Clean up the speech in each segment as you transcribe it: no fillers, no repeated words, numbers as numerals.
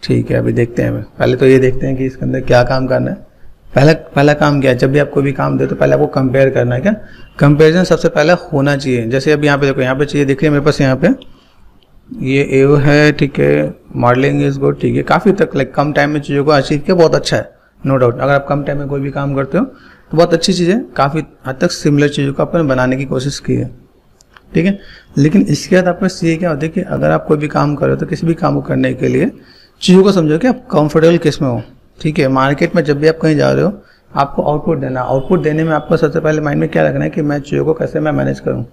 ठीक है, अभी देखते हैं। पहले तो ये देखते हैं कि इसके अंदर क्या काम करना है। पहला काम क्या है, जब भी आप कोई भी काम दे तो पहले आपको कंपेयर करना है। क्या कंपेरिजन सबसे पहले होना चाहिए। जैसे अभी यहाँ पे देखो, यहाँ पे चीज़ें दिख रही है मेरे पास, यहाँ पे ये एओ है, ठीक है, मॉडलिंग इज गुड, ठीक है, काफ़ी तक लाइक कम टाइम में चीज़ों को अचीव किया, बहुत अच्छा है, नो डाउट। अगर आप कम टाइम में कोई भी काम करते हो तो बहुत अच्छी चीज़ है, काफ़ी हद तक सिमिलर चीज़ों को आपने बनाने की कोशिश की है, ठीक है। लेकिन इसके बाद आपका ये क्या होता है कि अगर आप कोई भी काम कर रहे हो तो किसी भी काम को करने के लिए चीज़ों को समझो कि आप कंफर्टेबल किस में हो, ठीक है। मार्केट में जब भी आप कहीं जा रहे हो आपको आउटपुट देना, आउटपुट देने में आपको सबसे पहले माइंड में क्या रखना है कि मैं चीज़ों को कैसे मैं मैनेज करूँ,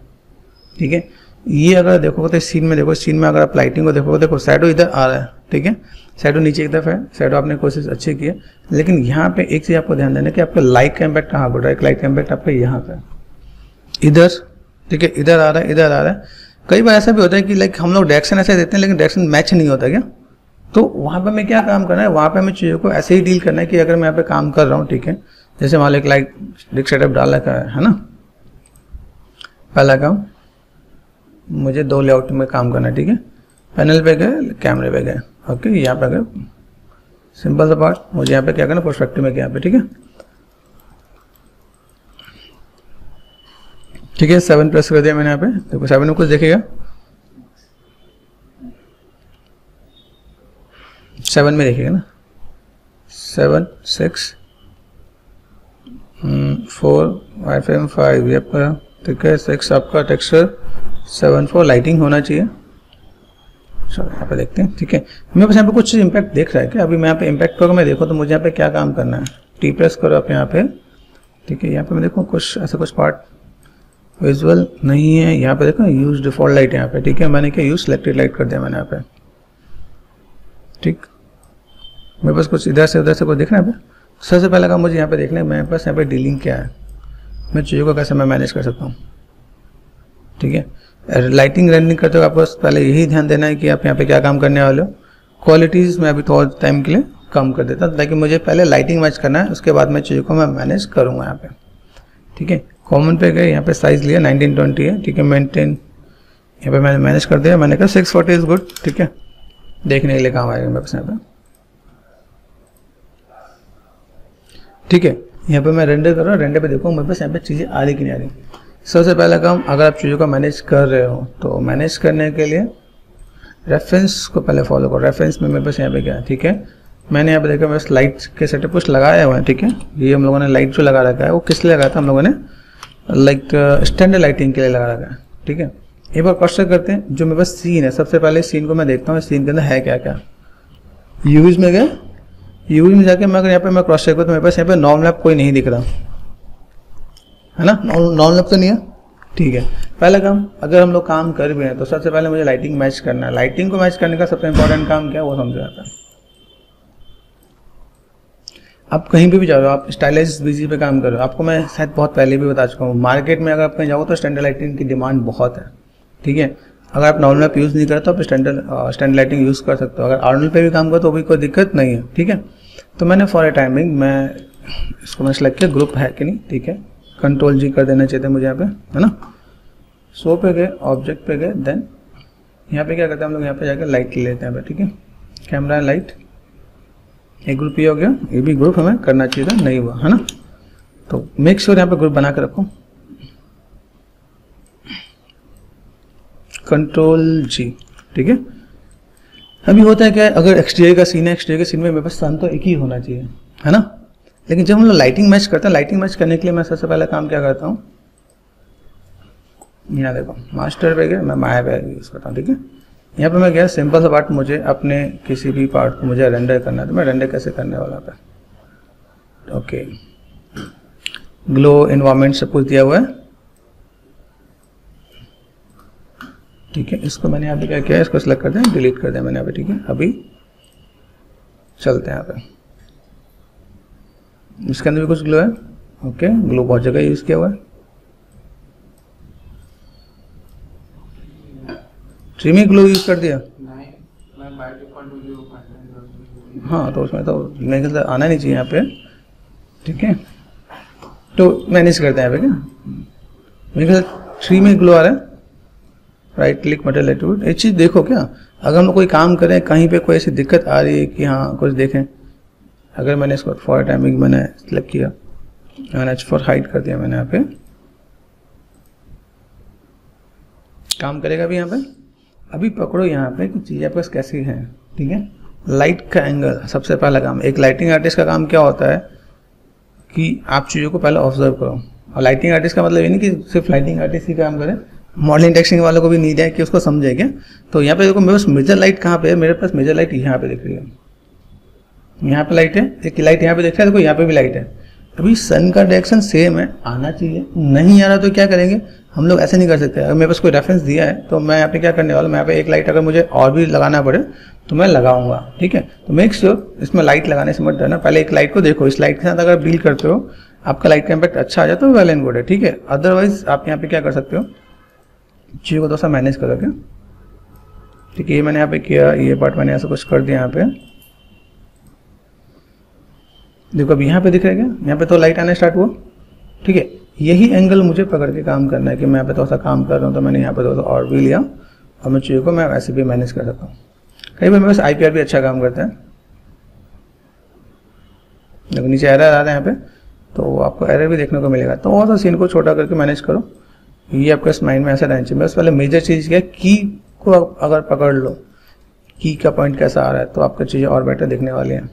ठीक है। ये अगर देखोगे तो इस सीन में देखो, सीन में अगर आप लाइटिंग को देखोगे, देखो शैडो इधर आ रहा है, ठीक है, शैडो नीचे की तरफ है, शैडो आपने कोशिश अच्छी की है, लेकिन यहाँ पे एक चीज़ आपको ध्यान देना कि आपका लाइट का इम्पैक्ट कहाँ पड़ रहा है। लाइट का इम्पैक्ट आपका यहाँ पे इधर, ठीक है, इधर आ रहा है, इधर आ रहा है। कई बार ऐसा भी होता है कि लाइक हम लोग डायरेक्शन ऐसे देते हैं लेकिन डायरेक्शन मैच नहीं होता क्या, तो वहाँ पे हमें क्या काम करना है, वहाँ पे हमें चीज़ों को ऐसे ही डील करना है कि अगर मैं यहाँ पे काम कर रहा हूँ, ठीक है, जैसे मान लो एक लाइट सेटअप डाल रखा है ना, पहला काम मुझे 2 लेआउट में काम करना है, ठीक है, पैनल पे गए, कैमरे पे गए, ओके, यहाँ पे गए, सिंपल सा पार्ट, मुझे यहाँ पे क्या करना, पर्सपेक्टिव में यहाँ पे, ठीक है, ठीक है, 7 प्रेस कर दिया मैंने यहाँ पे, देखो 7 में कुछ देखेगा, 7 में देखिएगा ना, 7 6 4 5 ये आपका, ठीक है, 6 आपका टेक्सचर, 7 4 लाइटिंग होना चाहिए। चलो यहाँ पे देखते हैं, ठीक है, मेरे पास यहाँ पे कुछ इम्पैक्ट देख रहा है क्या, अभी मैं यहाँ पे इम्पैक्ट को मैं देखो तो मुझे यहाँ पे क्या काम करना है, टी प्रेस करो आप यहाँ पे, ठीक है, यहाँ पे मैं देखो कुछ ऐसा कुछ पार्ट विजुअल नहीं है, यहाँ पे देखो यूज डिफॉल्ट लाइट यहाँ पे, ठीक है, मैंने क्या यूज सिलेक्टेड लाइट कर दिया मैंने यहाँ पे, ठीक, मेरे पास कुछ इधर से उधर से कुछ देखना है। सबसे पहला काम मुझे यहाँ पे देखना है मेरे पास यहाँ पे डीलिंग क्या है, मैं चीज़ों को कैसे मैं मैनेज कर सकता हूँ, ठीक है। लाइटिंग रेंडरिंग करते हो आपको पहले यही ध्यान देना है कि आप यहाँ पे क्या काम करने वाले हो। क्वालिटीज़ मैं अभी थोड़ा टाइम के लिए कम कर देता हूँ ताकि मुझे पहले लाइटिंग मैच करना है, उसके बाद मैं चीज़ों को मैं मैनेज करूँगा यहाँ पे, ठीक है। कॉमन पे गए, यहाँ पे साइज़ लिया 1920 है, ठीक है, मेंटेन यहाँ पे मैंने मैनेज कर दिया, मैंने कहा 640 इज गुड, ठीक है, देखने के लिए काम आएगा मेरे पास यहाँ पे, ठीक है। यहाँ पे मैं रेंडर कर रहा हूँ, रेंडर पे देखो मेरे पास यहाँ पे चीज़ें आ रही कि नहीं आ रही। सबसे पहला काम, अगर आप चीज़ों को मैनेज कर रहे हो तो मैनेज करने के लिए रेफरेंस को पहले फॉलो करो। रेफरेंस में मेरे पास यहाँ पे क्या है, ठीक है, मैंने यहाँ पे देखा मेरे पास लाइट के सेटअप कुछ लगाया हुआ है, ठीक है, ये हम लोगों ने लाइट जो लगा रखा है वो किस लिए लगाया था, हम लोगों ने लाइक स्टैंडर्ड लाइटिंग के लिए लगा रखा है, ठीक है। एक बार क्वेश्चन करते हैं, जो मेरे पास सीन है, सबसे पहले सीन को मैं देखता हूँ सीन के अंदर है क्या क्या। यूज में गए, यूज में जाके मैं अगर यहाँ पे मैं क्रॉस चेक करूँ तो मेरे पास यहाँ पे नॉर्मल लैप कोई नहीं दिख रहा है ना, नॉर्मल लैप तो नहीं है, ठीक है। पहला काम, अगर हम लोग काम कर भी हैं तो सबसे पहले मुझे लाइटिंग मैच करना है। लाइटिंग को मैच करने का सबसे इंपॉर्टेंट काम क्या है वो समझ आता है। आप कहीं भी जाओ, आप स्टाइलिश बीजी पे काम करो, आपको मैं शायद बहुत पहले भी बता चुका हूँ, मार्केट में अगर आप कहीं जाओ तो स्टैंडर्ड लाइटिंग की डिमांड बहुत है, ठीक है। अगर आप नॉर्मल लैप यूज़ नहीं करते तो आप स्टैंडर्ड लाइटिंग यूज़ कर सकते हो। अगर आर्नल पे भी काम करो तो भी कोई दिक्कत नहीं है, ठीक है। तो मैंने फॉर ए टाइमिंग मैं इसको मैं सेलेक्ट किया, ग्रुप है कि नहीं, ठीक है, कंट्रोल जी कर देना चाहिए मुझे यहाँ पे, है ना। शो पे गए, ऑब्जेक्ट पे गए, देन यहाँ पे क्या करते हैं हम लोग, यहाँ पे जाकर लाइट ले लेते हैं, ठीक है, कैमरा लाइट, एक ग्रुप ये हो गया, ये भी ग्रुप हमें करना चाहिए था, नहीं हुआ, है ना। तो मेक श्योर यहाँ पे ग्रुप बना कर रखो, कंट्रोल जी, ठीक है। अभी होता है क्या, अगर एक्सटीरियर का सीन है, एक्सटीरियर के सीन में मेरे पास सन तो एक ही होना चाहिए, है ना। लेकिन जब हम लोग लाइटिंग मैच करते हैं, लाइटिंग मैच करने के लिए मैं सबसे पहले काम क्या करता हूँ, यहाँ देखो मास्टर पे गया, मैं माया पे यूज़ करता हूँ, ठीक है। यहाँ पे मैं गया, सिंपल सा पार्ट, मुझे अपने किसी भी पार्ट को मुझे रेंडर करना है, तो मैं रेंडर कैसे करने वाला पे, ओके, ग्लो एनवायरनमेंट सब कुछ दिया हुआ है, ठीक है। इसको मैंने यहाँ पे क्या किया, इसको सेलेक्ट कर दें, डिलीट कर दें मैंने यहाँ पे, ठीक है। अभी चलते हैं यहाँ पे, इसके अंदर भी कुछ ग्लो है, ओके, ग्लो बहुत जगह यूज़ किया हुआ है, ट्रिमी ग्लो यूज़ कर दिया, हाँ, तो उसमें तो मेरे ख्याल से आना नहीं चाहिए यहाँ पे, ठीक है। तो मैनेज करते हैं यहाँ पे, क्या मेरे ख्याल 3 में ग्लो आ रहा है, राइट क्लिक मटेरियल एट्रीब्यूट, एक चीज़ देखो क्या, अगर हम लोग कोई काम करें, कहीं पे कोई ऐसी दिक्कत आ रही है कि हाँ कुछ देखें, अगर मैंने इसको फॉर टाइमिंग मैंने सिलेक्ट किया, मैंने फॉर हाइड कर दिया, मैंने यहाँ पे काम करेगा भी यहाँ पे। अभी पकड़ो यहाँ पे कि चीज़ आपके पास कैसी है, ठीक है। लाइट का एंगल सबसे पहला काम, एक लाइटिंग आर्टिस्ट का काम क्या होता है कि आप चीज़ों को पहले ऑब्जर्व करो। और लाइटिंग आर्टिस्ट का मतलब ये नहीं कि सिर्फ लाइटिंग आर्टिस्ट ही काम करे, मॉडलिंग टेक्सटिंग वालों को भी नीड है कि उसको समझे क्या। तो यहाँ पे देखो मेरे पास मेजर लाइट कहाँ पे है, मेरे पास मेजर लाइट यहाँ पे दिख रही है, यहाँ पे लाइट है, एक लाइट यहाँ पे दिख रहा है, देखो यहाँ पे भी लाइट है। अभी सन का डायरेक्शन सेम है, आना चाहिए, नहीं आ रहा तो क्या करेंगे हम लोग, ऐसे नहीं कर सकते। अगर मेरे पास कोई रेफरेंस दिया है तो मैं यहाँ पे क्या करने वाला हूँ, मैं यहाँ पे एक लाइट अगर मुझे और भी लगाना पड़े तो मैं लगाऊंगा, ठीक है। तो मेक श्योर इसमें लाइट लगाने से मत डरना, पहले एक लाइट को देखो, इस लाइट के साथ अगर डील करते हो आपका लाइट का इम्पैक्ट अच्छा आ जाए तो वेल एंड गुड है, ठीक है। अदरवाइज आप यहाँ पे क्या कर सकते हो, चीज़ों को थोड़ा सा मैनेज करो क्या, ठीक है। ये मैंने यहाँ पे किया, ये पार्ट मैंने ऐसा कुछ कर दिया यहाँ पे, देखो अब यहाँ पे दिख रहा है क्या, यहाँ पे तो लाइट आने स्टार्ट हुआ, ठीक है। यही एंगल मुझे पकड़ के काम करना है कि मैं यहाँ पे थोड़ा सा काम कर रहा हूँ तो मैंने यहाँ पे थोड़ा सा और भी लिया और मैं चीज़ों को मैं वैसे भी मैनेज कर सकता हूँ। कई बार मेरे पास IPR भी अच्छा काम करता है, देखो नीचे एरर आ रहा है यहाँ पे, तो आपको एरर भी देखने को मिलेगा। तो और सा सीन को छोटा करके मैनेज करो, ये आपके माइंड में ऐसा रहना चाहिए। बस पहले मेजर चीज़ क्या है, की को अगर पकड़ लो, की का पॉइंट कैसा आ रहा है तो आपकी चीज़ें और बेटर दिखने वाली हैं।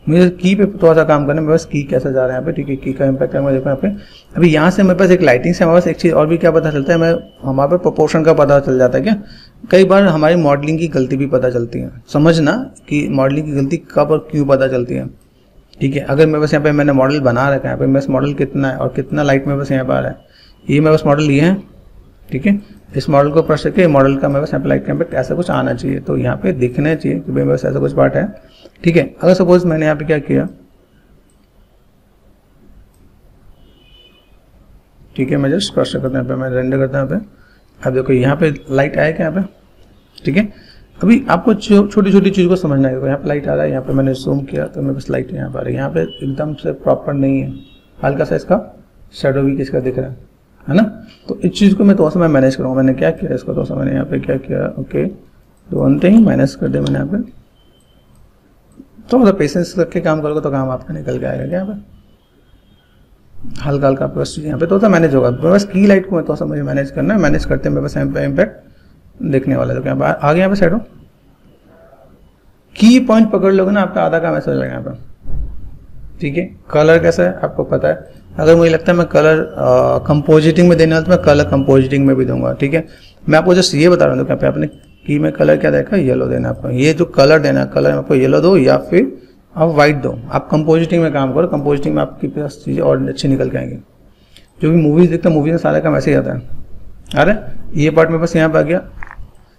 मुझे की पे थोड़ा सा काम करना है, मेरे पास की कैसा जा रहा है यहाँ पे, ठीक है। की का इम्पैक्ट है, मैं देखो यहाँ पे अभी यहाँ से मेरे पास एक लाइटिंग से हमारे पास एक चीज़ और भी क्या पता चलता है, मैं हमारे पे प्रोपोर्शन का पता चल जाता है क्या। कई बार हमारी मॉडलिंग की गलती भी पता चलती है, समझना कि मॉडलिंग की गलती कब और क्यों पता चलती है, ठीक है। अगर मेरे पास यहाँ पे मैंने मॉडल बना रखा है, यहाँ पे मेरे पास मॉडल कितना है और कितना लाइट मेरे पास यहाँ पर आ रहा है, ये मेरे पास मॉडल ये है, ठीक है। इस मॉडल को प्रेस करके मॉडल का मेरे पास यहाँ पे लाइट का इम्पैक्ट ऐसा कुछ आना चाहिए, तो यहाँ पे दिखना चाहिए कि भाई मेरे पास ऐसा कुछ पार्ट है, ठीक है। अगर सपोज मैंने यहाँ पे क्या किया, ठीक है, मैं जस्ट क्रॉस करता हूँ यहाँ पे, मैं रेंडर करता हूँ यहाँ पे। अब देखो यहाँ पे लाइट आया क्या यहाँ पे, ठीक है। अभी आपको छोटी छोटी चीज़ को समझना है, यहाँ पे लाइट आ रहा है, यहाँ पे मैंने जूम किया तो मेरे पास लाइट यहाँ पे आ रही है, यहाँ पे एकदम से प्रॉपर नहीं है, हल्का सा इसका शेडो भी किसका दिख रहा है ना। तो इस चीज़ को मैं थोड़ा सा मैं मैनेज करूँगा। मैंने क्या किया, इसको थोड़ा सा मैंने यहाँ पे क्या किया, ओके वन थिंग मैनेज कर दिया मैंने यहाँ पे। तो पेशेंस रख के काम करोगे तो काम आपका निकल के आएगा क्या, यहाँ पे हल्का हल्का बस यहाँ पे तो मैनेज होगा। बस की लाइट को मैं थोड़ा सा मुझे मैनेज करना है, मैनेज करते हैं मेरे पास इम्पैक्ट देखने वाला है। तो यहाँ पे आगे यहाँ पे सेट हो, की पॉइंट पकड़ लोगे ना आपका आधा काम ऐसा हो जाएगा यहाँ पे, ठीक है। कलर कैसा है आपको पता है, अगर मुझे लगता है मैं कलर कंपोजिटिंग में देने वाला तो मैं कलर कंपोजिटिंग में भी दूंगा, ठीक है। मैं आपको जस्ट ये बता रहा हूँ, यहाँ पे आपने की में कलर क्या देखा, येलो देना आपको, ये जो कलर देना है कलर में आपको येलो दो या फिर आप व्हाइट दो। आप कंपोजिटिंग में काम करो, कंपोजिटिंग में आपकी पास चीज़ें और अच्छी निकल के आएंगी। जो भी मूवीज देखते हैं मूवीज में सारा काम ऐसे ही आता है। अरे ये पार्ट मेरे पास यहाँ पे आ गया,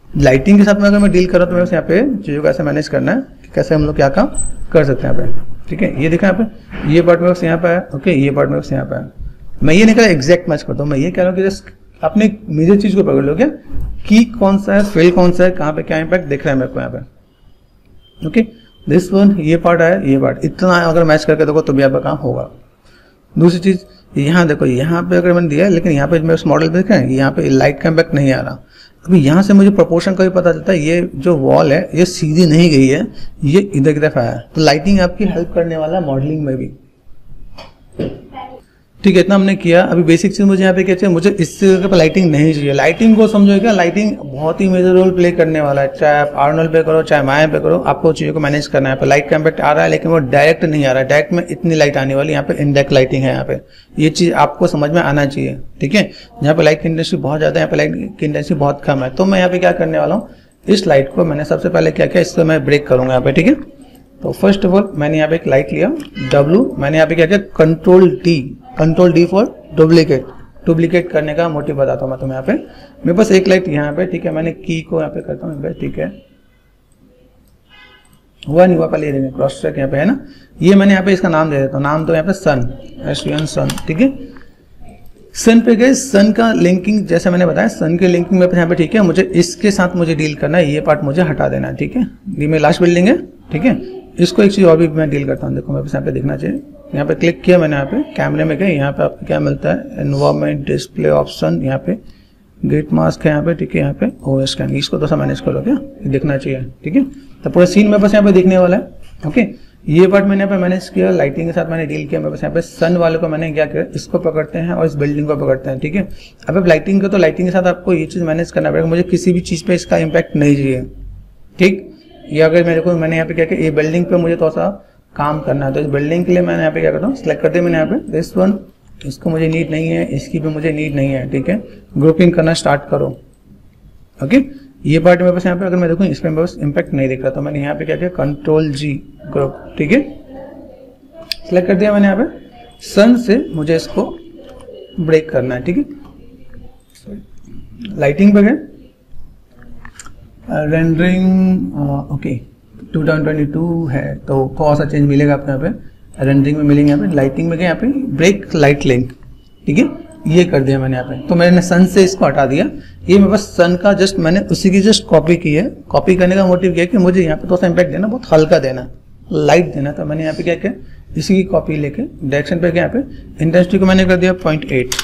लाइटिंग के साथ में अगर मैं डील कर रहा हूँ तो मेरे पास यहाँ पे चीज़ों को ऐसे मैनेज करना है कि कैसे हम लोग क्या काम कर सकते हैं यहाँ पे, ठीक है। ये देखा यहाँ पे, ये पार्ट मेरे पास यहाँ पे है, ओके, ये पार्ट मेरे पास यहाँ पे है। मैं ये नहीं कह रहा एग्जैक्ट मैच करता हूँ, मैं ये कह रहा हूँ कि जस्ट अपने मेजर चीज़ को पकड़ लो क्या, की कौन सा है, फिल कौन सा है, कहाँ पे क्या इम्पैक्ट दिख रहा है मेरे को यहाँ पे, ओके। दिस वन ये पार्ट आया, ये पार्ट, इतना अगर मैच करके देखो तो भी आपका काम होगा। दूसरी चीज़ यहाँ देखो, यहाँ पे अगर मैंने दिया है लेकिन यहाँ पे मेरे उस मॉडल पे देख रहे हैं यहाँ पे लाइट का इम्पैक्ट नहीं आ रहा। अभी यहाँ से मुझे प्रोपोर्शन का भी पता चलता है, ये जो वॉल है ये सीधी नहीं गई है, ये इधर की तरफ आया है। तो लाइटिंग आपकी हेल्प करने वाला है मॉडलिंग में भी, ठीक है। इतना हमने किया। अभी बेसिक चीज मुझे यहाँ पे क्या चाहिए, मुझे इस जगह पर लाइटिंग नहीं चाहिए। लाइटिंग को समझो क्या, लाइटिंग बहुत ही मेजर रोल प्ले करने वाला है, चाहे आप आर्नोल्ड पे करो चाहे माया पे करो, आपको चीज़ों को मैनेज करना है। लाइट का इम्पैक्ट आ रहा है लेकिन वो डायरेक्ट नहीं आ रहा है, डायरेक्ट में इतनी लाइट आने वाली, यहाँ पे इनडायरेक्ट लाइटिंग है। यहाँ पे ये चीज़ आपको समझ में आना चाहिए, ठीक है। यहाँ पे लाइट की इंटेंसिटी बहुत ज़्यादा है, यहाँ पे लाइट की इंटेंसिटी बहुत कम है। तो मैं यहाँ पे क्या करने वाला हूँ, इस लाइट को मैंने सबसे पहले क्या किया, इसको मैं ब्रेक करूँगा यहाँ पे, ठीक है। तो फर्स्ट ऑफ ऑल मैंने यहाँ पे एक लाइट लिया W, मैंने यहाँ पे क्या किया, कंट्रोल D फॉर डुप्लीकेट करने का मोटिव बताता हूँ मैं तुम्हें। यहाँ पे मेरे पास एक लाइट यहाँ पे, ठीक है, मैंने की को यहाँ पे करता हूँ, ठीक है, हुआ नहीं हुआ पहले ये क्रॉस चेक यहाँ पे है ना। ये मैंने यहाँ पे इसका नाम दे देता हूँ, नाम तो यहाँ पे सन, SUN सन, ठीक है। सन पे गए, सन का लिंकिंग जैसे मैंने बताया, सन के लिंकिंग में यहाँ पे, ठीक है, मुझे इसके साथ मुझे डील करना है, ये पार्ट मुझे हटा देना है, ठीक है। ये मेरी लास्ट बिल्डिंग है, ठीक है। इसको एक चीज और भी मैं डील करता हूँ, देखो मेरे पास यहाँ पे दिखना चाहिए, यहाँ पे क्लिक किया मैंने, यहाँ पे कैमरे में गए, यहाँ पे आपको क्या मिलता है, एनवायरमेंट डिस्प्ले ऑप्शन, यहाँ पे गेट मास्क है यहाँ पे, ठीक है, यहाँ पे ओएस स्कैन, इसको थोड़ा सा मैनेज करो क्या, दिखना चाहिए, ठीक है। तो पूरा सीन मेरे पास यहाँ पे दिखने वाला है, ओके। ये पार्ट मैंने यहाँ पे मैनेज किया, लाइटिंग के साथ मैंने डील किया। मेरे पास यहाँ पे सन वाले को मैंने क्या किया, इसको पकड़ते हैं और इस बिल्डिंग को पकड़ते हैं, ठीक है। अब लाइटिंग को, तो लाइटिंग के साथ आपको ये चीज़ मैनेज करना पड़ेगा, मुझे किसी भी चीज़ पे इसका इम्पैक्ट नहीं चाहिए, ठीक। ये अगर मेरे को, मैंने यहाँ पे क्या किया, ये बिल्डिंग पे मुझे थोड़ा सा काम करना है, तो इस बिल्डिंग के लिए मैंने यहाँ पे क्या करता हूँ, सिलेक्ट कर दिया मैंने यहाँ पे दिस वन, इसको मुझे नीड नहीं है, इसकी भी मुझे नीड नहीं है, ठीक है। ग्रुपिंग करना स्टार्ट करो, ओके। ये पार्ट मेरे पास यहाँ पे अगर मैं देखूँ, इसमें मेरे पास इम्पैक्ट नहीं दिख रहा, तो मैंने यहाँ पे क्या किया, कंट्रोल जी ग्रुप, ठीक है, सिलेक्ट कर दिया मैंने यहाँ पे। सन से मुझे इसको ब्रेक करना है, ठीक है। लाइटिंग पे गए, रेंडरिंग ओके 2022 है, तो थोड़ा सा चेंज मिलेगा आपको यहाँ पे, रेंडरिंग में मिलेंगे यहाँ पे। लाइटिंग में गए, यहाँ पे ब्रेक लाइट लिंक, ठीक है, ये कर दिया मैंने यहाँ पे। तो मैंने सन से इसको हटा दिया, ये मेरे पास सन का जस्ट मैंने उसी की जस्ट कॉपी की है। कॉपी करने का मोटिव क्या है कि मुझे यहाँ पे थोड़ा सा इम्पैक्ट देना, बहुत हल्का देना, लाइट देना। तो मैंने यहाँ पे क्या किया, इसी की कॉपी लेके डायरेक्शन पे गया, यहाँ पे इंटेंसिटी को मैंने कर दिया 0.8,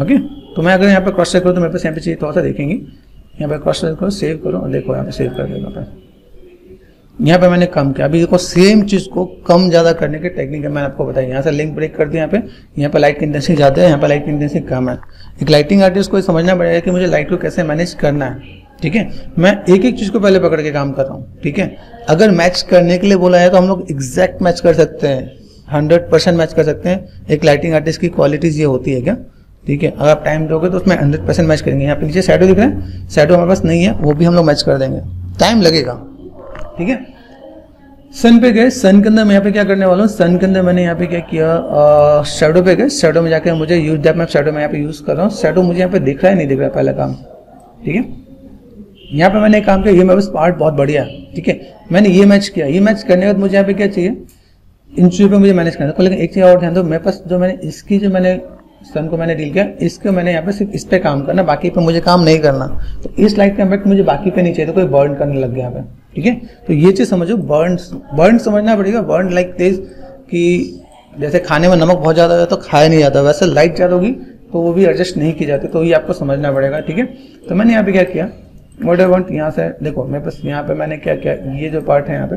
ओके। तो मैं अगर यहाँ पे क्रॉस चेक करूँ तो मेरे पास यहाँ पे चाहिए, थोड़ा सा देखेंगे, यहाँ पे क्रॉस चेक करो, सेव करो, देखो यहाँ पे सेव कर देगा। यहाँ पे मैंने कम किया, अभी देखो सेम चीज को कम ज्यादा करने के टेक्निक है, मैंने आपको बताया। यहाँ से लिंक ब्रेक कर दिया, यहाँ पे लाइट की इंटेंसिटी ज्यादा है, यहाँ पे लाइट की इंटेंसिटी कम है। एक लाइटिंग आर्टिस्ट को समझना पड़ेगा कि मुझे लाइट को कैसे मैनेज करना है, ठीक है। मैं एक एक चीज को पहले पकड़ के काम कर रहा हूँ, ठीक है। अगर मैच करने के लिए बोला है तो हम लोग एग्जैक्ट मैच कर सकते हैं, 100% मैच कर सकते हैं। एक लाइटिंग आर्टिस्ट की क्वालिटीज ये होती है क्या, ठीक है। अगर आप टाइम दोगे तो उसमें 100% मैच करेंगे। यहाँ पे नीचे शैडो दिख रहा है, शैडो हमारे पास नहीं है, वो भी हम लोग मैच कर देंगे, टाइम लगेगा, ठीक है। सन पे गए, सन के अंदर मैं यहाँ पे क्या करने वाला हूँ, सन के अंदर मैंने यहाँ पे क्या किया, शैडो पे गए, शैडो में जाकर मुझे यूज डेप्थ मैप शैडो में यहाँ पे यूज कर रहा हूँ। शैडो मुझे यहाँ पे दिख रहा है, नहीं दिख रहा है, पहला काम, ठीक है। यहाँ पे मैंने एक काम किया, ये मेरे पास पार्ट बहुत बढ़िया है, ठीक है। मैंने ये मैच किया, ये मैच करने के बाद मुझे यहाँ पे क्या चाहिए, इन चीजों पे मुझे मैनेज करना है। लेकिन एक चीज और ध्यान दो, मेरे पास जो मैंने इसकी, जो मैंने सन को मैंने डील किया, इसको मैंने यहाँ पे सिर्फ इस पे काम करना, बाकी पे मुझे काम नहीं करना। तो इस लाइट का इम्पैक्ट मुझे बाकी पे नहीं चाहिए, तो कोई बर्न करने लग गया यहाँ पे, ठीक है। तो ये चीज समझो, बर्न समझना पड़ेगा। बर्न लाइक दिस, कि जैसे खाने में नमक बहुत ज्यादा है तो खाया नहीं जाता, वैसे लाइट ज्यादा होगी तो वो भी एडजस्ट नहीं की जाती, तो ये आपको समझना पड़ेगा, ठीक है। तो मैंने यहाँ पे क्या किया, व्हाट आई वांट, यहाँ से देखो मेरे पास यहाँ पे मैंने क्या किया, ये जो पार्ट है यहाँ पे,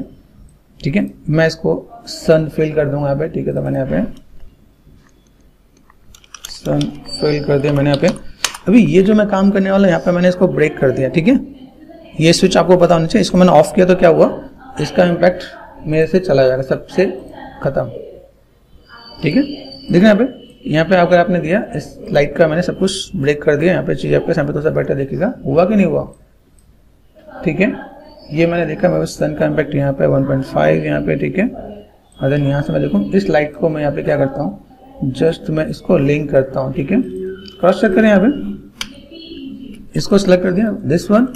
ठीक है, मैं इसको सन फिल कर दूंगा यहाँ पे, ठीक है। तो मैंने यहाँ पे सन फिल कर दिया मैंने यहाँ पे। अभी ये जो मैं काम करने वाला यहाँ पे मैंने इसको ब्रेक कर दिया, ठीक है। ये स्विच आपको पता होना चाहिए, इसको मैंने ऑफ किया तो क्या हुआ, इसका इम्पैक्ट मेरे से चला जाएगा, सबसे खत्म, ठीक है। देखना यहाँ पे अगर आपने दिया, इस लाइट का मैंने सब कुछ ब्रेक कर दिया, यहाँ पे चीज आपके सामने थोड़ा सा बेटर दिखेगा, हुआ कि नहीं हुआ, ठीक है। ये मैंने देखा, मेरे सन का इम्पैक्ट यहाँ पे 1.5 यहाँ पे, ठीक है। और देन यहाँ से मैं देखूँ, इस लाइट को मैं यहाँ पे क्या करता हूँ, जस्ट मैं इसको लिंक करता हूँ, ठीक है। क्रॉस चेक करें, यहाँ पे इसको सिलेक्ट कर दिया, दिस वन,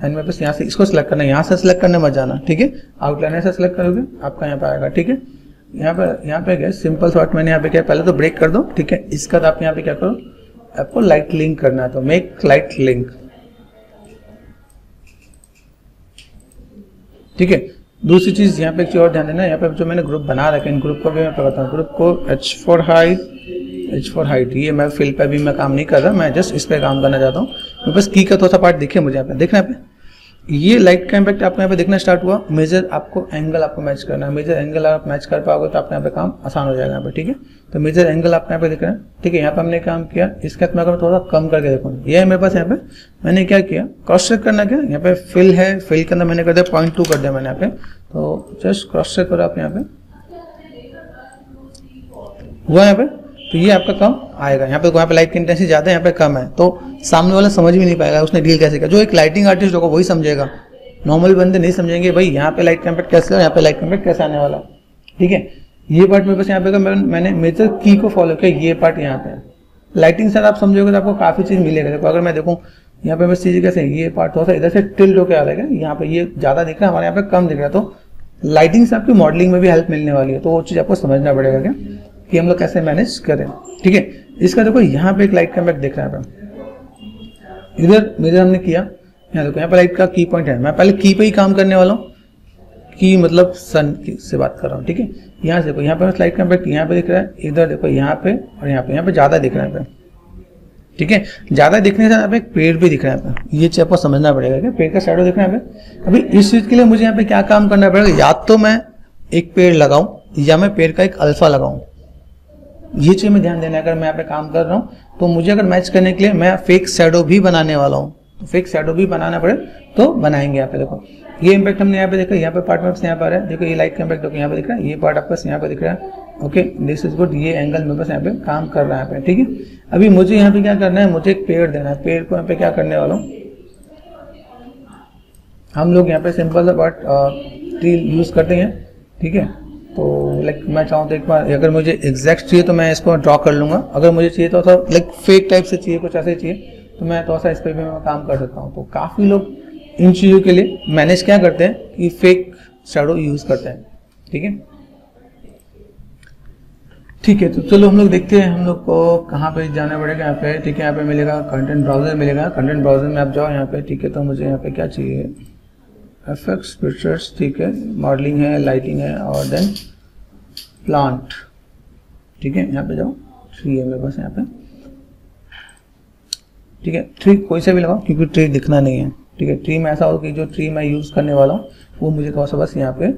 एंड मेरे पास यहाँ से इसको सिलेक्ट करना है, यहाँ से सिलेक्ट करने मत जाना, ठीक है। आउटलाइनर से सिलेक्ट करोगे आपका यहाँ पे आएगा, ठीक है। यहाँ पे गए, सिंपल शॉट मैंने यहाँ पे क्या, पहले तो ब्रेक कर दो, ठीक है। इसका आप यहाँ पे क्या करो, आपको लाइट लिंक करना है, तो मेक लाइट लिंक, ठीक है। दूसरी चीज यहाँ पे एक चीज और ध्यान देना, यहाँ पे जो मैंने ग्रुप बना रखे, इन ग्रुप को भी मैं पकड़ता हूँ, ग्रुप को H4 हाइट, ये मैं फिल पे भी मैं काम नहीं कर रहा, मैं जस्ट इस पे काम करना चाहता हूँ। मेरे पास की का थोड़ा सा पार्ट दिखे मुझे यहाँ पे, देखना यहाँ पे, ये लाइट का इम्पैक्ट आपको यहाँ पे दिखना स्टार्ट हुआ। मेजर आपको एंगल आपको मैच करना है, मेजर एंगल आप मैच कर पाओगे तो आपके यहाँ पे काम आसान हो जाएगा यहाँ पे, ठीक है। तो मेजर एंगल आपको यहाँ पे दिख रहा है, ठीक है। यहाँ पे हमने काम किया, इसके बाद मैं अगर थोड़ा कम करके देखूँ, ये है मेरे पास यहाँ पे, मैंने क्या किया, क्रॉस चेक करना, क्या यहाँ पे फिल है, फिल के अंदर मैंने कर दिया 0.2 कर दिया मैंने यहाँ पे। तो जस्ट क्रॉस चेक करो आप, यहाँ पे हुआ यहाँ पे, तो ये आपका कम आएगा। यहाँ पे लाइट की इंटेंसिटी ज्यादा है, यहाँ पे कम है, तो सामने वाला समझ भी नहीं पाएगा उसने डील कैसे किया। जो एक लाइटिंग आर्टिस्ट होगा वही समझेगा, नॉर्मल बंदे नहीं समझेंगे भाई यहाँ पे लाइट का इम्पैक्ट कैसे है, यहाँ पे लाइट का इम्पैक्ट कैसे आने वाला, ठीक है। ये पार्ट मेरे पास यहाँ पे मैंने मेजर की को फॉलो किया, ये पार्ट यहाँ पे लाइटिंग से आप समझोगे तो आपको काफी चीज मिलेगा। देखो अगर मैं देखूँ यहाँ पे बस चीज कैसे, ये पार्ट थोड़ा सा इधर से टिल्ट होकर आ रहेगा, यहाँ पे ये ज्यादा दिख रहा है, हमारे यहाँ पे कम दिख रहा है, तो लाइटिंग से आपकी मॉडलिंग में भी हेल्प मिलने वाली है। तो वो चीज आपको समझना पड़ेगा क्या, कि हम लोग कैसे मैनेज करें, ठीक है। इसका देखो यहाँ पे एक लाइट का इम्पैक्ट दिख रहा है, इधर मेजर हमने किया, यहाँ देखो यहाँ पे लाइट का की पॉइंट है, मैं पहले की पे ही काम करने वाला हूँ, की मतलब सन से बात कर रहा हूँ, ठीक है। यहाँ से देखो, यहाँ पे लाइट का इम्पैक्ट यहाँ पे दिख रहा है, इधर देखो यहाँ पे और यहाँ पे ज़्यादा दिख रहा है, ठीक है। ज़्यादा दिखने से यहाँ पे एक पेड़ भी दिख रहा है यहाँ पे, ये चीज़ आपको समझना पड़ेगा कि पेड़ का शैडो दिख रहा है यहाँ पे। अभी इस चीज़ के लिए मुझे यहाँ पे क्या काम करना पड़ेगा, या तो मैं एक पेड़ लगाऊं या मैं पेड़ का एक अल्फा लगाऊं, ये चीज़ में ध्यान देना है। अगर मैं यहाँ पे काम कर रहा हूँ तो मुझे अगर मैच करने के लिए मैं फेक शैडो भी बनाने वाला हूँ, तो फेक शैडो भी बनाना पड़े तो बनाएंगे। यहाँ पे देखो ये इम्पैक्ट हमने यहाँ पे देखा, यहाँ पे पार्ट में यहाँ पर आ रहा है, देखो ये लाइट का इम्पैक्ट देखो यहाँ पे दिख रहा है, ये पार्ट आपका यहाँ पे दिख रहा है। ओके, दिस इज गुड, ये एंगल मेरे पास यहाँ पे काम कर रहा है यहाँ पे, ठीक है। अभी मुझे यहाँ पे क्या करना है, मुझे एक पेड़ देना है। पेड़ को यहाँ पे क्या करने वाला हूँ, हम लोग यहाँ पे सिंपल सा पार्ट ट्री यूज करते हैं, ठीक है। तो लाइक मैं चाहूँ तो एक बार अगर मुझे एग्जैक्ट चाहिए तो मैं इसको ड्रॉ कर लूंगा, अगर मुझे चाहिए तो लाइक फेक टाइप से चाहिए, कुछ ऐसे चाहिए तो मैं थोड़ा सा इस पर भी मैं काम कर सकता हूँ। तो काफ़ी लोग इन चीज़ों के लिए मैनेज क्या करते हैं कि फेक शैडो यूज करते हैं, ठीक है। ठीक है, तो चलो हम लोग देखते हैं हम लोग को कहाँ पे जाना पड़ेगा। यहाँ पे ठीक है, यहाँ पे मिलेगा कंटेंट ब्राउजर मिलेगा, कंटेंट ब्राउजर में आप जाओ यहाँ पे, ठीक है। तो मुझे यहाँ पे क्या चाहिए, एफएक्स पिक्चर्स, ठीक है, मॉडलिंग है, लाइटिंग है और देन प्लांट, ठीक है। यहाँ पे जाओ, ट्री है मेरे पास यहाँ पे, ठीक है। ट्री कोई सा भी लगाओ क्योंकि ट्री दिखना नहीं है, ठीक है। ट्री में ऐसा हो कि जो ट्री मैं यूज करने वाला हूँ वो मुझे थोड़ा सा बस यहाँ पे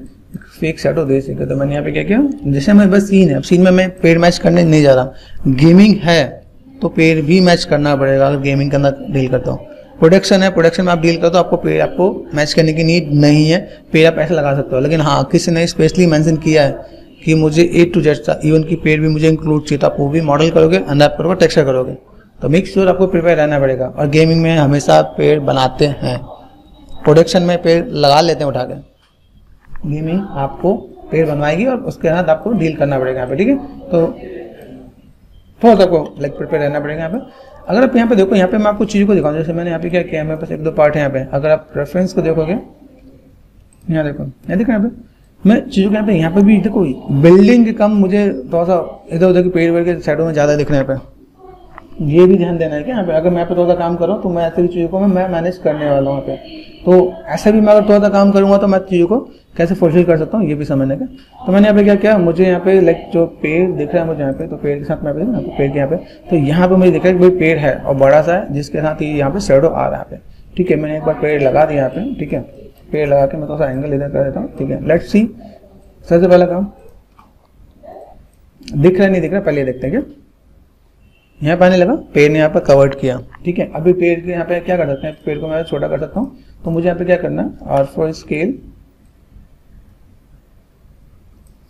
फेक शैडो दे सके। तो मैंने यहाँ पे क्या किया, जैसे मैं बस सीन है, अब सीन में मैं पेड़ मैच करने नहीं जा रहा, गेमिंग है तो पेड़ भी मैच करना पड़ेगा अगर गेमिंग करना डील करता हूँ। प्रोडक्शन है, प्रोडक्शन में आप डील करते हो आपको पेड़ आपको मैच करने की नीड नहीं है, पेड़ आप ऐसे लगा सकते हो। लेकिन हाँ, किसी ने स्पेशली मेंशन किया है कि मुझे A to Z था, इवन की पेड़ भी मुझे इंक्लूड चाहिए, तो आप वो भी मॉडल करोगे, अंदर आप करोगे, टेक्सचर करोगे, तो मेक श्योर आपको प्रिपेयर रहना पड़ेगा। और गेमिंग में हमेशा पेड़ बनाते हैं, प्रोडक्शन में पेड़ लगा लेते हैं उठा के, गेमिंग आपको पेड़ बनवाएगी और उसके साथ आपको डील करना पड़ेगा यहाँ पे, ठीक है। तो थोड़ा सा आपको लाइक प्रिपेयर रहना पड़ेगा यहाँ पे। अगर आप यहाँ पे देखो, यहाँ पे मैं आपको चीज़ों को दिखाऊँ, जैसे मैंने यहाँ पे क्या किया, मेरे पास एक दो पार्ट है यहाँ पे। अगर आप रेफरेंस को देखोगे, यहाँ देखो, यहाँ देखो, यहाँ पे मैं चीज़ों के यहाँ पे भी देखो, बिल्डिंग के कम मुझे थोड़ा सा इधर उधर के पेड़ वेड़ के साइडों में ज़्यादा दिख रहे हैं यहाँ पे, ये भी ध्यान देना है कि यहाँ पे अगर मैं यहाँ पे थोड़ा सा काम कर रहा हूँ तो मैं ऐसे भी चीज़ों को मैं मैनेज करने वाला हूँ यहाँ पे। तो ऐसा भी मैं अगर थोड़ा सा काम करूँगा तो मैं चीज़ों को कैसे फुलफिल कर सकता हूँ ये भी समझने का। तो मैंने यहाँ पे क्या किया, मुझे यहाँ पे लाइक जो पेड़ दिख रहा है मुझे यहाँ पे, तो पेड़ के साथ मैं पेड़ के यहाँ पे, तो यहाँ पे मुझे दिख रहा है कि भाई पेड़ है और बड़ा सा है जिसके साथ ही यहाँ पे शैडो आ रहा है, ठीक है। मैंने एक बार पेड़ लगा दिया यहाँ पे, ठीक है। पेड़ लगा के मैं थोड़ा सा एंगल इधर कर देता हूँ, ठीक है। लेट्स सी, सबसे पहला काम दिख रहा है नहीं दिख रहा, पहले देखते हैं क्या। यहाँ पे आने लगा, पेड़ ने यहाँ पे कवर्ड किया, ठीक है। अभी पेड़ के यहाँ पे क्या कर सकते हैं, पेड़ को मैं छोटा कर सकता हूँ। तो मुझे यहाँ पे क्या करना है, और फॉर स्केल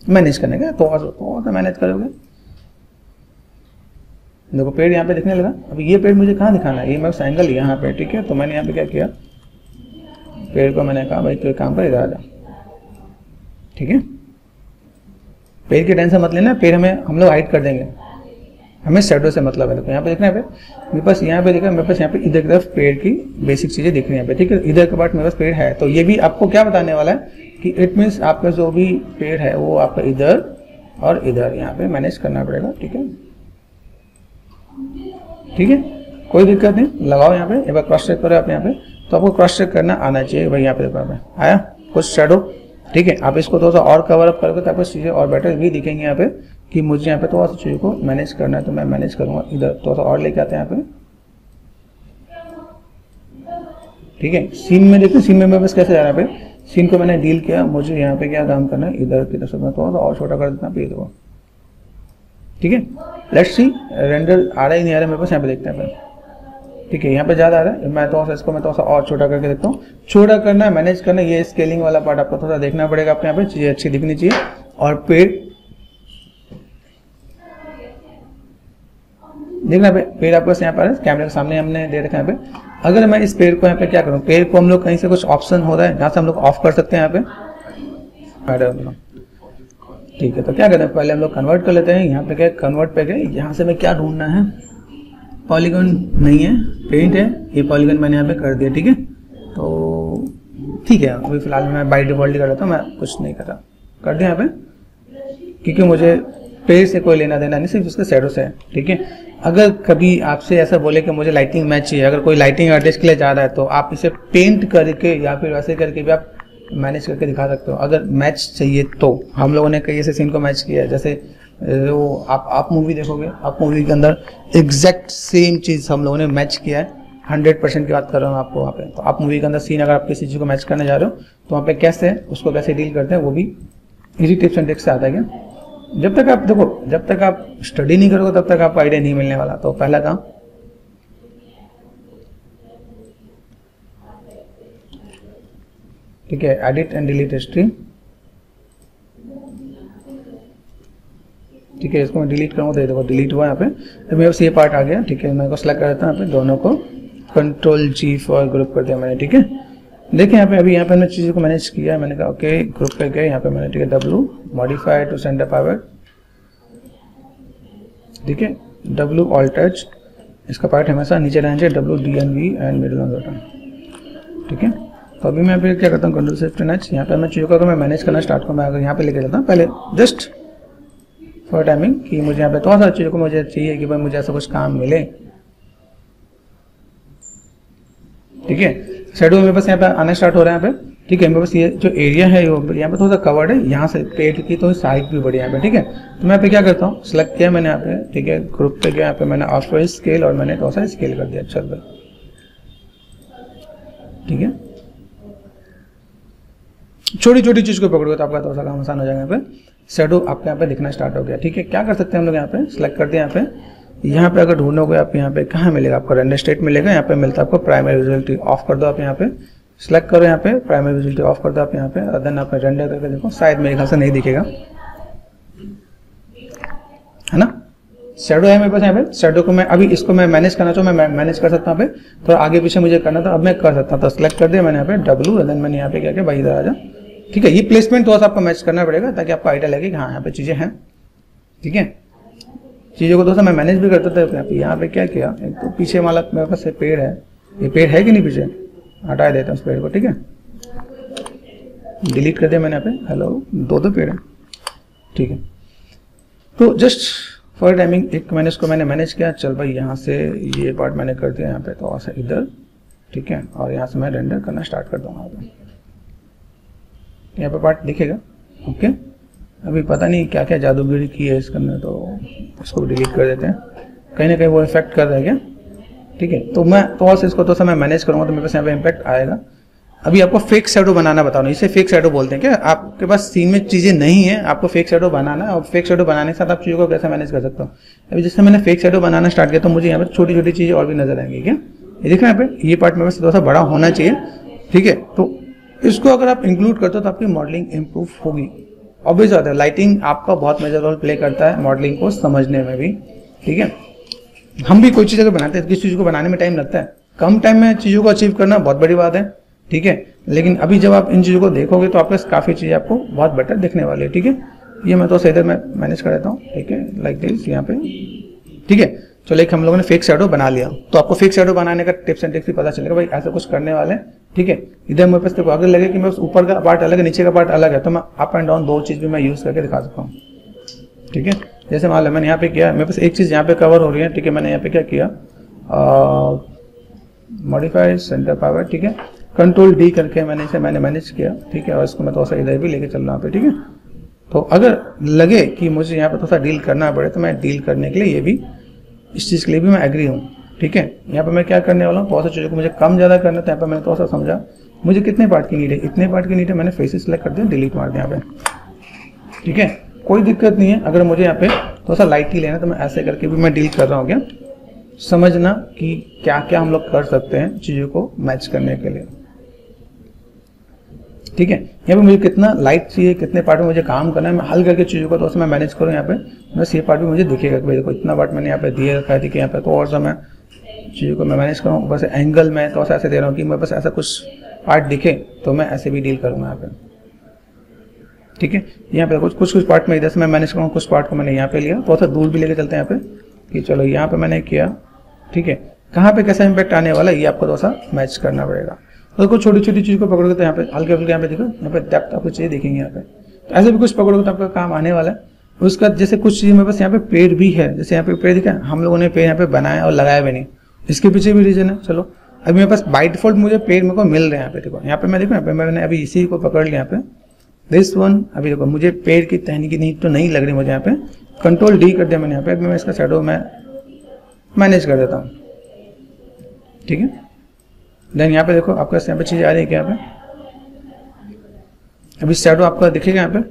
मैनेज करने का, तो मैनेज करोगे, देखो पेड़ यहाँ पे दिखने लगा। अभी ये पेड़ मुझे कहाँ दिखाना है, ये मैं एंगल यहाँ पे, ठीक है। तो मैंने यहाँ पे क्या किया, पेड़ को मैंने कहा भाई तो एक काम कर, इधर आ जा, ठीक है। पेड़ की टेंशन मत लेना, पेड़ हम लोग हाइड कर देंगे, हमें शैडो से मतलब है। देखो यहाँ पे देखना है, मेरे पास यहाँ पे देखा, मेरे पास यहाँ पे इधर की तरफ पेड़ की बेसिक चीजें दिख रही है, ठीक है। इधर के पार्ट मेरे पास पेड़ है, तो ये भी आपको क्या बताने वाला है कि इट मीन्स आपका जो भी पेड़ है वो आपका इधर और इधर यहाँ पे मैनेज करना पड़ेगा, ठीक है, ठीक है। कोई दिक्कत नहीं, लगाओ यहाँ पे, एक बार क्रॉस चेक करो आप यहाँ पे, तो आपको क्रॉस चेक करना आना चाहिए भाई। यहाँ पे देखो आया कुछ शैडो, ठीक है। आप इसको थोड़ा सा और कवर अप करोगे तो आपको चीजें और बेटर भी दिखेंगे यहाँ पे कि मुझे यहाँ पे थोड़ा सा चीज़ों को मैनेज करना है, तो मैं मैनेज करूँगा। इधर थोड़ा सा और लेके आते हैं यहाँ पे, ठीक है। सीन में देखते, सीन में मैं बस कैसे जा रहा है, पे सीन को मैंने डील किया, मुझे यहाँ पे क्या काम करना है, इधर की तरफ मैं थोड़ा सा और छोटा कर देता हूँ, देखो, ठीक है। लेट्स सी रेंडर आ रहा ही नहीं आ रहा मेरे पास, यहाँ पे देखते हैं, ठीक है। यहाँ पे ज़्यादा आ रहा है, मैं थोड़ा सा इसको मैं थोड़ा सा और छोटा करके देखता हूँ। छोटा करना है, मैनेज करना, ये स्केलिंग वाला पार्ट आपको थोड़ा सा देखना पड़ेगा, अपने यहाँ पे चीज़ें अच्छी दिखनी चाहिए। और पेड़ देखना, पेड़ आपको यहाँ पर कैमरे के सामने हमने दे रखा है यहाँ पे। अगर मैं इस पेड़ को यहाँ पे क्या करूँ, पेड़ को हम लोग कहीं से कुछ ऑप्शन हो रहा है जहाँ से हम लोग ऑफ कर सकते हैं यहाँ पे, ठीक है। तो क्या करते हैं, पहले हम लोग कन्वर्ट कर लेते हैं। यहाँ पे क्या कन्वर्ट पे गए, यहाँ से मैं क्या ढूंढना है, पॉलीगन नहीं है, पेंट है, ये पॉलीगन मैंने यहाँ पे कर दिया, ठीक है। तो ठीक है, अभी फिलहाल मैं बाई डिफॉल्ट कर लेता हूँ, मैं कुछ नहीं कर रहा, कर दिया यहाँ पे, क्योंकि मुझे पेड़ से कोई लेना देना नहीं, सिर्फ उसके शैडो से है, ठीक है। अगर कभी आपसे ऐसा बोले कि मुझे लाइटिंग मैच चाहिए, अगर कोई लाइटिंग आर्टिस्ट के लिए जा रहा है तो आप इसे पेंट करके या फिर वैसे करके भी आप मैनेज करके दिखा सकते हो। अगर मैच चाहिए तो हम लोगों ने कई ऐसे सीन को मैच किया है, जैसे वो आप मूवी देखोगे, आप मूवी के अंदर एग्जैक्ट सेम चीज़ हम लोगों ने मैच किया है। 100% की बात कर रहा हूँ आपको वहाँ पे। तो आप मूवी के अंदर सीन अगर आप किसी चीज़ को मैच करने जा रहे हो तो वहाँ पे कैसे उसको कैसे डील करते हैं वो भी इजी टिप्स एंड ट्रिक्स से आता है क्या। जब तक आप देखो, जब तक आप स्टडी नहीं करोगे तब तक आपको आइडिया नहीं मिलने वाला। तो पहला काम, ठीक है, एडिट एंड डिलीट हिस्ट्री। ठीक है, इसको मैं डिलीट करूँगा तो देखो डिलीट हुआ यहाँ पे। तो मेरे पास ये पार्ट आ गया। ठीक है, मैं को सेलेक्ट कर देता हूँ यहाँ पे, दोनों को Ctrl+G फॉर ग्रुप कर दिया मैंने। ठीक है, देखिए यहाँ पे अभी यहाँ पे मैंने चीज़ों को मैनेज किया। मैंने कहा ओके ग्रुप पे गए, यहाँ पे मैंने ठीक है W modify to centre power, ठीक है, W ऑल टच, इसका पार्ट हमेशा नीचे रहना चाहिए, W DNV and middle on button. ठीक है, तो अभी मैं फिर क्या करता हूँ Ctrl+Shift+H, यहाँ पे मैं चीज़ों को अगर मैं मैनेज करना स्टार्ट करूँ, मैं अगर यहाँ पे लेके चलता हूँ पहले जस्ट फॉर टाइमिंग कि मुझे यहाँ पे थोड़ा सा चीज़ों को मुझे चाहिए कि भाई मुझे ऐसा कुछ काम मिले। ठीक है, शेडो मेरे पास यहाँ पे आना स्टार्ट हो रहा है यहाँ पे। ठीक है, मेरे पास ये जो एरिया है यहाँ पे थोड़ा सा कवर्ड है, यहाँ से पेड़ की तो साइज भी बड़ी है यहाँ पे। ठीक है, तो मैं यहाँ पे क्या करता हूँ, सेलेक्ट किया मैंने यहाँ पे, ठीक है, ग्रुप पे गया, यहाँ पे मैंने ऑफ स्केल और मैंने थोड़ा सा स्केल कर दिया। चल भाई, ठीक है, छोटी छोटी चीज को पकड़ोगे तो आपका थोड़ा सा काम आसान हो जाएगा। यहाँ पे शेडो आपके यहाँ पे दिखना स्टार्ट हो गया। ठीक है, क्या कर सकते हैं हम लोग, यहाँ पे सिलेक्ट करते हैं, यहाँ पे अगर ढूंढोगे आप यहाँ पे कहाँ मिलेगा आपको, रेंडर स्टेट मिलेगा, यहाँ पे मिलता है आपको प्राइमरी विजुअलिटी। ऑफ कर दो आप, यहाँ पे सिलेक्ट करो, यहाँ पे प्राइमरी विजुअलिटी ऑफ कर दो आप यहाँ पे, और देन आप रेंडर करके देखो, शायद मेरे ख्याल से नहीं दिखेगा, है ना। शेडो है मेरे पास यहाँ पे, शेडो को मैं अभी इसको मैं मैनेज करना चाहूँ, मैं मैनेज कर सकता हूँ। यहाँ पे तो आगे पीछे मुझे करना था, अब मैं कर सकता हूँ। तो सिलेक्ट कर दिया मैंने यहाँ पे W, देन मैंने यहाँ पे क्या किया, भाई इधर आ जा। ठीक है, ये प्लेसमेंट थोड़ा सा आपको मैच करना पड़ेगा ताकि आपको आइडिया लगे कि हाँ यहाँ पे चीजें हैं। ठीक है, चीजों को थोड़ा सा मैं मैनेज भी करता था। यहाँ पे क्या किया, एक तो पीछे वाला मेरे पास पेड़ है, ये पेड़ है कि नहीं पीछे, हटा देता हूँ उस पेड़ को। ठीक है, डिलीट कर दिया मैंने यहाँ पे। हेलो, दो पेड़ है। ठीक है, तो जस्ट फॉर टाइमिंग एक मैंने इसको मैंने मैनेज किया। चल भाई, यहाँ से ये पार्ट मैंने कर दिया यहाँ पे, तो ऐसा इधर। ठीक है, और यहाँ से मैं रेंडर करना स्टार्ट कर दूंगा। यहाँ पे पार्ट दिखेगा। ओके, अभी पता नहीं क्या क्या जादूगरी की है इसके अंदर, तो इसको डिलीट कर देते हैं, कहीं ना कहीं वो इफेक्ट कर रहा है क्या। ठीक है, तो मैं थोड़ा सा इसको थोड़ा सा मैं मैनेज करूँगा तो मेरे पास यहाँ पे इम्पैक्ट आएगा। अभी आपको फेक शैडो बनाना बता रहा हूँ, इसे फेक शैडो बोलते हैं क्या। आपके पास सीन में चीजें नहीं है, आपको फेक शैडो बनाना है, और फेक शैडो बनाने के साथ आप चीजों को कैसे मैनेज कर सकते हो। अभी जैसे मैंने फेक शैडो बनाना स्टार्ट किया तो मुझे यहाँ पे छोटी छोटी चीजें और भी नजर आएंगी क्या। ये देखना यहाँ पे, ये पार्ट मेरे पास थोड़ा सा बड़ा होना चाहिए। ठीक है, तो इसको अगर आप इंक्लूड करते हो तो आपकी मॉडलिंग इंप्रूव होगी। ऑब्वियस बात है, लाइटिंग आपका बहुत मेजर रोल प्ले करता है मॉडलिंग को समझने में भी। ठीक है, हम भी कोई चीज अगर बनाते हैं, किसी चीज को बनाने में टाइम लगता है, कम टाइम में चीजों को अचीव करना बहुत बड़ी बात है। ठीक है, लेकिन अभी जब आप इन चीजों को देखोगे तो आपके काफी चीजें आपको बहुत बेटर दिखने वाली है। ठीक है, ये मैं तो इधर मैं मैनेज कर देता हूँ। ठीक है, लाइक दिस यहाँ पे। ठीक है, चलो एक हम लोगों ने फेक शैडो बना लिया, तो आपको फेक शैडो बनाने का टिप्स एंड ट्रिक्स भी पता चलेगा, भाई ऐसा कुछ करने वाले हैं। ठीक है, इधर मेरे पास देखो, अगर लगे कि मेरे ऊपर का पार्ट अलग है, नीचे का पार्ट अलग है, तो मैं अप एंड डाउन दो चीज भी मैं यूज करके दिखा सकता हूँ। ठीक है, जैसे मान लो मैंने यहाँ पे किया, मेरे पास एक चीज यहाँ पे कवर हो रही है। ठीक है, मैंने यहाँ पे क्या किया, मॉडिफाई सेंटर पावर। ठीक है, Ctrl+D करके मैंने इसे मैनेज किया। ठीक है, और इसको मैं थोड़ा सा इधर भी लेके चल रहा हूँ। ठीक है, तो अगर लगे कि मुझे यहाँ पे थोड़ा सा डील करना पड़े तो मैं डील करने के लिए ये भी, इस चीज के लिए भी मैं एग्री हूँ। ठीक है, यहाँ पे मैं क्या करने वाला हूँ, बहुत सी चीजों को मुझे कम ज्यादा करना था। यहाँ पे मैंने थोड़ा सा समझा मुझे कितने पार्ट की नीड है, इतने पार्ट की नीड है, मैंने फेसेस सेलेक्ट कर दिया, डिलीट मार दिया यहाँ पे। ठीक है, कोई दिक्कत नहीं है। अगर मुझे यहाँ पे थोड़ा सा लाइट ही लेना तो मैं ऐसे करके भी मैं डील कर रहा हूँ। क्या समझना कि क्या क्या हम लोग कर सकते हैं चीजों को मैच करने के लिए। ठीक है, यहाँ पे मुझे कितना लाइट चाहिए, कितने पार्ट में मुझे काम करना है, मैं हल करके चीजों को तो मैं मैनेज करूँ। यहाँ पे बस ये पार्ट भी मुझे दिखेगा कि भाई देखो इतना पार्ट मैंने यहाँ पे दिए रखा है। ठीक है, यहाँ पे तो और सा मैं चीजों को मैं मैनेज करूँ। बस एंगल में तो ऐसे दे रहा हूँ कि मेरे पास ऐसा कुछ पार्ट दिखे तो मैं ऐसे भी डील करूँगा यहाँ पे। ठीक है, यहाँ पे कुछ पार्ट में इधर से मैं मैनेज करूँ, कुछ पार्ट को मैंने यहाँ पे लिया, थोड़ा सा दूर भी लेके चलते हैं यहाँ पे कि चलो यहाँ पे मैंने किया। ठीक है, कहाँ पे कैसा इम्पैक्ट आने वाला है ये आपको थोड़ा सा मैच करना पड़ेगा। तो कुछ छोटी छोटी चीज को पकड़ोगे तो यहाँ पे हल्के हल्के यहाँ पे देखो, यहाँ पे डेप्थ आपको चाहिए देखेंगे यहाँ पे, तो ऐसे भी कुछ पकड़ोगे तो आपका काम आने वाला है। उसका जैसे कुछ चीज मेरे पास यहाँ पे पेड़ भी है, जैसे यहाँ पे पेड़ दिखा, हम लोगों ने पेड़ यहाँ पे बनाया और लगाया भी नहीं, इसके पीछे भी रीजन है। चलो अभी मेरे पास बाय डिफॉल्ट मुझे पेड़ मेरे को मिल रहे हैं यहाँ पे। देखो यहाँ पे मैं देखो यहाँ पे मैंने अभी इसी को पकड़ लिया यहाँ पे, दिस वन। अभी देखो मुझे पेड़ की टहनी की नीड तो नहीं लग रही मुझे यहाँ पे, कंट्रोल डी कर दिया मैंने यहाँ पे। अभी मैं इसका शैडो मैं मैनेज कर देता हूँ, ठीक है। देन यहाँ पे देखो आपका यहाँ पे चीज़ आ रही है क्या यहाँ पे, अभी शैडो आपका दिखेगा यहाँ पे,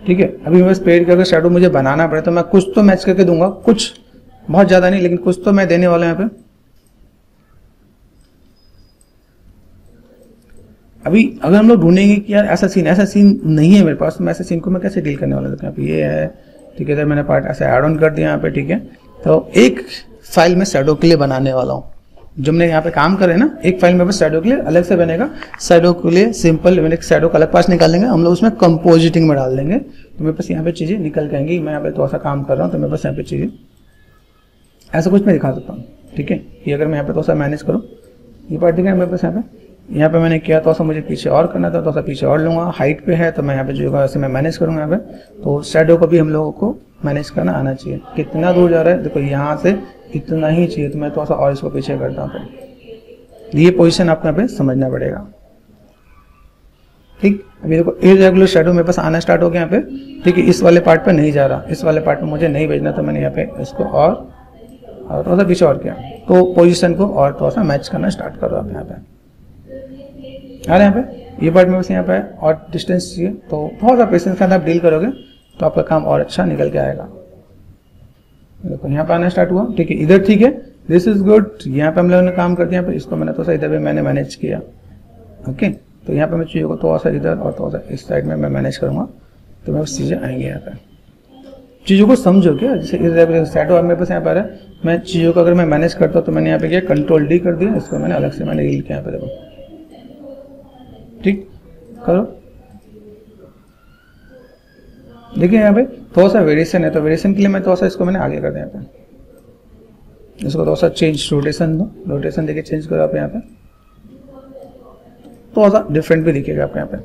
ठीक है। अभी बस पेड़ का अगर शैडो मुझे बनाना पड़े तो मैं कुछ तो मैच करके दूंगा, कुछ बहुत ज़्यादा नहीं लेकिन कुछ तो मैं देने वाला हूँ यहाँ पे। अभी अगर हम लोग ढूंढेंगे कि यार ऐसा सीन नहीं है मेरे पास, तो मैं ऐसे सीन को मैं कैसे डील करने वाला हूँ। यहाँ पे ये है, ठीक है। तो मैंने पार्ट ऐसे ऐड ऑन कर दिया यहाँ पे, ठीक है। तो एक फाइल में शैडो के लिए बनाने वाला हूँ, जो हमने यहाँ पे काम करे ना, एक फाइल में बस शैडो के लिए अलग से बनेगा। शैडो के लिए सिंपल मैंने शैडो का अलग पास निकाल लेंगे हम लोग, उसमें कंपोजिटिंग में डाल देंगे, तो मेरे पास यहाँ पे चीजें निकल के आएंगी। मैं यहाँ पे थोड़ा सा काम कर रहा हूँ तो मेरे पास यहाँ पे चीजें ऐसा कुछ मैं दिखा सकता हूँ, ठीक है। ये अगर मैं यहाँ पे थोड़ा सा मैनेज करूँ, ये पार्ट दिखा मेरे पास यहाँ पे मैंने किया, थोड़ा सा मुझे पीछे और करना था, थोड़ा सा पीछे और लूंगा। हाइट पे है तो मैं यहाँ पे जो होगा वैसे मैं मैनेज करूंगा यहाँ पे। तो शैडो को भी हम लोगों को मैनेज करना आना चाहिए। कितना दूर जा रहा है देखो, यहाँ से इतना ही चाहिए, तो मैं थोड़ा सा और इसको पीछे करता हूँ। ये पोजीशन आपको यहाँ पे समझना पड़ेगा, ठीक। अभी देखो इरेगुलर शैडो मेरे पास आना स्टार्ट हो गया यहाँ पे, ठीक है। इस वाले पार्ट पे नहीं जा रहा, इस वाले पार्ट में मुझे नहीं भेजना, तो मैंने यहाँ पे इसको और थोड़ा सा पीछे और किया, तो पोजीशन को और थोड़ा सा मैच करना स्टार्ट करो आप यहाँ पे। आ रहे यहाँ पे ये पार्ट में बस यहाँ पे और डिस्टेंस चाहिए, तो थोड़ा सा पेशेंस के अंदर आप डील करोगे तो आपका काम और अच्छा निकल के आएगा। देखो यहाँ पे आना स्टार्ट हुआ, ठीक है। इधर ठीक है, दिस इज गुड। यहाँ पे हम लोगों ने काम कर दिया, यहाँ पे इसको मैंने थोड़ा सा इधर भी मैंने मैनेज किया, ओके। तो यहाँ पे मैं चीज़ों को थोड़ा सा इधर और थोड़ा सा इस साइड में मैं मैनेज करूँगा, तो मैं बस चीज़ें आएंगी यहाँ पे। चीज़ों को समझो क्या, जैसे शैडो मेरे पास यहाँ पर है, मैं चीज़ों को अगर मैं मैनेज करता हूँ तो मैंने यहाँ पे किया कंट्रोल डी कर दिया, इसको मैंने अलग से मैंने हील किया यहाँ पे। देखो ठीक करो, देखिए यहाँ पे थोड़ा सा वेरिएशन है, तो वेरिएशन के लिए मैं थोड़ा सा इसको मैंने आगे कर दिया यहाँ पे। इसको थोड़ा सा चेंज रोटेशन दो, रोटेशन देखिए चेंज करो आप यहाँ पे, थोड़ा सा डिफरेंट भी दिखेगा आपको यहाँ पे,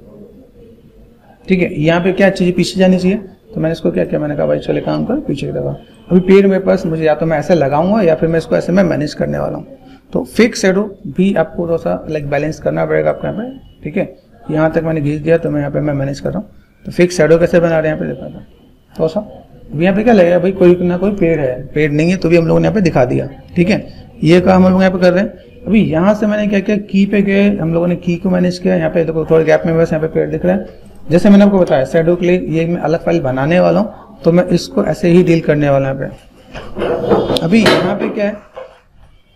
ठीक है। यहाँ पे क्या चीज़ पीछे जानी चाहिए, तो मैंने इसको क्या किया, मैंने कहा भाई चले काम कर पीछे की तरफ। अभी पेड़ मेरे पास मुझे या तो मैं ऐसे लगाऊंगा या फिर मैं इसको ऐसे मैं मैनेज करने वाला हूँ। तो फिक्स शैडो भी आपको थोड़ा सा लाइक बैलेंस करना पड़ेगा आपको यहाँ पे, ठीक है। यहाँ तक मैंने घिस दिया, तो मैं यहाँ पे मैं मैनेज कर रहा हूँ। तो फिक्स शैडो कैसे बना रहे हैं यहाँ पे देखा था थोड़ा सा। अभी यहाँ पे क्या लगेगा भाई, कोई ना कोई पेड़ है, पेड़ नहीं है तो भी हम लोगों ने यहाँ पे दिखा दिया, ठीक है। ये काम हम लोग यहाँ पे कर रहे हैं। अभी यहाँ से मैंने क्या किया, की पे गए, हम लोगों ने की को मैनेज किया। यहाँ पे देखो थोड़े गैप में बस यहाँ पे पेड़ दिख रहा है। जैसे मैंने आपको बताया शैडो के लिए ये मैं अलग फाइल बनाने वाला हूँ, तो मैं इसको ऐसे ही डील करने वाला यहाँ पे। अभी यहाँ पे क्या है,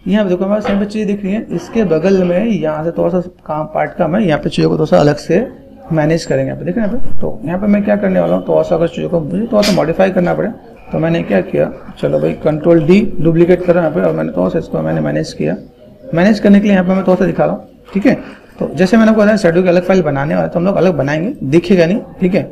यहाँ पे देखो हमारे यहाँ पे चीज़ दिख रही है, इसके बगल में यहाँ से थोड़ा सा काम पार्ट का मैं यहाँ पे चीज़ों को थोड़ा सा अलग से मैनेज करेंगे यहाँ पे, देख रहे हैं यहाँ पे। तो यहाँ पे मैं क्या करने वाला हूँ, थोड़ा सा अगर चीज़ों को मुझे थोड़ा सा मॉडिफाई करना पड़े, तो मैंने क्या किया, चलो भाई कंट्रोल डी डुप्लीकेट करा यहाँ पे, और मैंने थोड़ा सा इसको मैंने मैनेज किया। मैनेज करने के लिए यहाँ पे मैं थोड़ा सा दिखा रहा हूँ, ठीक है। तो जैसे मैंने आपको बताया शैडो की अलग फाइल बनाने वाला, तो हम लोग अलग बनाएंगे, दिखेगा नहीं, ठीक है,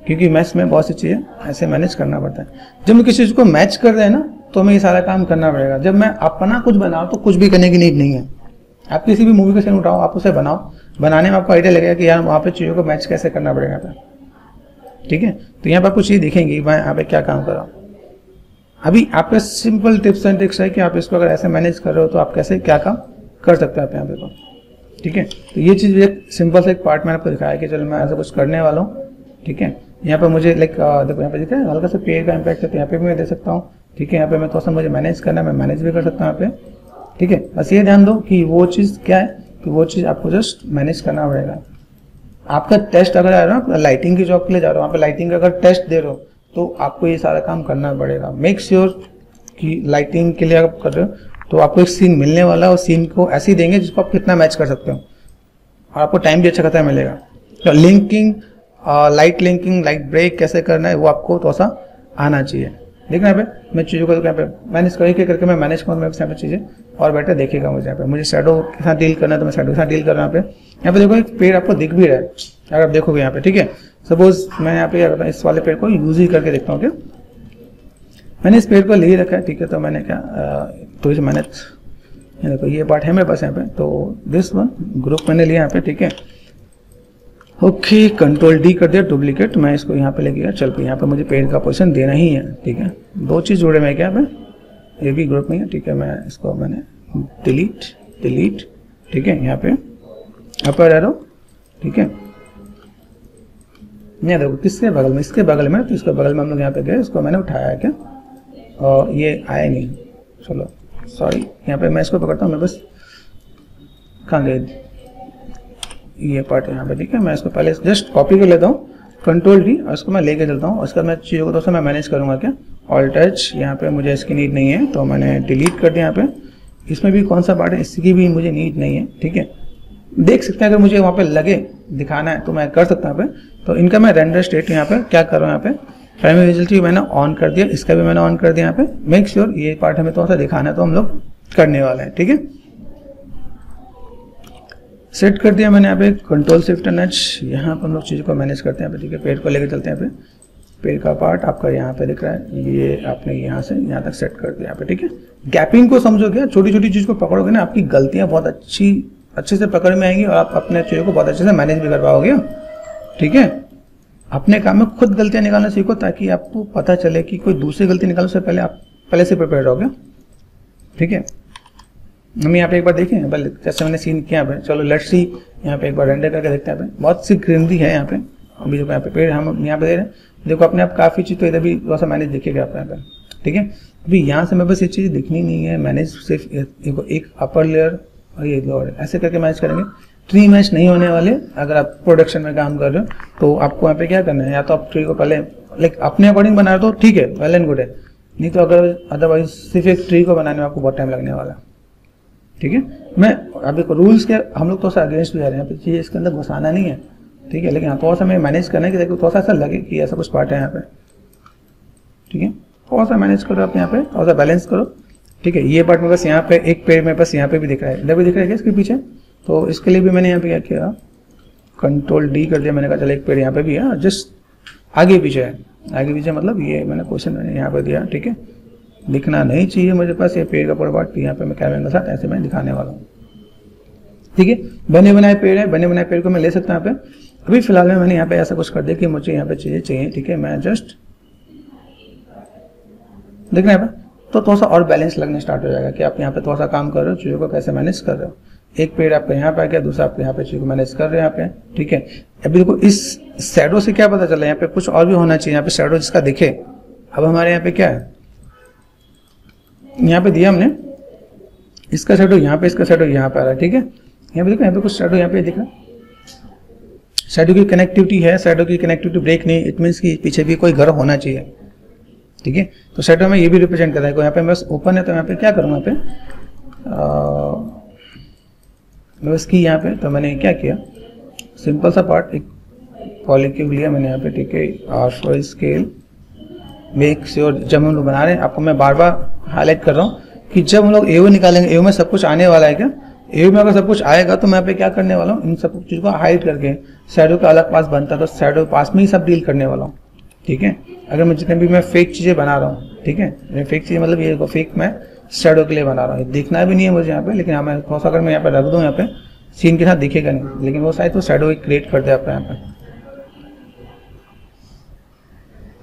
क्योंकि मैच में बहुत सी चीज़ें ऐसे मैनेज करना पड़ता है। जब हम किसी चीज़ को मैच कर रहे हैं ना, तो हमें ये सारा काम करना पड़ेगा। जब मैं अपना कुछ बनाऊँ तो कुछ भी करने की नीड नहीं है। आप किसी भी मूवी का सीन उठाओ, आप उसे बनाओ, बनाने में आपको आइडिया लगेगा कि यार वहाँ पे चीज़ों को मैच कैसे करना पड़ेगा यहाँ पे, ठीक है। तो यहाँ पर आपको चीज़ दिखेंगी मैं यहाँ पे क्या काम कर रहा हूँ। अभी आपके सिंपल टिप्स एंड ट्रिक्स है कि आप इसको अगर ऐसे मैनेज कर रहे हो तो आप कैसे क्या काम कर सकते हैं आप यहाँ पे को, ठीक है। तो ये चीज़ एक सिंपल सा एक पार्ट मैंने आपको दिखाया कि चलो मैं ऐसा कुछ करने वाला हूँ, ठीक है। यहाँ पे मुझे लाइक देखो यहाँ पे दिखा है हल्का सा पेड़ का इम्पैक्ट है, तो यहाँ पे भी मैं दे सकता हूँ, ठीक है। यहाँ पे मैं थोड़ा सा मुझे मैनेज करना है, मैं मैनेज भी कर सकता हूँ यहाँ पे, ठीक है। बस ये ध्यान दो कि वो चीज़ क्या है, कि वो चीज़ आपको जस्ट मैनेज करना पड़ेगा। आपका टेस्ट अगर आ रहा है ना, लाइटिंग की जॉब के लिए जा रहा हो, वहाँ पे लाइटिंग का अगर टेस्ट दे रहे हो, तो आपको ये सारा काम करना पड़ेगा। मेक श्योर कि लाइटिंग के लिए आप कर रहे हो तो आपको एक सीन मिलने वाला है, और सीन को ऐसे ही देंगे जिसको आप कितना मैच कर सकते हो, और आपको टाइम भी अच्छा खासा मिलेगा। तो linking, light linking, light break कैसे करना है वो आपको थोड़ा सा आना चाहिए। देखना यहाँ पे मैं चीज़ों को यहाँ पे मैनेज करके मैं मैनेज करूँ, मैं यहाँ पे चीज़ें और बेटर देखेगा मुझे। यहाँ पे मुझे शैडो के साथ डील करना है तो मैं शैडो के साथ डील कर रहा हूँ। यहाँ पे देखो एक पेड़ आपको दिख भी रहा है अगर आप देखोगे यहाँ पे, ठीक है। सपोज मैं यहाँ पे क्या करता हूँ, इस वाले पेड़ को यूज ही करके देखता हूँ। क्या मैंने इस पेड़ को ले रखा है, ठीक है। तो मैंने क्या तो इसे मैंने देखो ये पार्ट है मेरे पास यहाँ पे, तो दिस वन ग्रुप मैंने लिया यहाँ पे, ठीक है। ओके कंट्रोल डी कर दिया डुप्लीकेट, मैं इसको यहाँ पे लेके गया। चल यहाँ पे मुझे पेड़ का पोजीशन देना ही है, ठीक है। दो चीज़ जोड़े में क्या पे, ये भी ग्रुप में है, ठीक है। मैं इसको मैंने डिलीट ठीक है, यहाँ पे अपर एरो, ठीक है। नहीं देखो किसके बगल में, इसके बगल में, तो इसके बगल में हम लोग यहाँ पे गए, इसको मैंने उठाया क्या, और ये आया नहीं, चलो सॉरी, यहाँ पे मैं इसको पकड़ता हूँ, मैं बस कहाँ गए, ये पार्ट यहाँ पे, ठीक है। मैं इसको पहले जस्ट कॉपी कर लेता हूँ, कंट्रोल डी, और इसको मैं लेके चलता हूँ, उसके बाद मैं चीज़ों को दोस्तों मैं मैनेज करूँगा क्या, ऑल टच, यहाँ पे मुझे इसकी नीड नहीं है तो मैंने डिलीट कर दिया। यहाँ पे इसमें भी कौन सा पार्ट है, इसकी भी मुझे नीड नहीं है, ठीक है। देख सकते हैं अगर मुझे वहाँ पे लगे दिखाना है तो मैं कर सकता हूँ यहाँ पे। तो इनका मैं रेंडर स्टेट यहाँ पे क्या कर रहा हूँ, यहाँ पे प्राइमरी विजुअल भी मैंने ऑन कर दिया, इसका भी मैंने ऑन कर दिया। यहाँ पे मेक श्योर ये पार्ट हमें थोड़ा सा दिखाना है तो हम लोग करने वाले हैं, ठीक है। सेट कर दिया मैंने यहाँ पे, कंट्रोल शिफ्ट एंड एच, यहाँ पर हम लोग चीज़ को मैनेज करते हैं यहाँ पे, ठीक है। पेड़ को लेकर चलते हैं यहाँ पे, पेड़ का पार्ट आपका यहाँ पे दिख रहा है, ये आपने यहाँ से यहाँ तक सेट कर दिया यहाँ पे, ठीक है। गैपिंग को समझोगे, छोटी छोटी चीज़ को पकड़ोगे ना, आपकी गलतियाँ बहुत अच्छे से पकड़ में आएंगी और आप अपने चीज़ों को बहुत अच्छे से मैनेज भी कर पाओगे, ठीक है। अपने काम में खुद गलतियाँ निकालना सीखो ताकि आपको पता चले कि कोई दूसरी गलती निकालने से पहले आप पहले से प्रिपेयर रहोगे, ठीक है। हम यहाँ पे एक बार देखें, पहले जैसे मैंने सीन किया यहाँ पे, चलो लेट्स सी, यहाँ पे एक बार रेंडर करके देखते हैं। यहाँ पे बहुत सी ग्रीनरी है यहाँ पे, अभी देखो यहाँ पे पेड़ हम यहाँ पे दे रहे हैं, देखो अपने आप काफ़ी चीज़ तो इधर भी थोड़ा सा मैनेज दिखेगा आपको यहाँ पे, ठीक है। अभी यहाँ से मैं बस ये चीज़ दिखनी नहीं है, मैनेज सिर्फ एक अपर लेयर और ये लोअर, ऐसे करके मैच करेंगे। ट्री मैच नहीं होने वाले अगर आप प्रोडक्शन में काम कर रहे हो तो आपको यहाँ पे क्या करना है, या तो आप ट्री को पहले लाइक अपने अकॉर्डिंग बना रहे हो तो ठीक है, वेल एंड गुड है, नहीं तो अगर अदरवाइज सिर्फ एक ट्री को बनाने में आपको बहुत टाइम लगने वाला है, ठीक है। मैं अभी रूल्स के हम लोग थोड़ा सा अगेंस्ट भी जा रहे हैं, यहाँ पे चीज़ इसके अंदर घुसाना नहीं है, ठीक है, लेकिन हाँ थोड़ा सा मैं मैनेज करना है कि देखो थोड़ा सा ऐसा लगे कि ऐसा कुछ पार्ट है यहाँ पे, ठीक है। थोड़ा सा मैनेज करो आप यहाँ पे, थोड़ा सा बैलेंस करो, ठीक है। ये पार्ट में बस यहाँ पे एक पेड़ में बस यहाँ पे भी दिख रहा है, इधर भी दिख रहा है क्या इसके पीछे, तो इसके लिए भी मैंने यहाँ पे क्या किया, कंट्रोल डी कर दिया, मैंने कहा चलो एक पेड़ यहाँ पे भी है, जस्ट आगे पीछे है, आगे पीछे मतलब ये मैंने क्वेश्चन मैंने यहाँ पे दिया, ठीक है। दिखना नहीं चाहिए मेरे पास ये पेड़ का पूरा पार्ट, यहाँ पे मैं कैमरे के साथ ऐसे मैं दिखाने वाला हूँ, ठीक है। बने बनाए पेड़ है, बने बनाए पेड़ को मैं ले सकता हूँ यहाँ पे। अभी फिलहाल में मैंने यहाँ पे ऐसा कुछ कर दिया कि मुझे यहाँ पे चीजें चाहिए, ठीक है। मैं जस्ट देखना यहाँ पे तो थोड़ा सा और बैलेंस लगने स्टार्ट हो जाएगा कि आप यहाँ पे थोड़ा सा काम कर रहे हो, चीज़ों को कैसे मैनेज कर रहे हो। एक पेड़ आपका यहाँ पे आ गया, दूसरा आपको यहाँ पे चीज़ को मैनेज कर रहे हैं यहाँ पे, ठीक है। अभी देखो इस शैडो से क्या पता चला, यहाँ पे कुछ और भी होना चाहिए, यहाँ पे शैडो जिसका दिखे। अब हमारे यहाँ पे क्या है, यहाँ पे दिया हमने इसका शैडो यहाँ पे, इसका शैडो यहाँ पे आ रहा है, ठीक है। यहाँ पे देखो यहाँ पे कुछ शैडो यहाँ पे दिख रहा है, शैडो की कनेक्टिविटी है, शैडो की कनेक्टिविटी ब्रेक नहीं, इट मीन्स कि पीछे भी कोई घर होना चाहिए, ठीक है। तो शैडो में ये भी रिप्रेजेंट कर रहा है। यहाँ पे बस ओपन है तो यहाँ पे क्या करूँगा, यहाँ पे बस की यहाँ पे तो मैंने क्या किया, सिंपल सा पार्ट एक पॉलीक्यूब लिया मैंने यहाँ पे, ठीक है। और स्केल मेक श्योर, जब हम लोग बना रहे हैं, आपको मैं बार बार हाईलाइट कर रहा हूँ कि जब हम लोग एओ निकालेंगे, एओ में सब कुछ आने वाला है क्या, एओ में अगर सब कुछ आएगा तो मैं यहाँ पे क्या करने वाला हूँ, इन सब चीज़ को हाइड करके शैडो का अलग पास बनता है तो शैडो पास में ही सब डील करने वाला हूँ, ठीक है। अगर मैं जितने भी मैं फेक चीज़ें बना रहा हूँ, ठीक है, फेक चीज़ें मतलब ये फेक मैं शैडो के लिए बना रहा हूँ, दिखना भी नहीं है मुझे यहाँ पे, लेकिन हाँ मैं थोड़ा सा अगर मैं यहाँ पे रख दूँ यहाँ पे सीन के साथ दिखेगा नहीं, लेकिन वो शायद तो शैडो क्रिएट कर दे आपका यहाँ पे,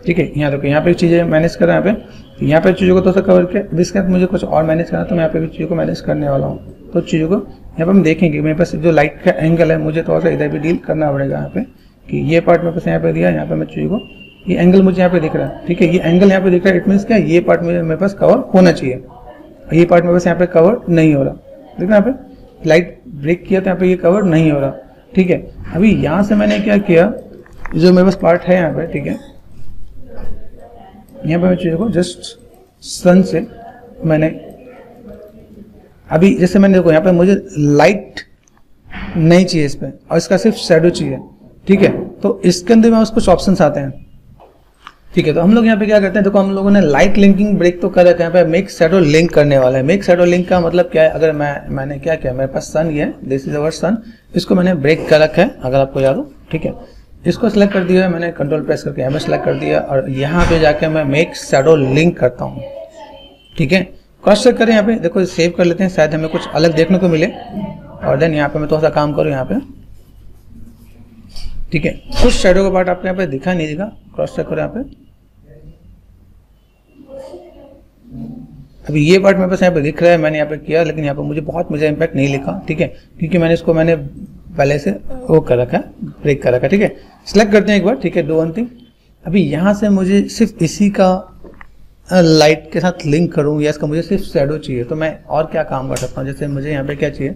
ठीक है। यहाँ देखो यहाँ पे चीज़ें मैनेज कर रहा है, यहाँ पे चीज़ों को थोड़ा सा कवर किया, इसके बाद मुझे कुछ और मैनेज करना तो मैं यहाँ पे भी चीज़ों को मैनेज करने वाला हूँ। तो चीज़ों को यहाँ पे हम देखेंगे, मेरे पास जो लाइट का एंगल है मुझे थोड़ा सा इधर भी डील करना पड़ेगा यहाँ पे, कि ये पार्ट मेरे पास यहाँ पे दिया, यहाँ पे मैं चीज़ों को ये एंगल मुझे यहाँ पे दिख रहा है, ठीक है। ये एंगल यहाँ पे दिख रहा है, इट मीन्स क्या, ये पार्ट मेरे पास कवर होना चाहिए, ये पार्ट मेरे पास यहाँ पे कवर नहीं हो रहा, देखो यहाँ पे लाइट ब्रेक किया तो यहाँ पे ये कवर नहीं हो रहा, ठीक है। अभी यहाँ से मैंने क्या किया, जो मेरे पास पार्ट है यहाँ पे, ठीक है, यहाँ पे मैं चीज़ों को जस्ट सन से मैंने अभी जैसे मैंने देखो यहाँ पे मुझे लाइट नहीं चाहिए इस पे और इसका सिर्फ शैडो चाहिए, ठीक है। तो इसके अंदर में कुछ ऑप्शंस आते हैं, ठीक है। तो हम लोग यहाँ पे क्या करते हैं, देखो हम लोगों ने लाइट लिंकिंग ब्रेक तो कर रखा है, यहाँ पे मेक शैडो लिंक करने वाला है। मेक शैडो लिंक का मतलब क्या है, अगर मैंने क्या किया, मेरे पास सन ये दिस इज अवर सन, इसको मैंने ब्रेक कर रखा है अगर आपको याद हो, ठीक है। इसको सिलेक्ट कर दिया मैंने, कंट्रोल प्रेस करके यहाँ पे सिलेक्ट कर दिया और यहाँ पे जाके मैं मेक शैडो लिंक करता हूँ, ठीक है। क्रॉस चेक करें, यहाँ पे देखो सेव कर लेते हैं, शायद हमें कुछ अलग देखने को मिले। और देन यहाँ पे मैं थोड़ा सा काम करूँ यहाँ पे, ठीक है। कुछ शैडो का पार्ट आपको यहाँ पे दिखा नहीं दिखा, क्रॉस चेक करो यहाँ पे, अभी ये पार्ट मेरे पास यहाँ पे दिख रहा है, मैंने यहाँ पे किया, लेकिन यहाँ पे मुझे इम्पैक्ट नहीं लिखा, ठीक है, क्योंकि मैंने पहले से वो कर रखा है, ब्रेक कर रखा है, ठीक है। सिलेक्ट करते हैं एक बार, ठीक है, डू वन थिंग। अभी यहाँ से मुझे सिर्फ इसी का लाइट के साथ लिंक करूँ या इसका मुझे सिर्फ शैडो चाहिए, तो मैं और क्या काम कर सकता हूँ। जैसे मुझे यहाँ पे क्या चाहिए,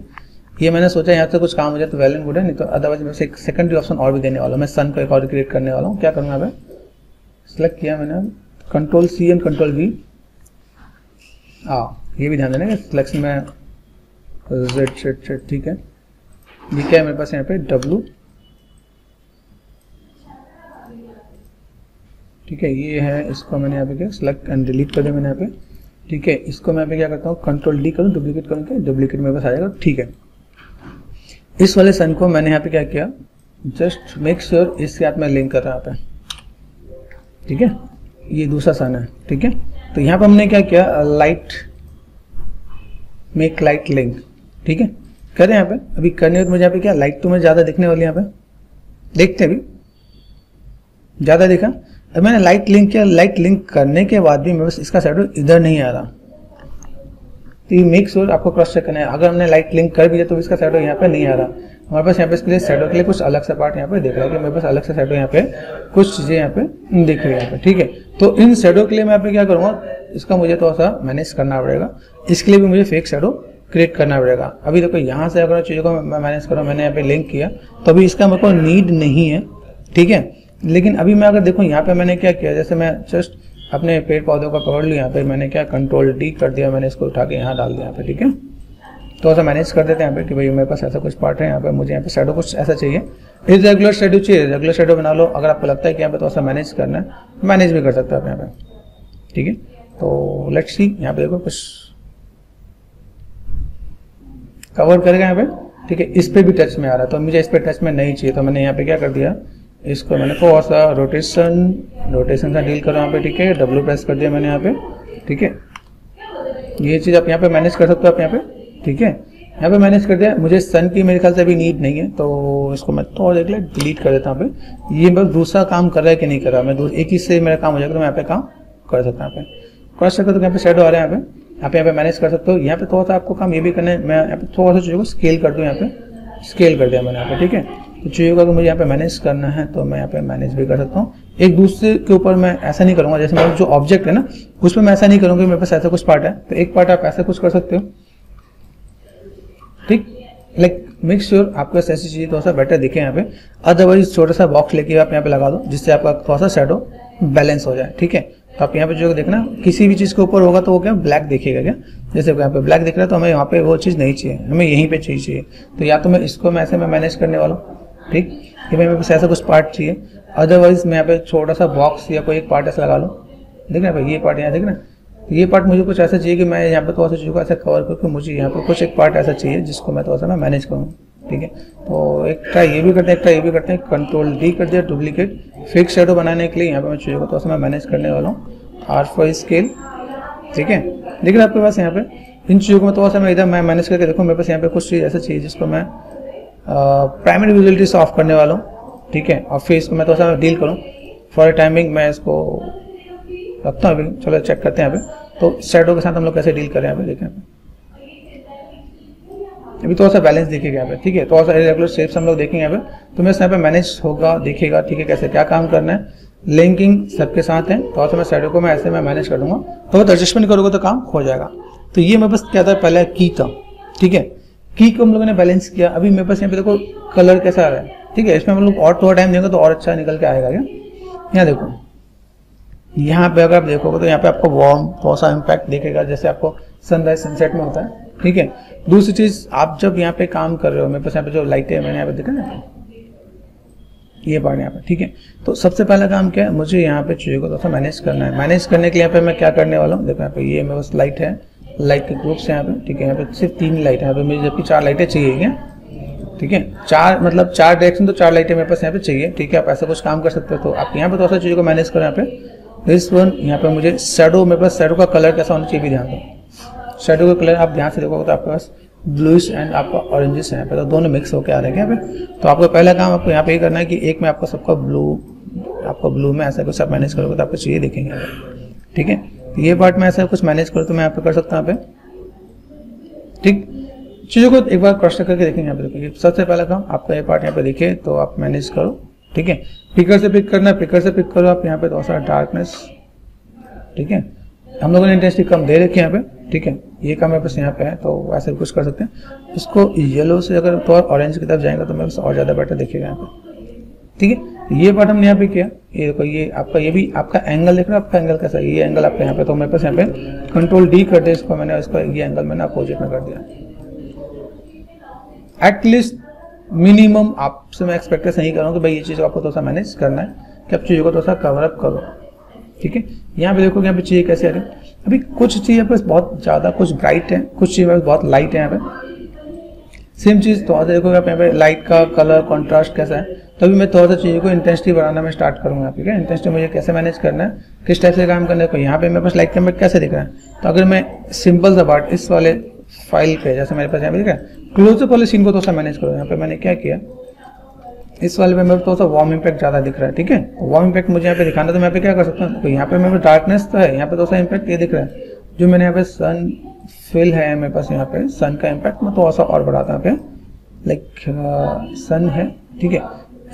ये मैंने सोचा यहाँ से कुछ काम हो जाए तो वेल एंड गुड है, नहीं तो अदरवाइज मैं एक सेकेंडरी ऑप्शन और भी देने वाला हूँ। मैं सन को एक और क्रिएट करने वाला हूँ। क्या करूँगा, मैं सिलेक्ट किया मैंने, control C and control V. ये भी ध्यान देना कि सिलेक्शन में जेड, ठीक है। ये क्या है मेरे पास यहाँ पे डब्लू, ठीक है, ये है, इसको मैंने यहाँ पे क्या सिलेक्ट एंड डिलीट कर दिया मैंने यहाँ पे, ठीक है। इसको मैं यहाँ पे क्या करता हूँ, कंट्रोल डी करूँ, डुप्लीकेट करूँ, क्या डुप्लीकेट मेरे पास आ जाएगा, ठीक है। इस वाले सन को मैंने यहाँ पे क्या किया, जस्ट मेक श्योर इसके साथ में लिंक कर रहा है यहाँ पे, ठीक है। ये दूसरा सन है, ठीक है। तो यहाँ पे हमने क्या किया, लाइट मेक लाइट लिंक, ठीक है, करें यहाँ पे। अभी करने के बाद मुझे यहाँ पे क्या लाइट तो मुझे ज्यादा दिखने वाली यहाँ पे, देखते हैं अभी ज्यादा दिखा। अब मैंने लाइट लिंक किया, लाइट लिंक करने के बाद भी मेरे पास इसका शैडो इधर नहीं आ रहा, तो ये मेक श्योर आपको क्रॉस चेक करना है। अगर हमने लाइट लिंक कर भी दिया तो इसका शैडो यहाँ पे नहीं आ रहा। हमारे पास यहाँ पे इसके लिए शैडो के लिए कुछ अलग सा पार्ट यहाँ पे देख रहा है कि मेरे पास अलग से शैडो यहाँ पे कुछ चीजें यहाँ पे दिख रही है यहाँ पे, ठीक है। तो इन शैडो के लिए मैं यहाँ पे क्या करूँगा, इसका मुझे थोड़ा सा मैनेज करना पड़ेगा। इसके लिए भी मुझे फेक शैडो क्रिएट करना पड़ेगा। अभी देखो यहाँ से अगर चीज़ों को मैं मैनेज करूँ, मैंने यहाँ पे लिंक किया तो अभी इसका मेरे को नीड नहीं है, ठीक है। लेकिन अभी मैं अगर देखूँ यहाँ पे मैंने क्या किया, जैसे मैं जस्ट अपने पेड़ पौधों का पकड़ लिया, यहाँ पे मैंने क्या कंट्रोल डी कर दिया, मैंने इसको उठा के यहाँ डाल दिया यहाँ पे, ठीक है। तो ऐसा मैनेज कर देते हैं यहाँ पे कि भाई मेरे पास ऐसा कुछ पार्ट है यहाँ पे, मुझे यहाँ पे शैडो कुछ ऐसा चाहिए, इरेगुलर शैडो चाहिए, रेगुलर शैडो बना लो। अगर आपको लगता है कि यहाँ पे तो ऐसा मैनेज करना है, मैनेज भी कर सकते हो आप यहाँ पे, ठीक है। तो लेट्स सी, यहाँ पे देखो कुछ कवर करेगा यहाँ पे, ठीक है। इस पे भी टच में आ रहा है, तो मुझे इस पे टच में नहीं चाहिए, तो मैंने यहाँ पे क्या कर दिया, इसको मैंने थोड़ा सा रोटेशन का डील करो यहाँ पे, ठीक है। डब्ल्यू प्रेस कर दिया मैंने यहाँ पे, ठीक है। ये चीज़ आप यहाँ पे मैनेज कर सकते हो आप यहाँ पे, ठीक है। यहाँ पे मैनेज कर दिया। मुझे सन की मेरे ख्याल से अभी नीड नहीं है, तो इसको मैं थोड़ा देख ले डिलीट कर देता हूँ यहाँ पे। ये बस दूसरा काम कर रहा है कि नहीं कर रहा, मैं एक ही से मेरा काम हो जाएगा, तो मैं यहाँ पे काम कर सकता हूँ। यहाँ पे क्रॉस चेक कर तो यहाँ पे शैडो आ रहा है, यहाँ पे आप यहाँ पे मैनेज कर सकते हो। यहाँ पे थोड़ा सा आपको काम ये भी करना है, मैं यहाँ पे थोड़ा सा चीज़ों को स्केल कर दूँ, यहाँ पे स्केल कर दिया मैंने यहाँ पे, ठीक है। तो चीज़ों का अगर मुझे यहाँ पे मैनेज करना है तो मैं यहाँ पे मैनेज भी कर सकता हूँ। एक दूसरे के ऊपर मैं ऐसा नहीं करूँगा, जैसे मेरा जो ऑब्जेक्ट है ना उस पर मैं ऐसा नहीं करूँगा मेरे पास ऐसा कुछ पार्ट है, तो एक पार्ट आप ऐसा कुछ कर सकते हो, ठीक। लाइक मेक श्योर आपको ऐसी चीज़ थोड़ा सा बेटर दिखे यहाँ पे। अदरवाइज छोटा सा बॉक्स लेके आप यहाँ पे लगा दो, जिससे आपका थोड़ा सा शैडो बैलेंस हो जाए, ठीक है। तो आप यहाँ पे जो देखना, किसी भी चीज़ के ऊपर होगा तो वो क्या ब्लैक दिखेगा क्या, जैसे यहाँ पे ब्लैक दिख रहा है तो हमें यहाँ पे वो चीज़ नहीं चाहिए, हमें यहीं पे चाहिए। तो या तो मैं इसको मैं ऐसे मैं मैनेज करने वाला हूँ, ठीक, कि मेरे पास ऐसा कुछ पार्ट चाहिए। अदरवाइज मैं यहाँ पे छोटा सा बॉक्स या कोई एक पार्ट ऐसा लगा लूँ, देखना भाई ये पार्ट यहाँ देखना, ये पार्ट मुझे कुछ ऐसा चाहिए कि मैं यहाँ पे थोड़ा सा चीज़ों को ऐसा कवर करके मुझे यहाँ पे कुछ एक पार्ट ऐसा चाहिए जिसको मैं थोड़ा सा मैं मैनेज करूँ, ठीक है। तो एक ट्राई ये भी करते हैं, एक ट्राई ये भी करते हैं, कंट्रोल डी कर दिया डुप्लीकेट। फिक्स शैडो बनाने के लिए यहाँ पे मैं चीज़ों को थोड़ा सा मैं मैनेज करने वाला हूँ, R4 स्केल, ठीक है। लेकिन आपके पास यहाँ पे इन चीज़ों को मैं थोड़ा सा मैं इधर मैं मैनेज करके देखूँ, मेरे पास यहाँ पे कुछ चीज़ ऐसा चाहिए जिसको मैं प्राइमरी विजिबिलिटी से ऑफ करने वाला हूँ, ठीक है। और फिर इसको मैं थोड़ा सा डील करूँ फॉर टाइमिंग, मैं इसको रखता हूँ अभी। चलो चेक करते हैं यहाँ पे, तो शैडो के साथ हम लोग कैसे डील करें यहाँ पे, देखें अभी थोड़ा सा बैलेंस दिखेगा यहाँ पे, ठीक है। थोड़ा सा इरेगुलर शेप्स हम लोग देखेंगे यहाँ पे, तो मेरे यहाँ पे मैनेज होगा, दिखेगा, ठीक है, कैसे क्या काम करना है। लिंकिंग सबके साथ है, थोड़ा सा मैं शैडो को मैं ऐसे मैं मैनेज कर दूंगा, तो एडजस्टमेंट करोगे तो काम हो जाएगा। तो ये मेरे पास क्या था, पहले की था, ठीक है। की को हम लोगों ने बैलेंस किया। अभी मेरे पास यहाँ पे देखो कलर कैसा आ रहा है, ठीक है। इसमें हम लोग और थोड़ा टाइम देंगे तो और अच्छा निकल के आएगा क्या। यहाँ देखो, यहाँ पे अगर आप देखोगे तो यहाँ पे आपको वार्म थोड़ा सा इम्पैक्ट दिखेगा, जैसे आपको सनराइज सनसेट में होता है, ठीक है। दूसरी चीज, आप जब यहाँ पे काम कर रहे हो, मेरे पास यहाँ पे जो लाइटें है मैंने यहाँ पे देखा ना, ये पार्ट यहाँ पे, ठीक है। तो सबसे पहला काम क्या है, मुझे यहाँ पे चीज़ों को थोड़ा सा मैनेज करना है। मैनेज करने के लिए यहाँ पे मैं क्या करने वाला हूँ, देखो यहाँ पे ये मेरे पास लाइट है, लाइट के ग्रुप्स है यहाँ पे, ठीक है। यहाँ पे सिर्फ 3 लाइट है यहाँ पे मुझे, जबकि 4 लाइटें चाहिए क्या, ठीक है। 4 मतलब 4 डायरेक्शन, तो 4 लाइटें मेरे पास यहाँ पे चाहिए, ठीक है। आप ऐसा कुछ काम कर सकते हो। तो आप यहाँ पे थोड़ा सा चीज़ों को मैनेज करो। यहाँ पे दिस वन, यहाँ पे मुझे शैडो, मेरे पास शैडो का कलर कैसा होना चाहिए भी ध्यान दो। शैडो का कलर आप ध्यान से देखोगे तो आपके पास ब्लूइश एंड आपका ऑरेंजेस है यहाँ पे, तो दोनों मिक्स होकर आ रहे हैं यहाँ पे। तो आपको पहला काम आपको यहाँ पे करना है कि एक में आपको सबका ब्लू, आपको ब्लू में ऐसा कुछ आप मैनेज करोगे तो आपको चाहिए दिखेंगे, ठीक है। ये पार्ट में ऐसा कुछ मैनेज करो तो मैं यहाँ पे कर सकता हूँ यहाँ पे, ठीक। चीज़ों को एक बार क्रॉस करके देखेंगे। यहाँ पे देखिए सबसे पहला काम आपका ये पार्ट यहाँ पे दिखे तो आप मैनेज करो, ठीक है। पिकर से पिक करना है, पिकर से पिक करो आप यहाँ पे थोड़ा सा डार्कनेस, ठीक है। हम लोगों ने इंटेंसिटी कम दे रखी है यहाँ पे, ठीक है। ये काम मेरे पास यहाँ पे है तो ऐसे कुछ कर सकते हैं। इसको येलो से अगर थोड़ा ऑरेंज की तरफ जाएंगे तो मेरे पास और ज़्यादा बेटर दिखेगा यहाँ पे, ठीक है। ये पार्ट हमने यहाँ पे किया, ये देखो ये आपका, ये भी आपका एंगल देख रहे हो, आपका एंगल कैसा है, ये एंगल आपका यहाँ पे, तो मेरे पास यहाँ पे कंट्रोल डी कर दिया इसको मैंने, इसको ये एंगल मैंने अपोजिट में कर दिया। एटलीस्ट मिनिमम आपसे मैं एक्सपेक्ट नहीं कर रहा हूँ कि भाई ये चीज़ आपको थोड़ा सा मैनेज करना है कि आप चीज़ों को थोड़ा सा कवर अप करो, ठीक है। यहाँ पे देखो यहाँ पे चीज़ें कैसे आ रही है। अभी कुछ चीज़ें पे बहुत ज़्यादा कुछ ब्राइट है, कुछ चीज़ें बहुत लाइट है यहाँ पे। सेम चीज़ थोड़ा सा देखो आप यहाँ पे लाइट का कलर कॉन्ट्रास्ट कैसा है, तो अभी मैं थोड़ा सा चीज़ों को इंटेंसिटी बढ़ाना मैं स्टार्ट करूँगा, ठीक है। इंटेंसिटी मुझे कैसे मैनेज करना है, किस टाइप से काम करना है। यहाँ पे मेरे पास लाइट का इम्पैक्ट कैसे दिख रहा है, तो अगर मैं सिंपल सा पार्ट इस वाले फाइल पे जैसे मेरे पास यहाँ पे दिख रहा है, क्लोजअप वाले सीन को थोड़ा सा मैनेज करो। यहाँ पे मैंने क्या किया, इस वाले पे मेरे थोड़ा सा वार्म इम्पैक्ट ज़्यादा दिख रहा है, ठीक है। वार्म इम्पैक्ट मुझे यहाँ पे दिखाना, तो मैं यहाँ पे क्या कर सकता हूँ, तो यहाँ पे मेरे पास डार्कनेस तो है, यहाँ पे थोड़ा सा इम्पैक्ट ये दिख रहा है, जो मैंने यहाँ पे सन फिल है मेरे पास, यहाँ पे सन का इम्पैक्ट मैं थोड़ा सा और बढ़ाता हूँ यहाँ पे, लाइक सन है, ठीक है।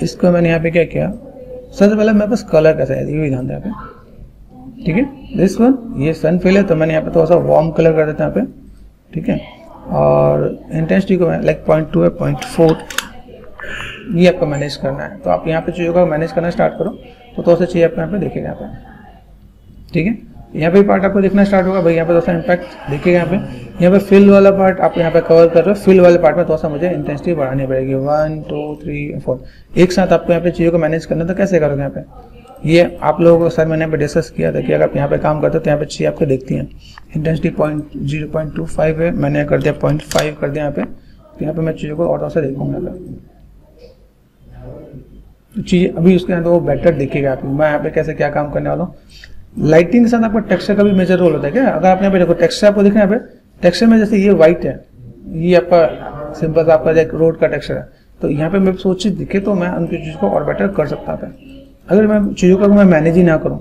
इसको मैंने यहाँ पे क्या किया, सबसे पहले मेरे पास कलर कैसा है ये भी ध्यान दें यहाँ पे, ठीक है। दिस वन ये सन फिल है तो मैंने यहाँ पे थोड़ा सा वार्म कलर कर देता हूँ यहाँ पे, ठीक है। और इंटेंसिटी को मैं लाइक 0.2 है 0.4 ये आपको मैनेज करना है। तो आप यहाँ पे चीज़ों का मैनेज करना स्टार्ट करो तो थोड़ा सा चीज़ आपको यहाँ पे देखेगा यहाँ पे, ठीक है। यहाँ पे पार्ट आपको दिखना स्टार्ट होगा भाई, यहाँ पे थोड़ा सा इम्पैक्ट दिखेगा यहाँ पे। यहाँ पे फिल वाला पार्ट आप यहाँ पे कवर कर रहे हो, फिल वाले पार्ट में थोड़ा सा मुझे इंटेंसिटी बढ़ानी पड़ेगी, 1 2 3 4 एक साथ आपको यहाँ पे चीज़ों को मैनेज करना। तो कैसे करोगे यहाँ पे, ये आप लोगों को सर मैंने यहाँ पे डिस्कस किया था कि अगर आप यहाँ पे काम करते हो तो यहाँ पे चीज़ आपको देखती हैं। इंटेंसिटी 0.25 है, मैंने कर दिया 0.5 कर दिया यहाँ पे, तो यहाँ पे मैं चीज़ों को और थोड़ा सा देखूंगा यहाँ पे चीज़ अभी उसके अंदर वो बेटर दिखेगा आपको। मैं यहाँ पे कैसे क्या काम करने वाला हूँ, लाइटिंग के साथ आपका टेक्सचर का भी मेजर रोल होता है क्या। अगर आपने यहाँ पे देखो टेक्सचर आपको दिख रहा है यहाँ पे, टेक्सचर में जैसे ये व्हाइट है, ये आपका सिंपल सा आपका एक रोड का टेक्सचर है, तो यहाँ पे मेरे सोच चीज़ दिखे तो मैं उनकी चीज़ को और बेटर कर सकता था। अगर मैं चीज़ों का मैं मैनेज ही ना करूँ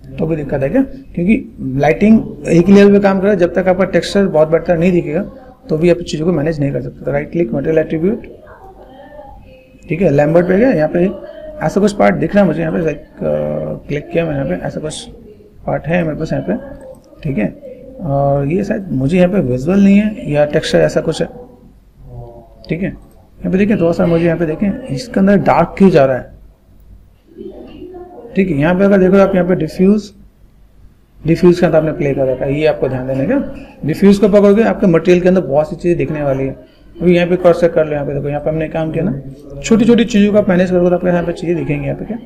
तो भी दिक्कत है क्या, क्योंकि लाइटिंग एक लेवल पे काम कर रहा है, जब तक आपका टेक्सचर बहुत बेटर नहीं दिखेगा तो भी आप चीज़ों को मैनेज नहीं कर सकते। राइट क्लिक मटेरियल एट्रीब्यूट, ठीक है, लैम्बर्ट पे गया, यहाँ पे ऐसा कुछ पार्ट दिख रहा है मुझे यहाँ पे, लाइक क्लिक किया मैंने यहाँ पे, ऐसा कुछ पार्ट है मेरे पास यहाँ पे, ठीक है। और ये शायद मुझे यहाँ पे विजुअल नहीं है या टेक्सचर ऐसा कुछ है, ठीक है। यहाँ पे देखिए थोड़ा सा मुझे यहाँ पे देखें इसके अंदर डार्क क्यों जा रहा है, ठीक है। यहाँ पे अगर देखो आप यहाँ पे डिफ्यूज के अंदर आपने प्ले कर रखा है, ये आपको ध्यान देने का। डिफ्यूज को पकड़ोगे आपके मटेरियल के अंदर बहुत सी चीज़ें दिखने वाली है। अभी यहाँ पे क्रॉस चेक कर लो, यहाँ पे देखो यहाँ पे हमने काम किया ना, छोटी छोटी चीज़ों का मैनेज करोगे तो आपको यहाँ पे चीज़ें दिखेंगी। यहाँ पे क्या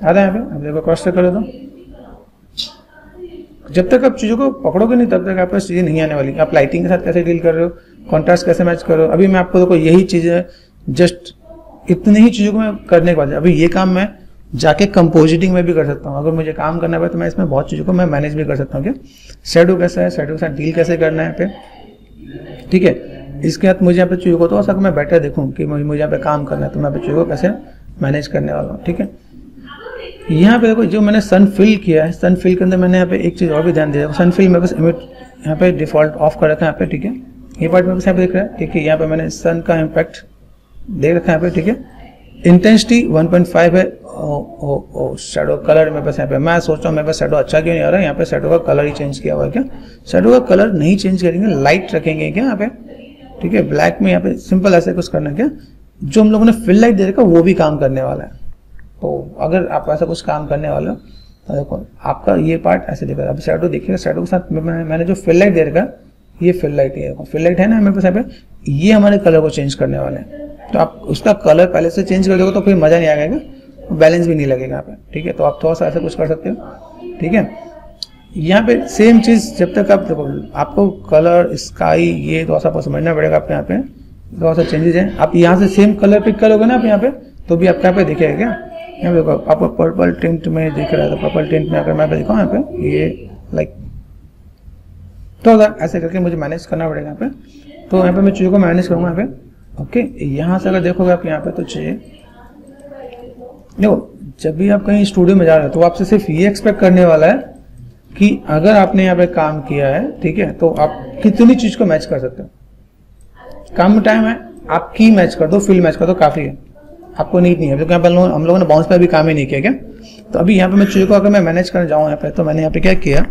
आता है यहाँ पे, अब देखो क्रॉस चेक करो तो जब तक आप चीज़ों को पकड़ोगे नहीं तब तक आपको चीज़ें नहीं आने वाली। आप लाइटिंग के साथ कैसे डील कर रहे हो, कॉन्ट्रास्ट कैसे मैच करो। अभी मैं आपको देखो यही चीज़ें जस्ट इतनी ही चीज़ों को मैं करने के बाद, अभी ये काम मैं जाके कंपोजिटिंग में भी कर सकता हूँ। अगर मुझे काम करना है तो मैं इसमें बहुत चीज़ों को मैं मैनेज भी कर सकता हूँ। क्या शेडो कैसा है, शेडो के साथ डील कैसे करना है पे, ठीक है। इसके बाद मुझे यहाँ पे चीज़ों को तो अगर मैं बेटर देखूँ कि मुझे यहाँ पे काम करना है तो मैं चीज़ों को कैसे मैनेज करने वाला हूँ, ठीक है। यहाँ पे देखो जो मैंने सन फिल किया है, सन फिल के अंदर मैंने यहाँ पे एक चीज़ और भी ध्यान दिया, सन फिल मेरे पास इमेज यहाँ पे डिफॉल्ट ऑफ कर रखा है यहाँ पे, ठीक है। ये पार्ट मेरे पास यहाँ पे दिख रहा है, ठीक है। यहाँ पे मैंने सन का इम्पैक्ट दे रखा है यहाँ पे, ठीक है। इंटेंसिटी 1.5 है। शेडो कलर मेरे पास यहाँ पे, मैं सोच रहा हूँ मेरे पास शेडो अच्छा क्यों नहीं आ रहा है। यहाँ पे शेडो का कलर ही चेंज किया हुआ है क्या, शेडो का कलर नहीं चेंज करेंगे, लाइट रखेंगे क्या यहाँ पे, ठीक है। ब्लैक में यहाँ पे सिंपल ऐसे कुछ करना है क्या, जो हम लोगों ने फिल लाइट दे रखा वो भी काम करने वाला है। तो अगर आप ऐसा कुछ काम करने वाले हो तो देखो आपका ये पार्ट ऐसे दिखेगा। अब शेडो देखिएगा, शेडो के साथ मैंने जो फिल लाइट दे रखा ये फिल लाइट है, फिल लाइट है ना मेरे पास यहाँ पे, ये हमारे कलर को चेंज करने वाले हैं। तो आप उसका कलर पहले से चेंज कर दोगे तो फिर मजा नहीं आएगा, बैलेंस भी नहीं लगेगा यहाँ पे, ठीक है। तो आप थोड़ा सा ऐसा कुछ कर सकते हो, ठीक है। यहाँ पे सेम चीज़ जब तक आप देखो आपको कलर स्काई ये थोड़ा सा समझना पड़ेगा आपको। यहाँ पे थोड़ा सा चेंजेस है, आप यहाँ से सेम कलर पिक करोगे ना आप यहाँ पे तो भी आपको यहाँ पे दिखेगा क्या। यहाँ पे देखो आपको पर्पल टिंट में दिख रहा है, तो पर्पल टिंट में अगर मैं देखो यहाँ पे ये लाइक तो ऐसे करके मुझे मैनेज करना पड़ेगा यहाँ पे। तो यहाँ पे मैं चीज़ों को मैनेज करूँगा यहाँ पे, ओके। यहाँ से अगर देखोगे आप यहाँ पे तो चाहिए देखो जब भी आप कहीं स्टूडियो में जा रहे हो तो आपसे सिर्फ ये एक्सपेक्ट करने वाला है कि अगर आपने यहाँ पे काम किया है, ठीक है, तो आप कितनी चीज को मैच कर सकते हो। कम टाइम है, आप की मैच कर दो, फील्ड मैच कर दो, काफी है, आपको नीड नहीं है। क्योंकि यहाँ पे हम लोगों ने बाउंस पे अभी काम ही नहीं किया क्या। तो अभी यहाँ पे मैं चीजों को अगर मैं मैनेज करने जाऊँ यहाँ पे, तो मैंने यहाँ पे क्या किया,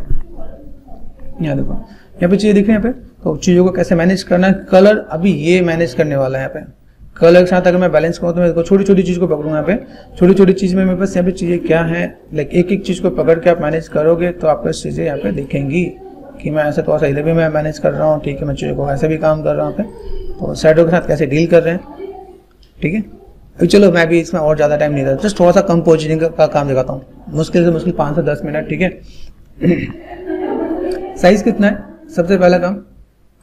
यहाँ देखो यहाँ पे चीजें दिख रही है यहाँ पे, तो चीजों को कैसे मैनेज करना है। कलर अभी ये मैनेज करने वाला है यहाँ पे, कलर के साथ अगर मैं बैलेंस करूँ तो मैं छोटी छोटी चीज को पकड़ूंगा यहाँ पे, छोटी छोटी चीज में मेरे पास यहाँ पे चीजें क्या है, लाइक एक एक चीज को पकड़ के आप मैनेज करोगे तो आपको चीजें यहाँ पे दिखेंगी कि मैं ऐसे थोड़ा सा इधर भी मैं मैनेज कर रहा हूँ, ठीक है, मैं चीजों को ऐसे भी काम कर रहा हूँ यहाँ पे, तो शैडो के साथ कैसे डील कर रहे हैं, ठीक है। अभी चलो मैं भी इसमें और ज्यादा टाइम नहीं देता, जस्ट थोड़ा सा कंपोजिंग का काम दिखाता हूँ, मुश्किल से मुश्किल 5 से 10 मिनट, ठीक है। साइज कितना है, सबसे पहला काम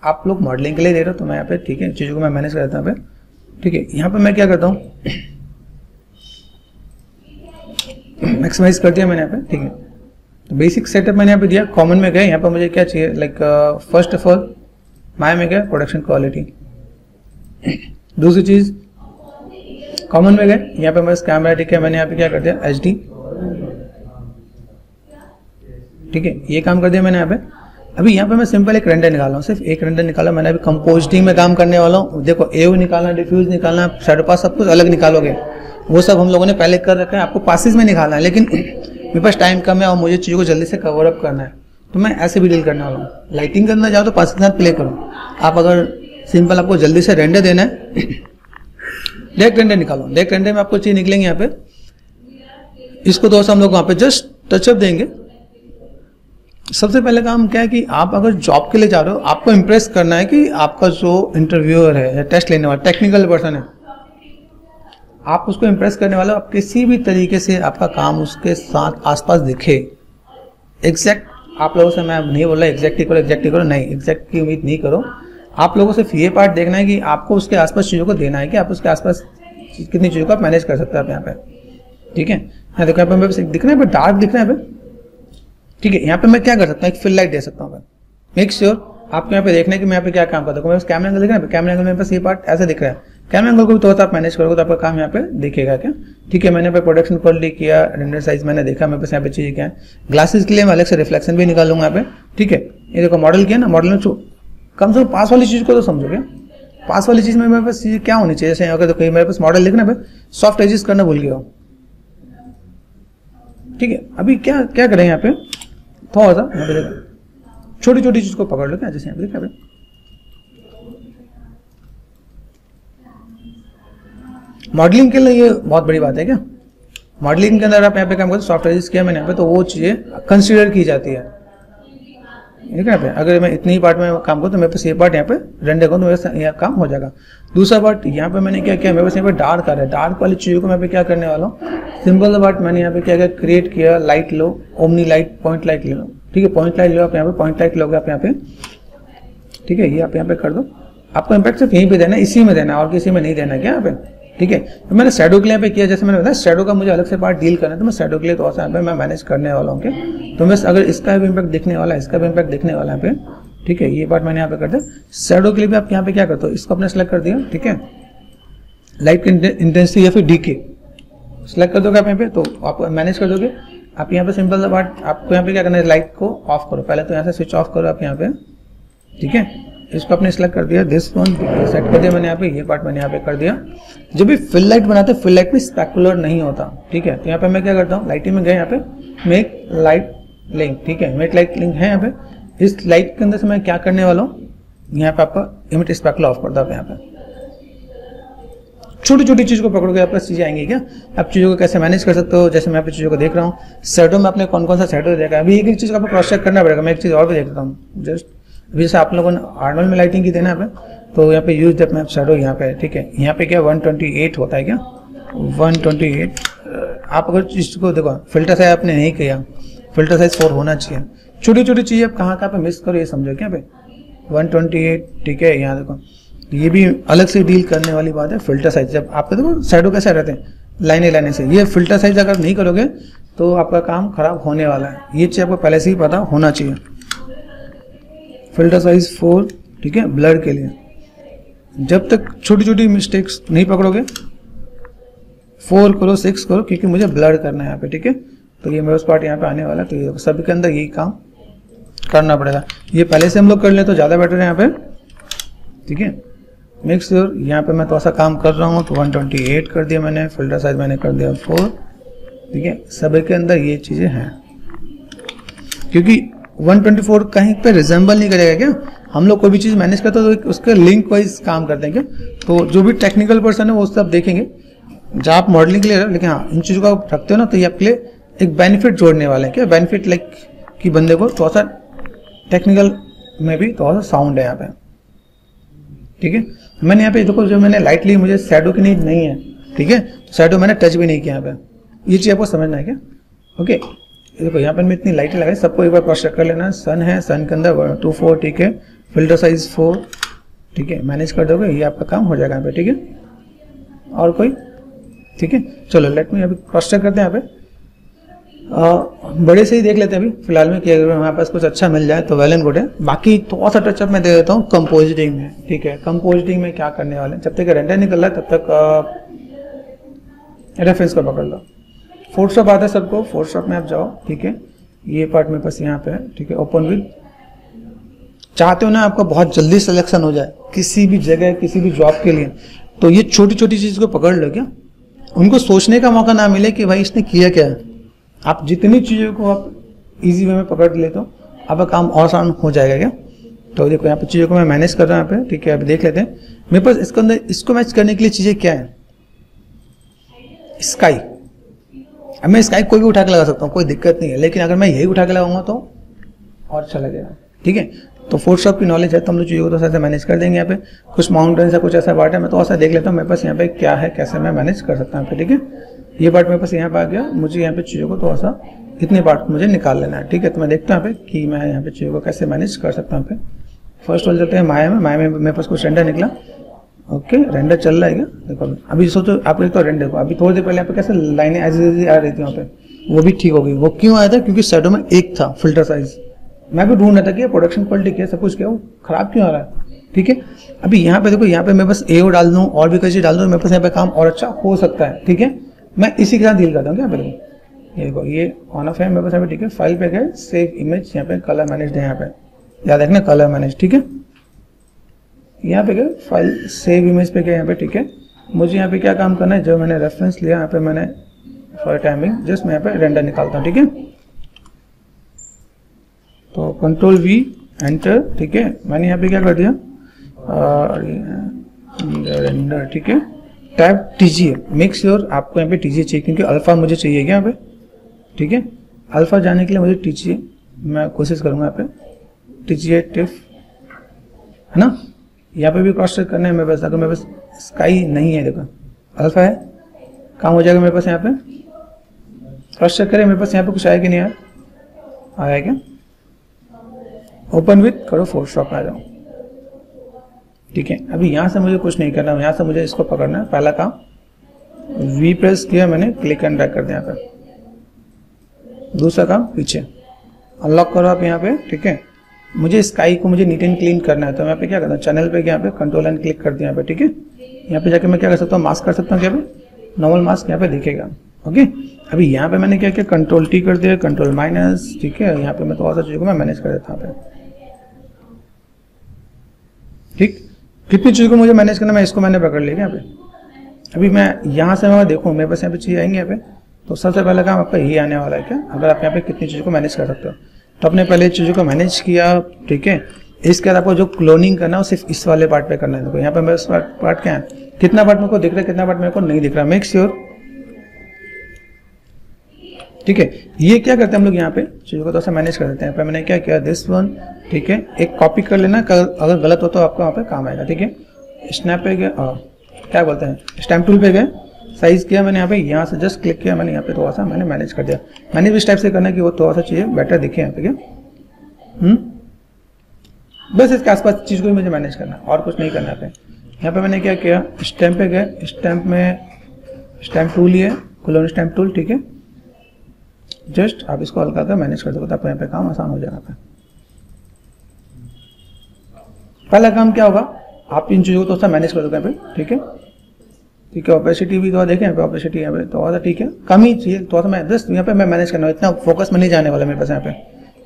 आप लोग मॉडलिंग के लिए दे रहे हो, तो मैं यहाँ पे, ठीक है, चीजों को मैं मैनेज करता हूँ यहाँ पे, ठीक है। यहाँ पे मैं क्या करता हूँ, मैक्सिमाइज कर दिया मैंने यहाँ पे, ठीक है। तो बेसिक सेटअप मैंने यहाँ पे दिया, कॉमन में गए, यहाँ पे मुझे क्या चाहिए, like first of all my में गया प्रोडक्शन क्वालिटी, दूसरी चीज कॉमन में गए, यहाँ पे मैं कैमरा, ठीक है, मैंने यहाँ पे क्या कर दिया HD, ठीक है, ये काम कर दिया मैंने यहाँ पे। अभी यहाँ पे मैं सिंपल एक रेंडर निकाला हूँ, सिर्फ एक रेंडर निकाला मैंने, अभी कंपोजिटिंग में काम करने वाला हूँ। देखो एओ निकालना, डिफ्यूज निकालना, शैडो पास सब कुछ अलग निकालोगे, वो सब हम लोगों ने पहले कर रखा है, आपको पासिस में निकालना है, लेकिन मेरे पास टाइम कम है और मुझे चीजों को जल्दी से कवर अप करना है, तो मैं ऐसे भी डील करने वाला हूँ। लाइटिंग करना चाहो तो पास के साथ प्ले करो, आप अगर सिंपल आपको जल्दी से रेंडर देना है, डायरेक्ट रेंडर निकालो, डायरेक्ट रेंडर में आपको चीज निकलेंगे यहाँ पे, इसको दोस्त हम लोग वहाँ पे जस्ट टचअप देंगे। सबसे पहले काम क्या है कि आप अगर जॉब के लिए जा रहे हो, आपको इंप्रेस करना है कि आपका जो इंटरव्यूअर है या टेस्ट लेने वाला टेक्निकल पर्सन है, आप उसको इंप्रेस करने वाले हो, आप किसी भी तरीके से आपका काम उसके साथ आसपास दिखे। एग्जैक्ट आप लोगों से मैं नहीं बोल रहा एग्जैक्ट ही करो, नहीं, एग्जैक्ट की उम्मीद नहीं करो। आप लोगों से सिर्फ ये पार्ट देखना है कि आपको उसके आसपास चीजों को देना है कि आप उसके आसपास कितनी चीजों को आप मैनेज कर सकते हैं आप यहाँ पे, ठीक है। यहाँ देखो यहाँ पे दिख रहा है, डार्क दिख रहा है, ठीक है। यहाँ पे मैं क्या कर सकता हूँ, एक फिल लाइट दे सकता हूँ। मेक श्योर आपको यहाँ पे देखना है कि मैं यहाँ पे क्या काम करता हूँ। मेरे पास कैमरा एंगल दिख रहा है, कैमरा एंगल मेरे पास ये पार्ट ऐसे दिख रहा है, कैमरा एंगल को भी थोड़ा सा आप मैनेज करोगे तो आपका काम यहाँ पे दिखेगा क्या, ठीक है। मैंने पे प्रोडक्शन क्वालिटी किया, रेंडर साइज मैंने देखा, मेरे पास यहाँ पे चीजें क्या है। ग्लासेस के लिए मैं अलग से रिफ्लेक्शन भी निकालूंगा यहाँ पे, ठीक है। ये देखो मॉडल किया ना, मॉडल में कम से कम पास वाली चीज को तो समझो क्या, पास वाली चीज में मेरे पास चीज क्या होनी चाहिए। जैसे अगर तो मेरे पास मॉडल लिखना है, सॉफ्ट एजेस करना भूल गया, ठीक है। अभी क्या क्या करें यहाँ पे, थोड़ा सा यहाँ पे देखो छोटी छोटी चीज को पकड़ लो क्या, जैसे यहाँ पे देखा, मॉडलिंग के लिए ये बहुत बड़ी बात है क्या। मॉडलिंग के अंदर आप यहाँ पे काम करते हो, सॉफ्ट एजेस किया मैंने यहाँ पे, तो वो चीजें कंसीडर की जाती है, ठीक है। अगर मैं इतनी पार्ट में काम करूँ तो मेरे पास ये पार्ट यहाँ पे रेंडर करूँ तो मेरे पास यहाँ काम हो जाएगा। दूसरा पार्ट यहाँ पे मैंने क्या किया, मेरे पास यहाँ पे डार्क आ रहा है, डार्क वाली चीजों को मैं पे क्या करने वाला हूँ, सिंपल सा पार्ट मैंने यहाँ पे क्या क्रिएट किया, लाइट लो, ओमनी लाइट, पॉइंट लाइट ले लो, ठीक है। पॉइंट लाइट लो आप यहाँ पे, पॉइंट लाइट लोगे आप यहाँ पे, ठीक है। ये आप यहाँ पे कर दो, आपको इम्पैक्ट सिर्फ यहीं पे देना है, इसी में देना है और किसी में नहीं देना है क्या यहाँ पे, ठीक है। तो मैंने शैडो के लिए पे किया, जैसे मैंने बताया शैडो का मुझे अलग से पार्ट डील करना है, तो मैं शैडो के लिए थोड़ा सा यहाँ पे मैं मैनेज करने वाला हूँ, तो मैं अगर इसका भी इम्पैक्ट दिखने वाला है, इसका भी इम्पैक्ट दिखने वाला है यहाँ पे, ठीक है। ये पार्ट मैंने यहाँ पे कर दिया। शैडो के लिए भी आप यहाँ पे क्या करते हो, इसको अपने सेलेक्ट कर दिया, ठीक है। लाइट इंटेंसिटी या फिर डीके सेलेक्ट कर दोगे आप यहाँ पे, तो आप मैनेज कर दोगे। आप यहाँ पे सिंपल सा पार्ट आपको यहाँ पे क्या करना है, लाइट को ऑफ करो, पहले तो यहाँ से स्विच ऑफ करो आप यहाँ पे, ठीक है। इसको आपने सेलेक्ट कर दिया, दिस वन सेट कर दिया मैंने यहाँ पे, ये पार्ट मैंने यहाँ पे कर दिया। जब भी फिल लाइट बनाते हैं, फिल लाइट में स्पेकुलर नहीं होता, ठीक है। तो यहाँ पे मैं क्या करता हूँ, लाइटिंग में गए, यहाँ पे मेक लाइट लिंक, ठीक है, मेक लाइट लिंक है यहाँ पे। इस लाइट के अंदर से मैं क्या करने वाला हूँ, यहाँ पे आपका इमिट स्पेकुलर ऑफ कर दो यहाँ पे। छोटी छोटी चीज को पकड़ोगे आपका चीजें आएंगी क्या, आप चीजों को कैसे मैनेज कर सकते हो। जैसे मैं आप चीजों को देख रहा हूँ, शैडो में आपने कौन कौन सा शैडो देखा है, अभी एक एक चीज आपको क्रॉस चेक करना पड़ेगा। मैं एक चीज और भी देखता हूँ, जस्ट अभी जैसे आप लोगों ने आर्नोल्ड में लाइटिंग की देना है, तो यहाँ पे यूज दैट मैप शैडो यहाँ पे, ठीक है। यहाँ पे क्या 128 होता है क्या, 128। आप अगर चीज को देखो, फिल्टर साइज आपने नहीं किया, फिल्टर साइज 4 होना चाहिए। छोटी छोटी चीजें आप कहाँ पे मिस करो ये समझो क्या पे, 128, ठीक है। यहाँ देखो ये भी अलग से डील करने वाली बात है, फिल्टर साइज। जब आपको देखो शैडो कैसे रहते हैं, लाइने से, ये फिल्टर साइज अगर नहीं करोगे तो आपका काम खराब होने वाला है। ये चीज आपको पहले से ही पता होना चाहिए। फिल्टर साइज 4, ठीक है, ब्लर के लिए। जब तक छोटी छोटी मिस्टेक्स नहीं पकड़ोगे, 4 करो, 6 करो, क्योंकि मुझे ब्लर करना है यहाँ पे, ठीक है। तो ये मेरे पार्ट यहाँ पे आने वाला है, तो ये सभी के अंदर यही काम करना पड़ेगा। ये पहले से हम लोग कर ले तो ज़्यादा बेटर है यहाँ पे, ठीक है। मेक श्योर यहाँ पे मैं थोड़ा सा काम कर रहा हूँ तो 128 कर दिया मैंने, फिल्टर साइज मैंने कर दिया 4, ठीक है। सभी के अंदर ये चीज़ें हैं, क्योंकि 124 कहीं पे रिजेंबल नहीं करेगा क्या, हम लोग कोई भी चीज़ मैनेज करते हैं तो उसके लिंक वाइज काम करते हैं क्या। तो जो भी टेक्निकल पर्सन है वो सब देखेंगे, जब आप मॉडलिंग के लिए रहे, लेकिन हाँ इन चीज़ों को आप रखते हो ना तो ये आपके लिए एक बेनिफिट जोड़ने वाले हैं क्या, बेनिफिट लाइक कि बंदे को थोड़ा सा टेक्निकल में भी थोड़ा सा साउंड है यहाँ पे, ठीक है। मैंने यहाँ पे देखो जो मैंने लाइट ली, मुझे शैडो की नीड नहीं है, ठीक है, तो शैडो मैंने टच भी नहीं किया यहाँ पे, ये चीज़ आपको समझना है क्या। ओके देखो यहाँ पर मैं इतनी लाइटें लगाई, सबको एक बार क्रॉस चेक कर लेना। सन है, सन के अंदर 124, ठीक है, फिल्टर साइज 4, ठीक है, मैनेज कर दोगे ये आपका काम हो जाएगा यहाँ पे, ठीक है। और कोई, ठीक है, चलो लेट मी अभी क्रॉस चेक करते हैं यहाँ पे। बड़े से ही देख लेते हैं अभी फिलहाल में कि अगर हमारे पास कुछ अच्छा मिल जाए तो वेल एंड गुड है। बाकी थोड़ा सा टचअप मैं दे देता हूँ कंपोजिटिंग में, ठीक है। कंपोजिटिंग में क्या करने वाले हैं, जब तक रेंडर निकल रहा है तब तक रेफरेंस को पकड़ लो। फोटोशॉप आता है सबको, फोटोशॉप में आप जाओ, ठीक है। ये पार्ट मेरे पास यहाँ पे है, ठीक है। ओपन विद, चाहते हो ना आपका बहुत जल्दी सिलेक्शन हो जाए किसी भी जगह किसी भी जॉब के लिए, तो ये छोटी छोटी चीज को पकड़ लो क्या, उनको सोचने का मौका ना मिले कि भाई इसने किया क्या है। आप जितनी चीज़ों को आप इजी वे में पकड़ लेते हो आपका काम और आसान हो जाएगा क्या। तो देखो यहाँ पे चीज़ों को मैं मैनेज कर रहा हूँ यहाँ पे, ठीक है। अभी देख लेते हैं मेरे पास इसके अंदर इसको मैच करने के लिए चीज़ें क्या है। स्काई, अब मैं स्काई कोई भी उठा के लगा सकता हूँ, कोई दिक्कत नहीं है, लेकिन अगर मैं यही उठा के लगाऊंगा तो और अच्छा लगेगा, ठीक है। तो फोटोशॉप की नॉलेज है तो हम लोग चीज़ों को तो ऐसे मैनेज कर देंगे। यहाँ पे कुछ माउंटेन्स है, कुछ ऐसा पार्ट है, मैं तो ऐसा देख लेता हूँ मेरे पास यहाँ पे क्या है, कैसे मैं मैनेज कर सकता हूँ, ठीक है। ये पार्ट मेरे पास यहाँ पे आ गया, मुझे यहाँ पे चीज़ों को थोड़ा सा इतने पार्ट मुझे निकाल लेना है, ठीक है। तो मैं देखता हूँ यहाँ पे कि मैं यहाँ पे चीज़ों को कैसे मैनेज कर सकता हूँ। यहाँ पे फर्स्ट वाले चलते हैं माया में। माया में मेरे पास कुछ रेंडर निकला, ओके, रेंडर चल रहा है क्या। देखो अभी सोचो आप एक तो रेंडर देखो, अभी थोड़ी देर पहले यहाँ पे कैसे लाइनें ऐसी आ रही थी, वहाँ पे वो भी ठीक हो गई। वो क्यों आया था, क्योंकि शैडो में एक था फिल्टर साइज, मैं भी ढूंढ रहा था कि प्रोडक्शन क्वालिटी क्या सब कुछ क्या वो खराब क्यों आ रहा है, ठीक है। अभी यहाँ पे देखो, यहाँ पे मैं बस एओ डाल दूँ और भी कैसे डाल दूँ, मेरे पास यहाँ पे काम और अच्छा हो सकता है, ठीक है। मैं इसी के साथ डील करता हूँ क्या। देखो ये देखो ये ऑन ऑफ है मेरे पास यहाँ पे, ठीक है। फाइल पे गए, सेव इमेज, यहाँ पे कलर मैनेज है, यहाँ पे याद रखना कलर मैनेज, ठीक है। यहाँ पे गए फाइल सेव इमेज पे गए यहाँ पे, ठीक है। मुझे यहाँ पे क्या काम करना है, जो मैंने रेफरेंस लिया यहाँ पे मैंने फॉर टाइमिंग जस्ट मैं यहाँ पे रेंडर निकालता हूँ, ठीक है। तो कंट्रोल वी एंटर, ठीक है। मैंने यहाँ पे क्या कर दिया रेंडर, ठीक है। टैब टीजीए, मेक श्योर आपको यहाँ पे टीजीए चाहिए क्योंकि अल्फा मुझे चाहिए क्या यहाँ पे, ठीक है। अल्फा जाने के लिए मुझे टीजीए, मैं कोशिश करूँगा यहाँ पे टीजीए टिफ, है ना। यहाँ पे भी क्रॉस चेक करना है मेरे पास, अगर मेरे पास स्काई नहीं है, देखो अल्फा है, काम हो जाएगा मेरे पास। यहाँ पे क्रॉस चेक करें मेरे पास यहाँ पे कुछ आया कि नहीं आया, आया क्या। ओपन विथ करो, फोटोशॉप में आ जाओ, ठीक है। अभी यहाँ से मुझे कुछ नहीं करना, यहाँ से मुझे इसको पकड़ना है। पहला काम वी प्रेस किया मैंने, क्लिक एंड ड्रैग कर दिया यहाँ पे। दूसरा काम पीछे अनलॉक करो आप यहाँ पे, ठीक है। मुझे स्काई को मुझे नीट एंड क्लीन करना है, तो मैं यहाँ पे क्या करता हूँ, चैनल पे यहाँ पे कंट्रोल एंड क्लिक कर दिया यहाँ पे, ठीक है। यहाँ पे जाके मैं क्या कर सकता हूँ, मास्क कर सकता हूँ, यहाँ पे नॉर्मल मास्क यहाँ पे दिखेगा, ओके। अभी यहाँ पे मैंने क्या किया, कंट्रोल टी कर दिया, कंट्रोल माइनस, ठीक है। यहाँ पे मैं थोड़ा सा चीज़ों को मैं मैनेज कर देता हूँ यहाँ पे, ठीक। कितनी चीज़ों को मुझे मैनेज करना, मैं इसको मैंने पकड़ लिया यहाँ पे। अभी मैं यहाँ से मैं देखूँ मेरे पास यहाँ पे चीज़ आएंगे यहाँ पे, तो सबसे पहला काम आपका यही आने वाला है क्या, अगर आप यहाँ पे कितनी चीज़ों को मैनेज कर सकते हो। तो आपने पहले चीज़ों को मैनेज किया, ठीक है। इसके बाद आपको जो क्लोनिंग करना है वो सिर्फ इस वाले पार्ट पे करना है। देखो यहाँ पे मेरे पार्ट क्या है, कितना पार्ट मेरे को दिख रहा है, कितना पार्ट मेरे को नहीं दिख रहा, मेक श्योर, ठीक है। ये क्या करते हैं हम लोग यहाँ पे चीज़ों को तो ऐसा मैनेज कर देते हैं। मैंने क्या किया, दिस वन, ठीक है। एक कॉपी कर लेना, अगर गलत हो तो आपको वहाँ पे काम आएगा, ठीक है। स्नैप पे गए, क्या बोलते हैं, स्टैम्प टूल पे गए, साइज किया मैंने यहाँ पे, यहाँ से जस्ट क्लिक किया मैंने, यहाँ पे थोड़ा सा मैंने मैनेज कर दिया। मैंने भी इस टाइप से करना कि वो थोड़ा सा चीज़ें बेटर दिखे यहाँ पे क्या, बस इसके आसपास चीज़ को ही मुझे मैनेज करना, और कुछ नहीं करना है। यहाँ पे मैंने क्या किया, स्टैम्प पे गए, स्टैम्प में स्टैम्प टूल लिए, क्लोन स्टैम्प टूल, ठीक है। जस्ट आप इसको हल्का कर मैनेज कर दो, आपको यहाँ पे काम आसान हो जाएगा। पहला काम क्या होगा, आप इन चीज़ों को थोड़ा सा मैनेज कर दोगे यहाँ पे, ठीक है, ठीक है। ऑपेसिटी भी थोड़ा देखें यहाँ पे, ऑपेसिटी यहाँ पे थोड़ा सा, ठीक है, कम ही चाहिए थोड़ा सा, मैं जस्ट यहाँ पे मैं मैनेज करना, इतना फोकस में नहीं जाने वाला मेरे पास यहाँ पे।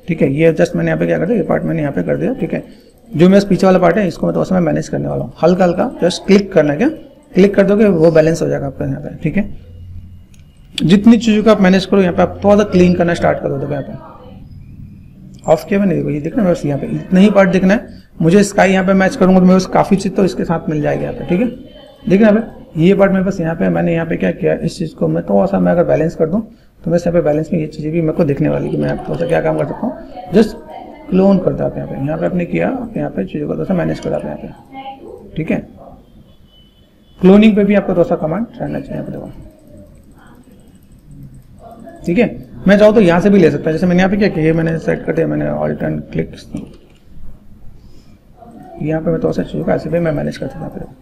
ठीक है। ये जस्ट मैंने यहाँ पे क्या कर दिया, ये पार्ट मैंने यहाँ पे कर दिया, ठीक है। जो मेरा पीछे वाला पार्ट है इसको मैं थोड़ा सा मैं मैनेज करने वाला हूँ, हल्का हल्का जस्ट क्लिक करना है, क्या क्लिक कर दोगे वो बैलेंस हो जाएगा आपका यहाँ पे, ठीक है। जितनी चीज़ों को आप मैनेज करो यहाँ पे आप थोड़ा सा क्लीन करना स्टार्ट कर दो, यहाँ पे ऑफ किया मैंने, ये दिखना है बस, यहाँ पे इतना ही पार्ट दिखना है मुझे। स्काई यहाँ पे मैच करूंगा तो मेरे पास काफ़ी चीज़ तो इसके साथ मिल जाएगी यहाँ पे, ठीक है। देखना है ये पार्ट मेरे पास यहाँ पे, मैंने यहाँ पे क्या किया, इस चीज़ को मैं थोड़ा सा मैं अगर बैलेंस कर दूँ तो मेरे यहाँ पे बैलेंस में ये चीज़ें भी मेरे को दिखने वाली कि मैं थोड़ा सा क्या काम कर सकता हूँ, जस्ट क्लोन करता आप यहाँ पे आपने किया, आप यहाँ पे चीज़ों को थोड़ा सा मैनेज करा यहाँ पे, ठीक है। क्लोनिंग पे भी आपको थोड़ा सा कमांड रहना चाहिए यहाँ पे, देखो, ठीक है। मैं चाहूँ तो यहाँ से भी ले सकता है, जैसे मैंने यहाँ पे क्या किया, मैंने सेट कर दिया, मैंने ऑल्ट एंड क्लिक, यहाँ पे मैं थोड़ा सा चीज़ों को ऐसे भी मैं मैनेज कर सकता हूँ,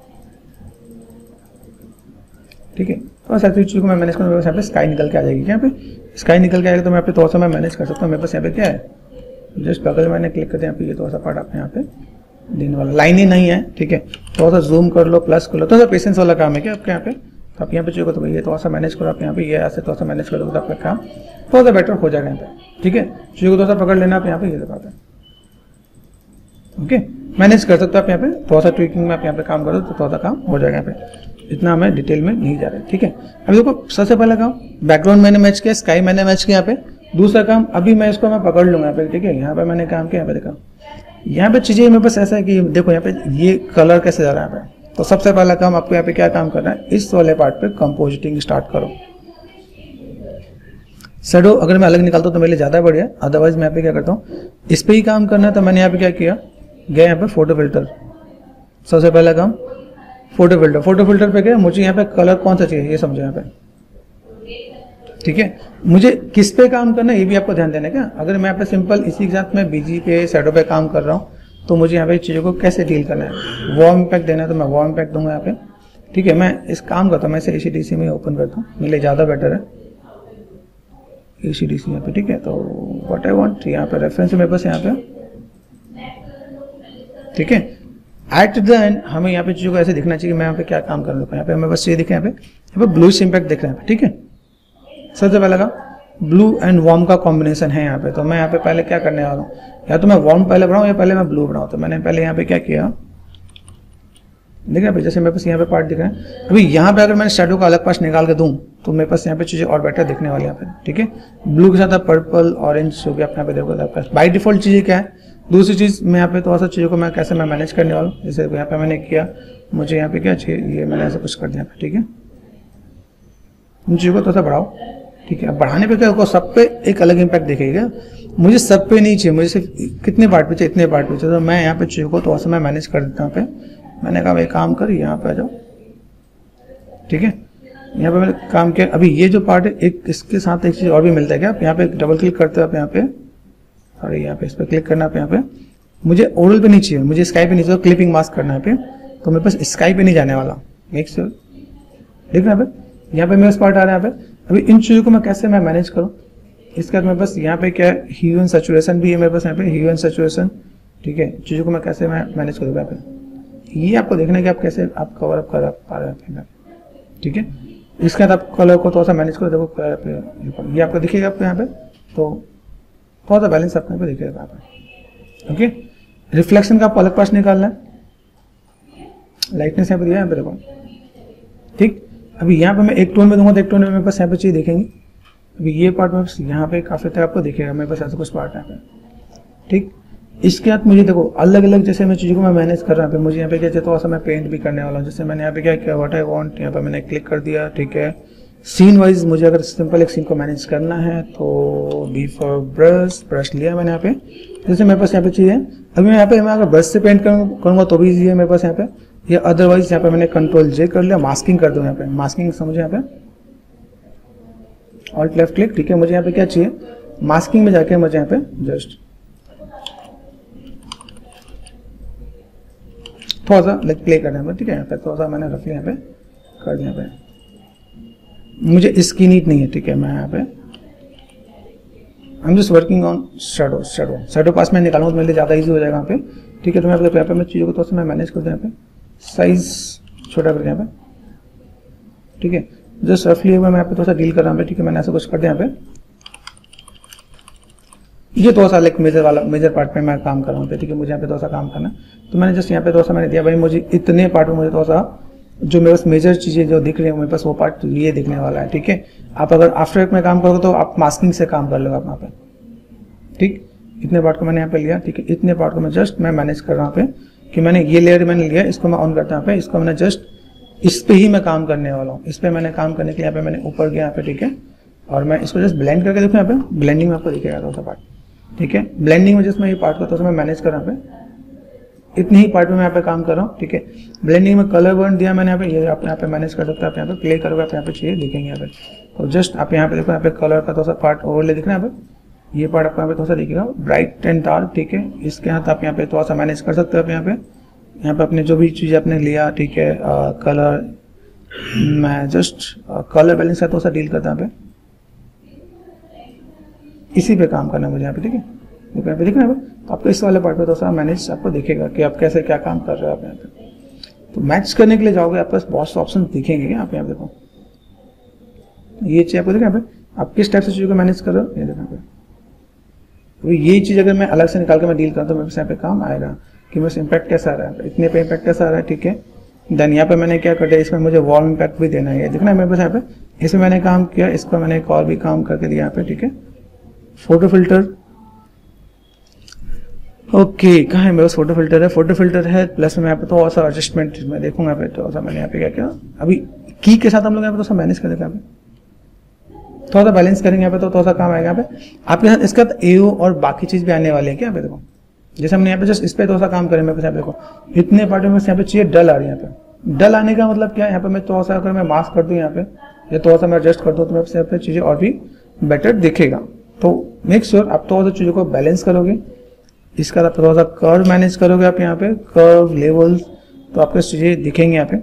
ठीक है। थोड़ा सा चीज़ को मैं मैनेज करूँ, यहाँ पे स्काई निकल के आ जाएगी, यहाँ पे स्काई निकल के आएगा तो मैं यहाँ पे थोड़ा सा मैं मैनेज कर सकता हूँ। मेरे पास यहाँ पे क्या है, जस्ट बगल में मैंने क्लिक कर दिया, यहाँ पे ये थोड़ा सा पार्ट आपने यहाँ पे देने वाला, लाइन ही नहीं है, ठीक है। थोड़ा सा जूम कर लो, प्लस कर लो, थोड़ा सा पेशेंस वाला काम है क्या आपके यहाँ पे। तो आप यहाँ पे चीज़ों को तो ये थोड़ा सा मैनेज करो आप यहाँ पे, ये ऐसे थोड़ा सा मैनेज करोगे तो आपका काम थोड़ा सा बेटर हो जाएगा यहाँ पे, ठीक है। चीज़ों को थोड़ा सा पकड़ लेना आप यहाँ पे, ये बात है, ओके। मैनेज कर सकते हो आप यहाँ पे, थोड़ा सा ट्विकिंग में आप यहाँ पे काम करो तो थोड़ा सा काम हो जाएगा यहाँ पे, इतना हमें डिटेल में नहीं जा रहा है, ठीक है। अभी देखो सबसे पहला काम बैकग्राउंड मैंने मैच किया, स्काई मैंने मैच किया यहाँ पे। दूसरा काम अभी मैं इसको मैं पकड़ लूंगा यहाँ पे, ठीक है। यहाँ पे मैंने काम किया, यहाँ पे देखा, यहाँ पे चीजें मेरे पास ऐसा है कि देखो यहाँ पे ये कलर कैसे जा रहा है यहाँ पे। तो सबसे पहला काम आपको यहाँ पे क्या काम करना है, इस वाले पार्ट पे कंपोजिटिंग स्टार्ट करो। शैडो अगर मैं अलग निकालता हूँ तो मेरे लिए ज्यादा बढ़िया, अदरवाइज मैं यहाँ पे क्या करता हूँ, इस पे ही काम करना है। तो मैंने यहाँ पे क्या किया, गया यहाँ पे फोटो फिल्टर, सबसे पहला काम फोटो फिल्टर। फोटो फिल्टर पे गया, मुझे यहाँ पे कलर कौन सा चाहिए ये समझो यहाँ पे, ठीक है। मुझे किस पे काम करना है ये भी आपको ध्यान देना है क्या। अगर मैं यहाँ पे सिंपल इसी के साथ मैं बीजी पे शैडो पे काम कर रहा हूँ तो मुझे यहाँ पे चीज़ों को कैसे डील करना है, वार्म इम्पैक्ट देना है तो मैं वार्म इम्पैक्ट दूंगा यहाँ पे, ठीक है। मैं इस काम करता हूँ, मैं इसे ACDC में ओपन करता हूँ, मेरे लिए ज़्यादा बेटर है ACDC यहाँ पे, ठीक है। तो व्हाट आई वांट यहाँ पे रेफरेंस मेरे पास यहाँ पे, ठीक है। एट द एंड हमें यहाँ पे चीज़ों को ऐसे दिखना चाहिए कि मैं यहाँ पे क्या काम कर रहा हूँ। यहाँ पे हमें बस ये दिखे, यहाँ पे ब्लूइश इम्पैक्ट दिख रहा है, ठीक है। सबसे पहले का ब्लू एंड वार्म का कॉम्बिनेशन है यहाँ पे। तो मैं यहाँ पे पहले क्या करने वाला हूँ, या तो मैं वार्म पहले बनाऊँ या पहले मैं ब्लू बनाऊँ। तो मैंने पहले यहाँ पे क्या किया, देख रहे हैं जैसे मेरे पास यहाँ पे पार्ट दिख रहा है। अभी यहाँ पे अगर मैंने शैडो का अलग पास निकाल के दूँ तो मेरे पास यहाँ पे चीज़ें और बेटर दिखने वाली यहाँ पे, ठीक है। ब्लू के साथ आप पर्पल ऑरेंज जो भी आप यहाँ पे देखोगे आपके पास बाई डिफॉल्ट चीज़ें क्या है। दूसरी चीज़ मैं यहाँ पे थोड़ा सा चीज़ों को मैं कैसे मैं मैनेज करने वाला हूँ, जैसे यहाँ पे मैंने किया, मुझे यहाँ पे क्या चाहिए, ये मैंने ऐसा कुछ कर दिया, ठीक है। इन चीज़ों को थोड़ा सा बढ़ाओ, ठीक है। अब बढ़ाने पे क्या होगा, सब पे एक अलग इम्पैक्ट दिखेगा। मुझे सब पे नहीं चाहिए, मुझे सिर्फ कितने पार्ट पे चाहिए, इतने पार्ट पे चाहिए। तो मैं यहाँ पे चीज़ों को थोड़ा सा मैं मैनेज कर देता हूँ। पे मैंने कहा भाई काम कर, यहाँ पे आ जाओ, ठीक है। यहाँ पे मैंने काम किया। अभी ये जो पार्ट है एक इसके साथ एक चीज़ और भी मिलता है क्या, आप यहाँ पे डबल क्लिक करते हो, आप यहाँ पे सॉरी यहाँ पे इस पर क्लिक करना, आप यहाँ पे मुझे ओरल पे नहीं चाहिए, मुझे स्काई पे नहीं चाहिए, क्लिपिंग मास्क करना है पे। तो मेरे पास स्काई पे नहीं जाने वाला, मेक श्योर देख रहे हैं यहाँ पे मेरे पास पार्ट आ रहा है यहाँ पे। अभी इन चीज़ों को मैं कैसे मैं मैनेज करूँ, इसके बाद मेरे पास यहाँ पे क्या है, ह्यू एंड सैचुरेशन भी है मेरे पास यहाँ पे, ह्यू एंड सैचुरेशन, ठीक है। चीज़ों को मैं कैसे मैं मैनेज करूँगा यहाँ पे, ये आपको देखना है कि आप कैसे आप कवर अप कर पा रहे हैं, ठीक है। इसके बाद आप कलर को थोड़ा सा मैनेज करो, देखो ये आपको दिखेगा आपको यहाँ पे, तो थोड़ा सा बैलेंस आपको यहाँ पे दिखेगा यहाँ पे, ओके। रिफ्लेक्शन का आपको अलग पास निकालना है, लाइटनेस यहाँ पे दिया यहाँ पे देखो, ठीक। अभी यहाँ पे मैं एक टोन में दूंगा तो एक टोन में मेरे पास यहाँ पे चीज़ दिखेंगी। अभी ये पार्ट में यहाँ पे काफ़ी तरह आपको दिखेगा, मेरे पास ऐसा कुछ पार्ट है यहाँ पे, ठीक। इसके बाद मुझे देखो अलग अलग जैसे मैं चीज़ों को मैं मैनेज कर रहा हूँ, मुझे यहाँ पे क्या चाहिए, थोड़ा सा मैं पेंट भी करने वाला हूँ। जैसे मैंने यहाँ पे क्या किया, व्हाट आई वांट, यहाँ पे मैंने क्लिक कर दिया, ठीक है। सीन वाइज मुझे अगर सिंपल एक सीन को मैनेज करना है तो बी फॉर ब्रश लिया मैंने यहाँ पे, जैसे मेरे पास यहाँ पे चीज़ है। अभी मैं यहाँ पे मैं अगर ब्रश से पेंट करूँगा तो भी ईजी है मेरे पास यहाँ पे, या अदरवाइज यहाँ पे मैंने कंट्रोल जे कर लिया, मास्किंग कर दूँ यहाँ पे, मास्किंग समझे यहाँ पे ऑल्ट लेफ्ट क्लिक, ठीक है। मुझे यहाँ पे क्या चाहिए, मास्किंग में जाके मुझे यहाँ पे जस्ट थोड़ा सा लाइक प्ले करना है, ठीक है। यहाँ पे थोड़ा सा मैंने रफली यहाँ पे कर दिया, यहाँ पे मुझे इसकी नीड नहीं है, ठीक है। मैं यहाँ पे I am just working on shadow pass में निकालूंगा तो मेरे लिए ज़्यादा इजी हो जाएगा यहाँ पे, ठीक है। तो मैं यहाँ पे मैं चीज़ों को थोड़ा सा मैं मैनेज कर दूँ, यहाँ पे साइज छोटा करके यहाँ पे, ठीक है। जस्ट रफली मैं यहाँ पे थोड़ा सा डील कर रहा हूँ, ठीक है। मैंने ऐसा कुछ कर दिया यहाँ पे। ये थोड़ा सा लाइक मेजर पार्ट पे मैं काम कर रहा हूँ, ठीक है, मुझे यहाँ पे थोड़ा सा काम करना। तो मैंने जस्ट यहाँ पे थोड़ा सा मैंने दिया भाई मुझे इतने पार्ट में मुझे थोड़ा सा जो मेरे पास मेजर चीज़ें जो दिख रही है मेरे पास वो पार्ट ये दिखने वाला है, ठीक है। आप अगर आफ्टर इफेक्ट में काम करोगे तो आप मास्किंग से काम कर लोगे आप यहाँ पे, ठीक। इतने पार्ट को मैंने यहाँ पे लिया, ठीक है। इतने पार्ट को मैं जस्ट मैं मैनेज कर रहा हूँ पे कि मैंने ये लेयर मैंने लिया, इसको मैं ऑन करता हूँ पे, इसको मैंने जस्ट इस पे ही मैं काम करने वाला हूँ। इस पे मैंने काम करने के लिए यहाँ पे मैंने ऊपर गया यहाँ पे, ठीक है। और मैं इसको जस्ट ब्लेंड करके देखूँ, यहाँ पे ब्लेंडिंग में आपको दिखेगा थोड़ा सा पार्ट, ठीक है। ब्लेंडिंग में जस्ट मैं ये पार्ट को थोड़ा सा मैं मैनेज कर रहा हूँ पे, इतनी ही पार्ट में मैं यहाँ पे काम कर रहा हूँ, ठीक है। ब्लेंडिंग में कलर बर्न दिया मैंने यहाँ पे, ये आप यहाँ पे मैनेज कर सकते हैं। आप यहाँ पे प्ले करोगे आप यहाँ पे चाहिए दिखेंगे यहाँ पे। तो जस्ट आप यहाँ पे देखो, यहाँ पे कलर का थोड़ा सा पार्ट ओवरले दिख रहा है यहाँ पे, ये पार्ट आपको यहाँ पे थोड़ा सा दिखेगा ब्राइट एंड डार्क, ठीक है। इसके हाथ आप यहाँ पे थोड़ा सा मैनेज कर सकते हो आप यहाँ पे अपने जो भी चीज़ आपने लिया, ठीक है। कलर मैं जस्ट कलर बैलेंस का थोड़ा सा डील करता हूँ यहाँ पे, इसी पे काम करना है मुझे यहाँ पे, ठीक है। यहाँ पे दिख रहा है तो आपको इस वाले पार्ट पे थोड़ा सा मैनेज आपको दिखेगा कि आप कैसे क्या काम कर रहे हो आप यहाँ पे। तो मैच करने के लिए जाओगे आपको बहुत से ऑप्शन दिखेंगे, आप यहाँ पे देखो ये चीज़ आपको देखा यहाँ पे आप किस टाइप से चीज़ों को मैनेज कर रहे हो, ये देखो यहाँ पे। तो यही चीज़ अगर मैं अलग से निकाल के मैं डील करता हूँ तो मेरे यहाँ पे काम आएगा कि मेरे इम्पैक्ट कैसा आ रहा है, इतने पे इम्पैक्ट कैसा आ रहा है, ठीक है। देन यहाँ पे मैंने क्या कर दिया, इसमें मुझे वार्म इम्पैक्ट भी देना है, देखना है मेरे पास यहाँ पे। इसमें मैंने काम किया, इस पर मैंने एक और भी काम करके दिया यहाँ पे, ठीक है। फोटो फिल्टर, ओके कहाँ है मेरे पास फोटो फिल्टर है, फोटो फिल्टर है प्लस में यहाँ पे थोड़ा सा एडजस्टमेंट मैं देखूंगा यहाँ पे थोड़ा सा। मैंने यहाँ पे क्या किया अभी की के साथ हम लोग यहाँ पे थोड़ा सा मैनेज कर देते हैं, यहाँ पे थोड़ा सा बैलेंस करेंगे यहाँ पे तो थोड़ा सा काम आएगा यहाँ पे आपके साथ। इसका एओ और बाकी चीज भी आने वाले हैं क्या, यहाँ पे देखो जैसे हमने यहाँ पे जस्ट इस पे थोड़ा सा काम करें, मेरे पास देखो इतने पार्ट में यहाँ पे चीजें डल आ रही है। यहाँ पे डल आने का मतलब क्या है, यहाँ पे मैं थोड़ा सा अगर मैं मास्क कर दूँ यहाँ पे या थोड़ा सा मैं एडजस्ट कर दूँ तो मेरे यहाँ पे चीजें और भी बेटर दिखेगा। तो मेक श्योर आप थोड़ा सा चीजों को बैलेंस करोगे, इसका आप थोड़ा सा कर्व मैनेज करोगे आप यहाँ पे, कर्व लेवल्स तो आपको चीजें दिखेंगे यहाँ पे।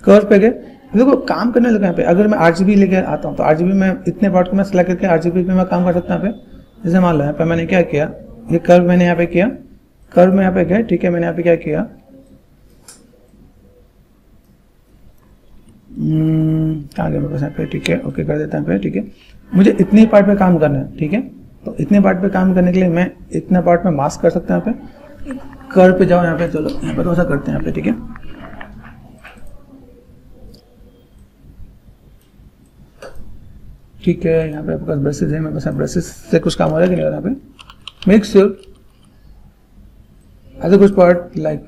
कर्व पे गए देखो काम करने लगा यहाँ पे। अगर मैं आरजीबी लेके आता हूँ तो आरजीबी में इतने पार्ट को मैं सिलेक्ट करके आरजीबी पे मैं काम कर सकता हूँ यहाँ पे। जैसे मान लो यहाँ पे मैंने क्या किया, ये कर्व मैंने यहाँ पे किया, कर्व में यहाँ पे गए, ठीक है। मैंने यहाँ पे क्या किया, कहाँ गया मेरे पास यहाँ पे, ठीक है। ओके कर देता है, ठीक है। मुझे इतने पार्ट पे काम करना है, ठीक है। तो इतने पार्ट पे काम करने के लिए मैं इतना पार्ट में मास्क कर सकता हूँ यहाँ पे। कर्व पे जाओ यहाँ पे, चलो यहाँ पे थोड़ा सा करते हैं यहाँ पे, ठीक है। ठीक है यहाँ पे आपके पास ब्रशेज है, मेरे पास ब्रशेज से कुछ काम हो रहा है कि नहीं हो रहा यहाँ पे। मेक श्योर ऐसा कुछ पार्ट लाइक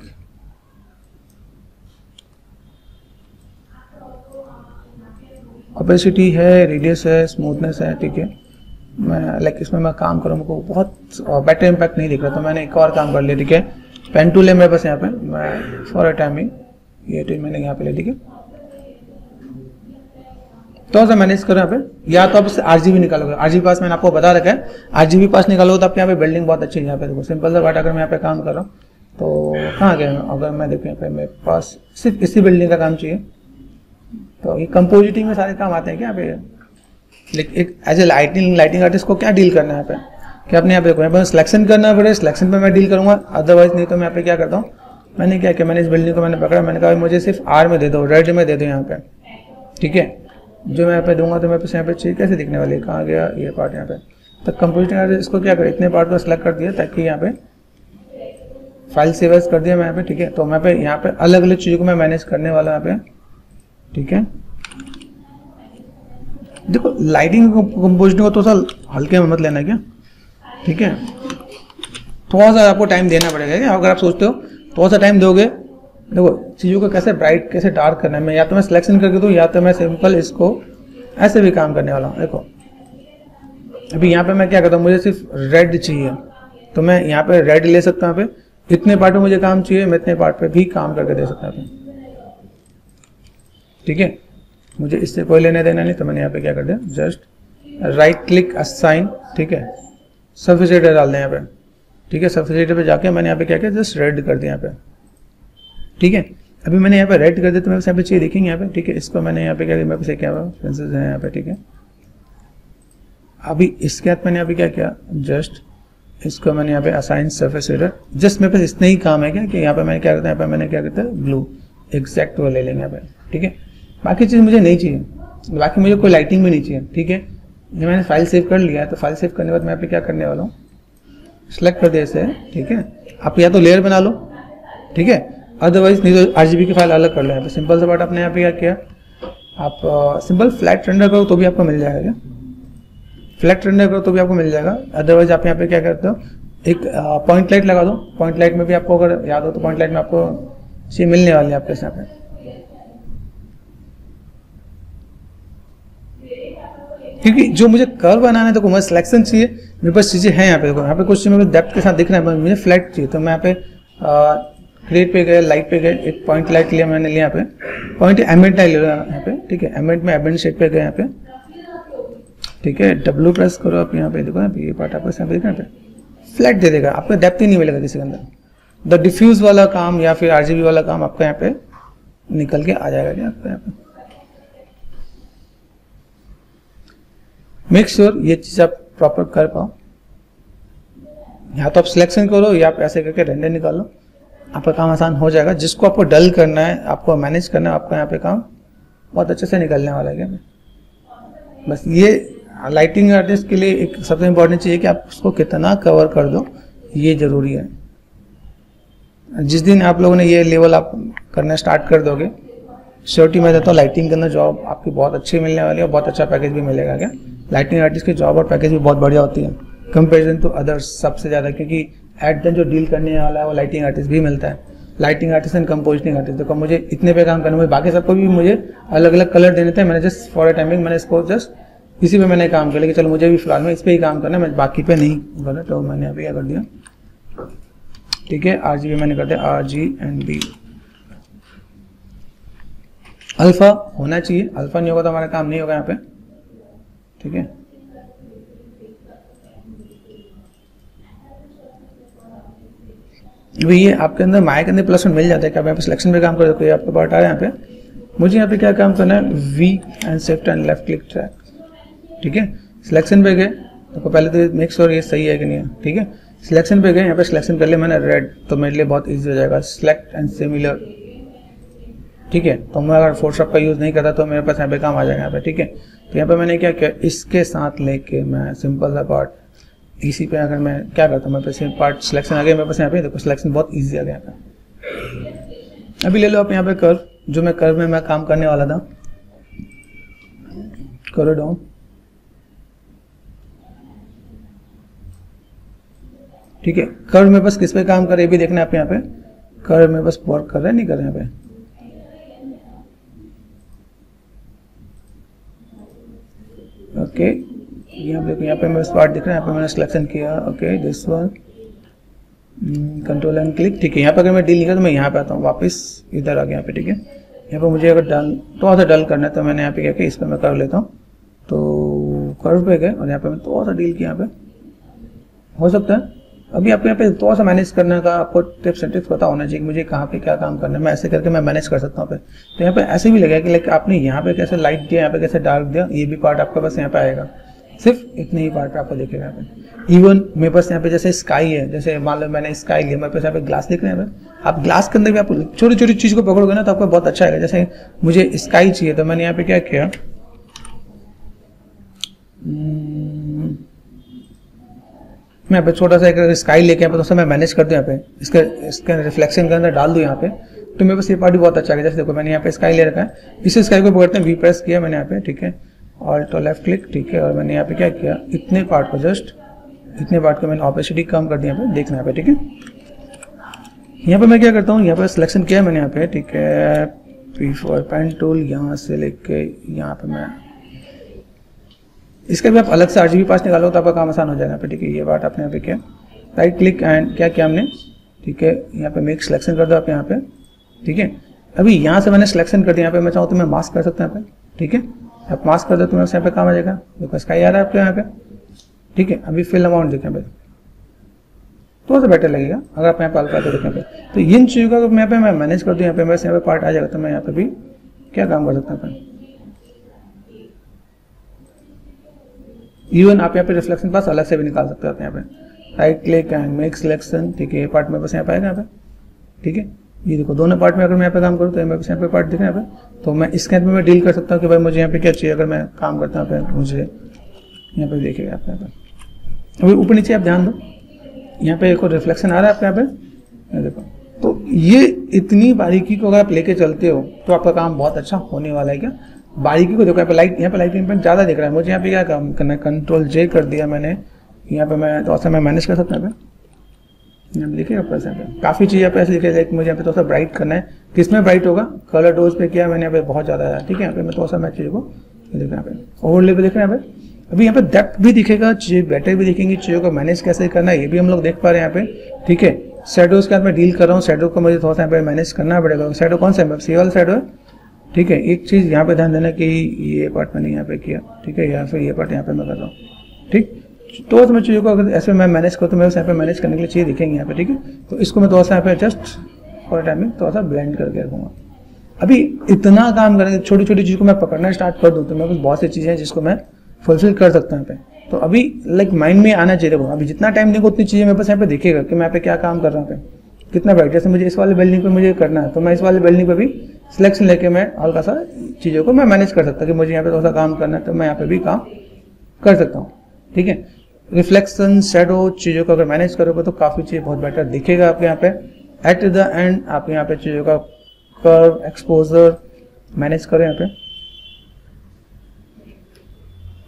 ऑपेसिटी है, रेडियस है, स्मूथनेस है, ठीक है। मैं लाइक इसमें मैं काम करूँ, मुझको बहुत बेटर इम्पैक्ट नहीं दिख रहा तो मैंने एक और काम कर लिया, ठीक है। पेन टूल है मेरे पास यहाँ पे, मैं फॉर अ टाइमिंग ये टूल मैंने यहाँ पे ले, ठीक है। तो ऐसा मैनेज करो यहाँ पे, या तो आप इससे आरजीबी निकालोगे। आरजीबी पास मैंने आपको बता रखा है, आरजीबी पास निकालोगे तो आपके यहाँ पे बिल्डिंग बहुत अच्छी है। यहाँ पे देखो सिंपल सा बात, अगर मैं यहाँ पे काम कर रहा हूँ तो कहाँ गया, अगर मैं देखूँ यहाँ पे मेरे पास सिर्फ इसी बिल्डिंग का काम चाहिए तो ये कंपोजिटिंग में सारे काम आते हैं क्या यहाँ पे। लेकिन एक एज ए लाइटिंग आर्टिस्ट को क्या डील करना है यहाँ पे, कि आपने यहाँ पे देखो यहाँ पे सिलेक्शन करना पड़े, सिलेक्शन पे मैं डील करूँगा, अदरवाइज नहीं तो मैं यहाँ पे क्या करता हूँ, मैंने क्या किया, मैंने इस बिल्डिंग को मैंने पकड़ा, मैंने कहा मुझे सिर्फ आर में दे दो, रेड में दे दो यहाँ पे, ठीक है। जो मैं यहाँ पे दूंगा तो मेरे पास यहाँ पे चीज कैसे दिखने वाली है, कहाँ गया ये पार्ट यहाँ पे। तो कंपोजिटिंग आर्टिस्ट इसको क्या करे, इतने पार्ट को सिलेक्ट कर दिया ताकि यहाँ पे फाइल सेव एज कर दिया मैं यहाँ पे, ठीक है। तो मैं पे यहाँ पे अलग अलग चीजों को मैं मैनेज करने वाला यहाँ पे, ठीक है। देखो लाइटिंग कंपोजिटिंग को तो सा हल्के में मत लेना क्या, ठीक है। थोड़ा सा आपको टाइम देना पड़ेगा क्या, अगर आप सोचते हो थोड़ा सा टाइम दोगे। देखो चीज़ों को कैसे ब्राइट कैसे डार्क करना है, मैं या तो मैं सिलेक्शन करके दूँ या तो मैं सिंपल इसको ऐसे भी काम करने वाला हूँ। देखो अभी यहाँ पे मैं क्या करता हूँ, मुझे सिर्फ रेड चाहिए तो मैं यहाँ पे रेड ले सकता हूँ। यहाँ पे इतने पार्ट में मुझे काम चाहिए, मैं इतने पार्ट पे भी काम करके दे सकता हूँ, ठीक है। मुझे इससे कोई लेने देना नहीं तो मैंने यहाँ पे क्या कर दिया, जस्ट राइट क्लिक असाइन, ठीक है। सरफेस एरिया डाल दें यहाँ पे, ठीक है। सरफेस एरिया पे जाके मैंने यहाँ पे क्या किया, जस्ट रेड कर दिया यहाँ पे, ठीक है। अभी मैंने यहाँ पे रेड कर दिया तो मेरे यहाँ पे चाहिए देखेंगे यहाँ पे, ठीक है। इसको मैंने यहाँ पे क्या किया, मेरे पास क्या हुआ, सेंसेस है यहाँ पे, ठीक है। अभी इसके बाद मैंने यहाँ पे क्या किया, जस्ट इसको मैंने यहाँ पे असाइन सरफेस एरिया, जस्ट मेरे पास इतना ही काम है क्या कि यहाँ पे मैंने क्या करता है, यहाँ पे मैंने क्या करता है ब्लू एग्जैक्ट वो ले लेंगे यहाँ पे, ठीक है। बाकी चीज़ मुझे नहीं चाहिए, बाकी मुझे कोई लाइटिंग भी नहीं चाहिए, ठीक है। ये मैंने फाइल सेव कर लिया है, तो फाइल सेव करने के बाद मैं यहाँ पे क्या करने वाला हूँ, सेलेक्ट कर दिया इसे, ठीक है। आप या तो लेयर बना लो, ठीक है, अदरवाइज नहीं तो RGB की फाइल अलग कर लो। यहाँ पे सिंपल सा बात आपने यहाँ पे क्या किया, आप सिंपल फ्लैट रेंडर करो तो भी आपको मिल जाएगा। क्या फ्लैट रेंडर करो तो भी आपको मिल जाएगा। अदरवाइज आप यहाँ पे क्या करते हो, एक पॉइंट लाइट लगा दो। पॉइंट लाइट में भी आपको अगर याद हो तो पॉइंट लाइट में आपको चीज़ मिलने वाली है आपके यहाँ पे। क्योंकि जो मुझे कर्व बनाना है, तो मुझे सिलेक्शन चाहिए, मेरे पास चीज़ें हैं यहाँ पे। देखो यहाँ पे कुछ मेरे डेप्थ के साथ दिख रहा है, मुझे फ्लैट चाहिए, तो मैं यहाँ पे क्रिएट पे गए, लाइट पे गए, एक पॉइंट लाइट लिया मैंने, लिया यहाँ पे पॉइंट एम्बिएंट लाइट लिया यहाँ पे, ठीक है। एम्बिएंट में एम्बिएंट शेड पे गए यहाँ पे, ठीक है। W प्रेस करो आप, यहाँ पे देखो, यहाँ पे ये पार्ट आपको यहाँ पे दिख रहा है, फ्लैट दे देगा, आपको डेप्थ ही नहीं मिलेगा किसी के अंदर। द डिफ्यूज वाला काम या फिर RGB वाला काम आपका यहाँ पे निकल के आ जाएगा। क्या आपको यहाँ पे मेक श्योर ये चीज़ आप प्रॉपर कर पाओ। या तो आप सिलेक्शन करो या आप ऐसे करके रेंडर निकालो, आपका काम आसान हो जाएगा। जिसको आपको डल करना है, आपको मैनेज करना है, आपका यहाँ पे काम बहुत अच्छे से निकलने वाला है। बस ये लाइटिंग आर्टिस्ट के लिए एक सबसे इम्पोर्टेंट चीज़ है कि आप उसको कितना कवर कर दो, ये जरूरी है। जिस दिन आप लोगों ने ये लेवल आप करना स्टार्ट कर दोगे, श्योरिटी मैं देता हूँ लाइटिंग के अंदर जॉब आपकी बहुत अच्छी मिलने वाली है और बहुत अच्छा पैकेज भी मिलेगा। क्या लाइटिंग आर्टिस्ट की जॉब और पैकेज भी बहुत बढ़िया होती है कंपेरिजन टू अदर्स, सबसे ज़्यादा। क्योंकि एट द जो डील करने वाला है वो लाइटिंग आर्टिस्ट भी मिलता है। Lighting artist and compositing artist, देखो मुझे इतने पे काम करना है, बाकी सबको भी मुझे अलग अलग कलर देने थे। मैंने जस्ट फॉर अ टाइमिंग मैंने इसको जस्ट इसी पे मैंने काम किया, लेकिन चलो मुझे भी फिलहाल में इस पर ही काम करना है, मैं बाकी पे नहीं करना। तो मैंने अभी क्या कर दिया, ठीक है, RGB मैंने कर दिया RGB। अल्फा होना चाहिए, अल्फा नहीं होगा तो हमारा काम नहीं होगा यहाँ पे, ठीक है। अभी ये आपके अंदर माया के अंदर प्लस में मिल जाता है कि आप यहाँ पे सिलेक्शन पे काम कर सकते हो। आपका पार्ट आ रहा है यहाँ पे, मुझे यहाँ पे क्या काम करना है, V and shift and left click track, ठीक है। सिलेक्शन पे गए तो पहले तो मेक श्योर ये सही है कि नहीं है, ठीक है। सिलेक्शन पे गए, यहाँ पे सिलेक्शन कर लिया मैंने रेड, तो मेरे लिए बहुत ईजी हो जाएगा। सिलेक्ट एंड सिमिलर, ठीक है। तो मैं अगर फोटोशॉप का यूज़ नहीं करता तो मेरे पास यहाँ पे काम आ जाएगा यहाँ पे, ठीक है। तो यहाँ पे मैंने क्या किया, इसके साथ लेके मैं सिंपल सा पार्ट इसी पे अगर मैं क्या करता हूँ, मेरे पास पार्ट सिलेक्शन आ गया मेरे पास यहाँ पे, देखो सिलेक्शन बहुत ईजी आ गया यहाँ पे। अभी ले लो आप यहाँ पे कर्व, जो मैं कर्व में मैं काम करने वाला था, करो डाउन, ठीक है। कर्व में बस किस पे काम करे ये भी देखना है आप यहाँ पे, कर्व में बस वर्क कर रहे हैं नहीं कर रहे हैं यहाँ पे, ओके। यहाँ पे देखो, यहाँ पे मेरे पार्ट दिख रहा है, यहाँ पे मैंने सिलेक्शन किया, okay this one, control and click, ठीक है। यहाँ पे अगर मैं डील नहीं करता तो मैं यहाँ पे आता हूँ, वापस इधर आ गया यहाँ पे, ठीक है। यहाँ पे मुझे अगर डल थोड़ा सा डल करना है तो मैंने यहाँ पे क्या किया, इस पर मैं कर लेता हूँ, तो कर्व पे गए और यहाँ पे मैं थोड़ा सा डील किया, यहाँ पे हो सकता है। अभी आपको यहाँ पे थोड़ा सा मैनेज करने का आपको टिप्स एंड ट्रिक्स पता होना चाहिए, मुझे कहाँ पे क्या काम करना है, मैं ऐसे करके मैं मैनेज कर सकता हूँ पे। तो यहाँ पे ऐसे भी लगेगा कि लाइक आपने यहाँ पे कैसे लाइट दिया, यहाँ पे कैसे डार्क दिया, ये भी पार्ट आपके पास यहाँ पे आएगा, सिर्फ इतने ही पार्ट पे आपको दिखेगा यहाँ पे। इवन मेरे पास यहाँ पे जैसे स्काई है, जैसे मान लो मैंने स्काई लिया, मेरे पास यहाँ पे ग्लास दिख रहे हैं, आप ग्लास के अंदर भी आप छोटी छोटी चीज को पकड़ोगे ना तो आपको बहुत अच्छा आएगा। जैसे मुझे स्काई चाहिए तो मैंने यहाँ पे क्या किया, मैं यहाँ पे छोटा सा एक स्काई लेके यहाँ पे तो मैं मैनेज कर दूँ, यहाँ पे इसके रिफ्लेक्शन के अंदर डाल दूँ यहाँ पे, तो मेरे पास ये पार्ट भी बहुत अच्छा है। जैसे देखो मैंने यहाँ पे स्काई ले रखा है, इस स्काई को पकड़ते हैं, V प्रेस किया मैंने यहाँ पे, ठीक है, ऑल्ट और लेफ्ट क्लिक, ठीक है। और मैंने यहाँ पे क्या किया, इतने पार्ट को जस्ट इतने पार्ट को मैंने ऑपेसिटी कम कर दिया, यहाँ पे देखना यहाँ पे, ठीक है। यहाँ पे मैं क्या करता हूँ, यहाँ पे सिलेक्शन किया मैंने यहाँ पे, ठीक है, P4 पेन टूल, यहाँ से लेके यहाँ पे मैं इसका भी आप अलग से RGB पास निकालो तो आपका काम आसान हो जाएगा यहाँ पे, ठीक है। ये बात आपने यहाँ पे किया, राइट क्लिक एंड क्या किया हमने, ठीक है, यहाँ पे मेक सिलेक्शन कर दो आप यहाँ पे, ठीक है। अभी यहाँ से मैंने सिलेक्शन कर दिया, यहाँ पे मैं चाहूँ तो मैं मास्क कर सकता हूँ यहाँ पे, ठीक है। आप मास्क कर दो तो मेरे यहाँ पे काम आ जाएगा, देखो स्काई आ रहा है आपके यहाँ पे, ठीक है। अभी फिल अमाउंट देखें पे थोड़ा सा बेटर लगेगा अगर आप यहाँ पे अल्फा को देखें पे, तो इन चीज़ों का मैं यहाँ पे मैं मैनेज कर दूँ, यहाँ पे मेरे यहाँ पे पार्ट आ जाएगा तो मैं यहाँ पे भी क्या काम कर सकता हूँ। इवन आप यहाँ पे रिफ्लेक्शन पास अलग से भी निकाल सकते हो आप यहाँ पे, right click and make selection, ठीक है। ये पार्ट मेरे पास यहाँ पे आएगा यहाँ पे, ठीक है। ये देखो दोनों पार्ट में अगर मैं यहाँ पे काम करूँ तो मेरे पास यहाँ पे पार्ट दिख रहा है यहाँ पे, तो मैं इसके अंदर मैं डील कर सकता हूँ कि भाई मुझे यहाँ पे क्या चाहिए। अगर मैं काम करता हूँ मुझे यहाँ पे देखिएगा आप, यहाँ पे अभी ऊपर नीचे आप ध्यान दो, यहाँ पे एक और रिफ्लेक्शन आ रहा है आपके यहाँ पे, देखो। तो ये इतनी बारीकी को अगर आप लेके चलते हो तो आपका काम बहुत अच्छा होने वाला है। क्या बारीकी को देखो, यहाँ पे लाइट इम्पैक्ट ज़्यादा दिख रहा है मुझे। यहाँ पे क्या काम करना है, कंट्रोल जे कर दिया मैंने, यहाँ पे मैं थोड़ा सा मैं मैनेज कर सकता हूँ। यहाँ पे देखिए आप ऐसे काफ़ी चीज़ यहाँ पे ऐसे लिखे मुझे यहाँ पे थोड़ा सा ब्राइट करना है। किसमें ब्राइट होगा, कलर डोज पे किया मैंने यहाँ पे बहुत ज़्यादा है, ठीक है। यहाँ पे मैं थोड़ा सा मैं चीज़ों को देखो, यहाँ पे ओवरले पे देख रहे हैं यहाँ पे। अभी यहाँ पे डेप्थ भी दिखेगा, चीज़ें बेटर भी दिखेंगी, चीज़ों को मैनेज कैसे करना है ये भी हम लोग देख पा रहे हैं यहाँ पे, ठीक है। शेडोज के साथ मैं डील कर रहा हूँ, शेडो को मुझे थोड़ा सा यहाँ पे मैनेज करना पड़ेगा। शेडो कौन सा है, सी वाला शेडो है, ठीक है। एक चीज़ यहाँ पे ध्यान देना कि ये पार्ट मैंने यहाँ पे किया, ठीक है, या फिर ये पार्ट यहाँ पे मैं कर रहा हूँ, ठीक। तो मैं चीज़ों को अगर ऐसे मैं मैनेज करूँ तो मैं उस यहाँ पे मैनेज करने के लिए चीज़ दिखेंगी यहाँ पे, ठीक है। तो इसको मैं थोड़ा सा यहाँ पे जस्ट फॉर टाइमिंग थोड़ा सा ब्लेंड करके रखूँगा। अभी इतना काम करेंगे, छोटी छोटी चीज़ को मैं पकड़ना स्टार्ट कर दूँ तो मेरे पास बहुत सी चीज़ें हैं जिसको मैं फुलफिल कर सकता हूँ यहाँ पे। तो अभी लाइक माइंड में आना चाहिए, अभी जितना टाइम देखो उतनी चीज़ें मेरे पास यहाँ पे दिखेगा कि मैं यहाँ पे क्या काम कर रहा हूँ, कितना ब्राइट। जैसे मुझे इस वाले बिल्डिंग पे मुझे करना है तो मैं इस वाले बिल्डिंग पे भी सिलेक्शन लेके मैं हल्का सा चीज़ों को मैं मैनेज कर सकता हूँ कि मुझे यहाँ पे थोड़ा सा काम करना है तो मैं यहाँ पे भी काम कर सकता हूँ, ठीक है। रिफ्लेक्शन, शेडो चीज़ों को अगर मैनेज करोगे तो काफ़ी चीज़ बहुत बेटर दिखेगा आपके यहाँ पे। एट द एंड आप यहाँ पे चीज़ों का कर्व, एक्सपोजर मैनेज करो यहाँ पे,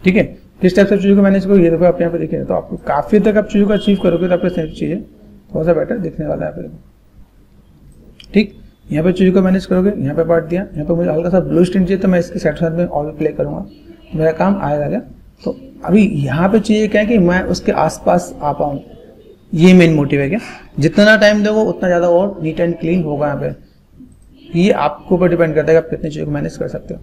ठीक है। किस टाइप से चीज़ों को मैनेज करो ये देखो आप यहाँ पे देखिए, तो आपको काफ़ी तक आप चीज़ों को अचीव करोगे तो आपको सारी चीज़ें थोड़ा सा बेटर दिखने वाला है यहाँ पे, ठीक। यहाँ पे चीज़ों को मैनेज करोगे, यहाँ पे पार्ट दिया, यहाँ पे मुझे हल्का सा ब्लू स्टिंट चाहिए तो मैं इसके साथ में और भी प्ले करूँगा, मेरा काम आएगा क्या। तो अभी यहाँ पे चाहिए क्या है कि मैं उसके आसपास आ पाऊँ, ये मेन मोटिव है क्या। जितना टाइम दोगे उतना ज़्यादा और नीट एंड क्लीन होगा यहाँ पे। ये आपके ऊपर डिपेंड करता है कि आप कितनी चीज़ों को मैनेज कर सकते हो।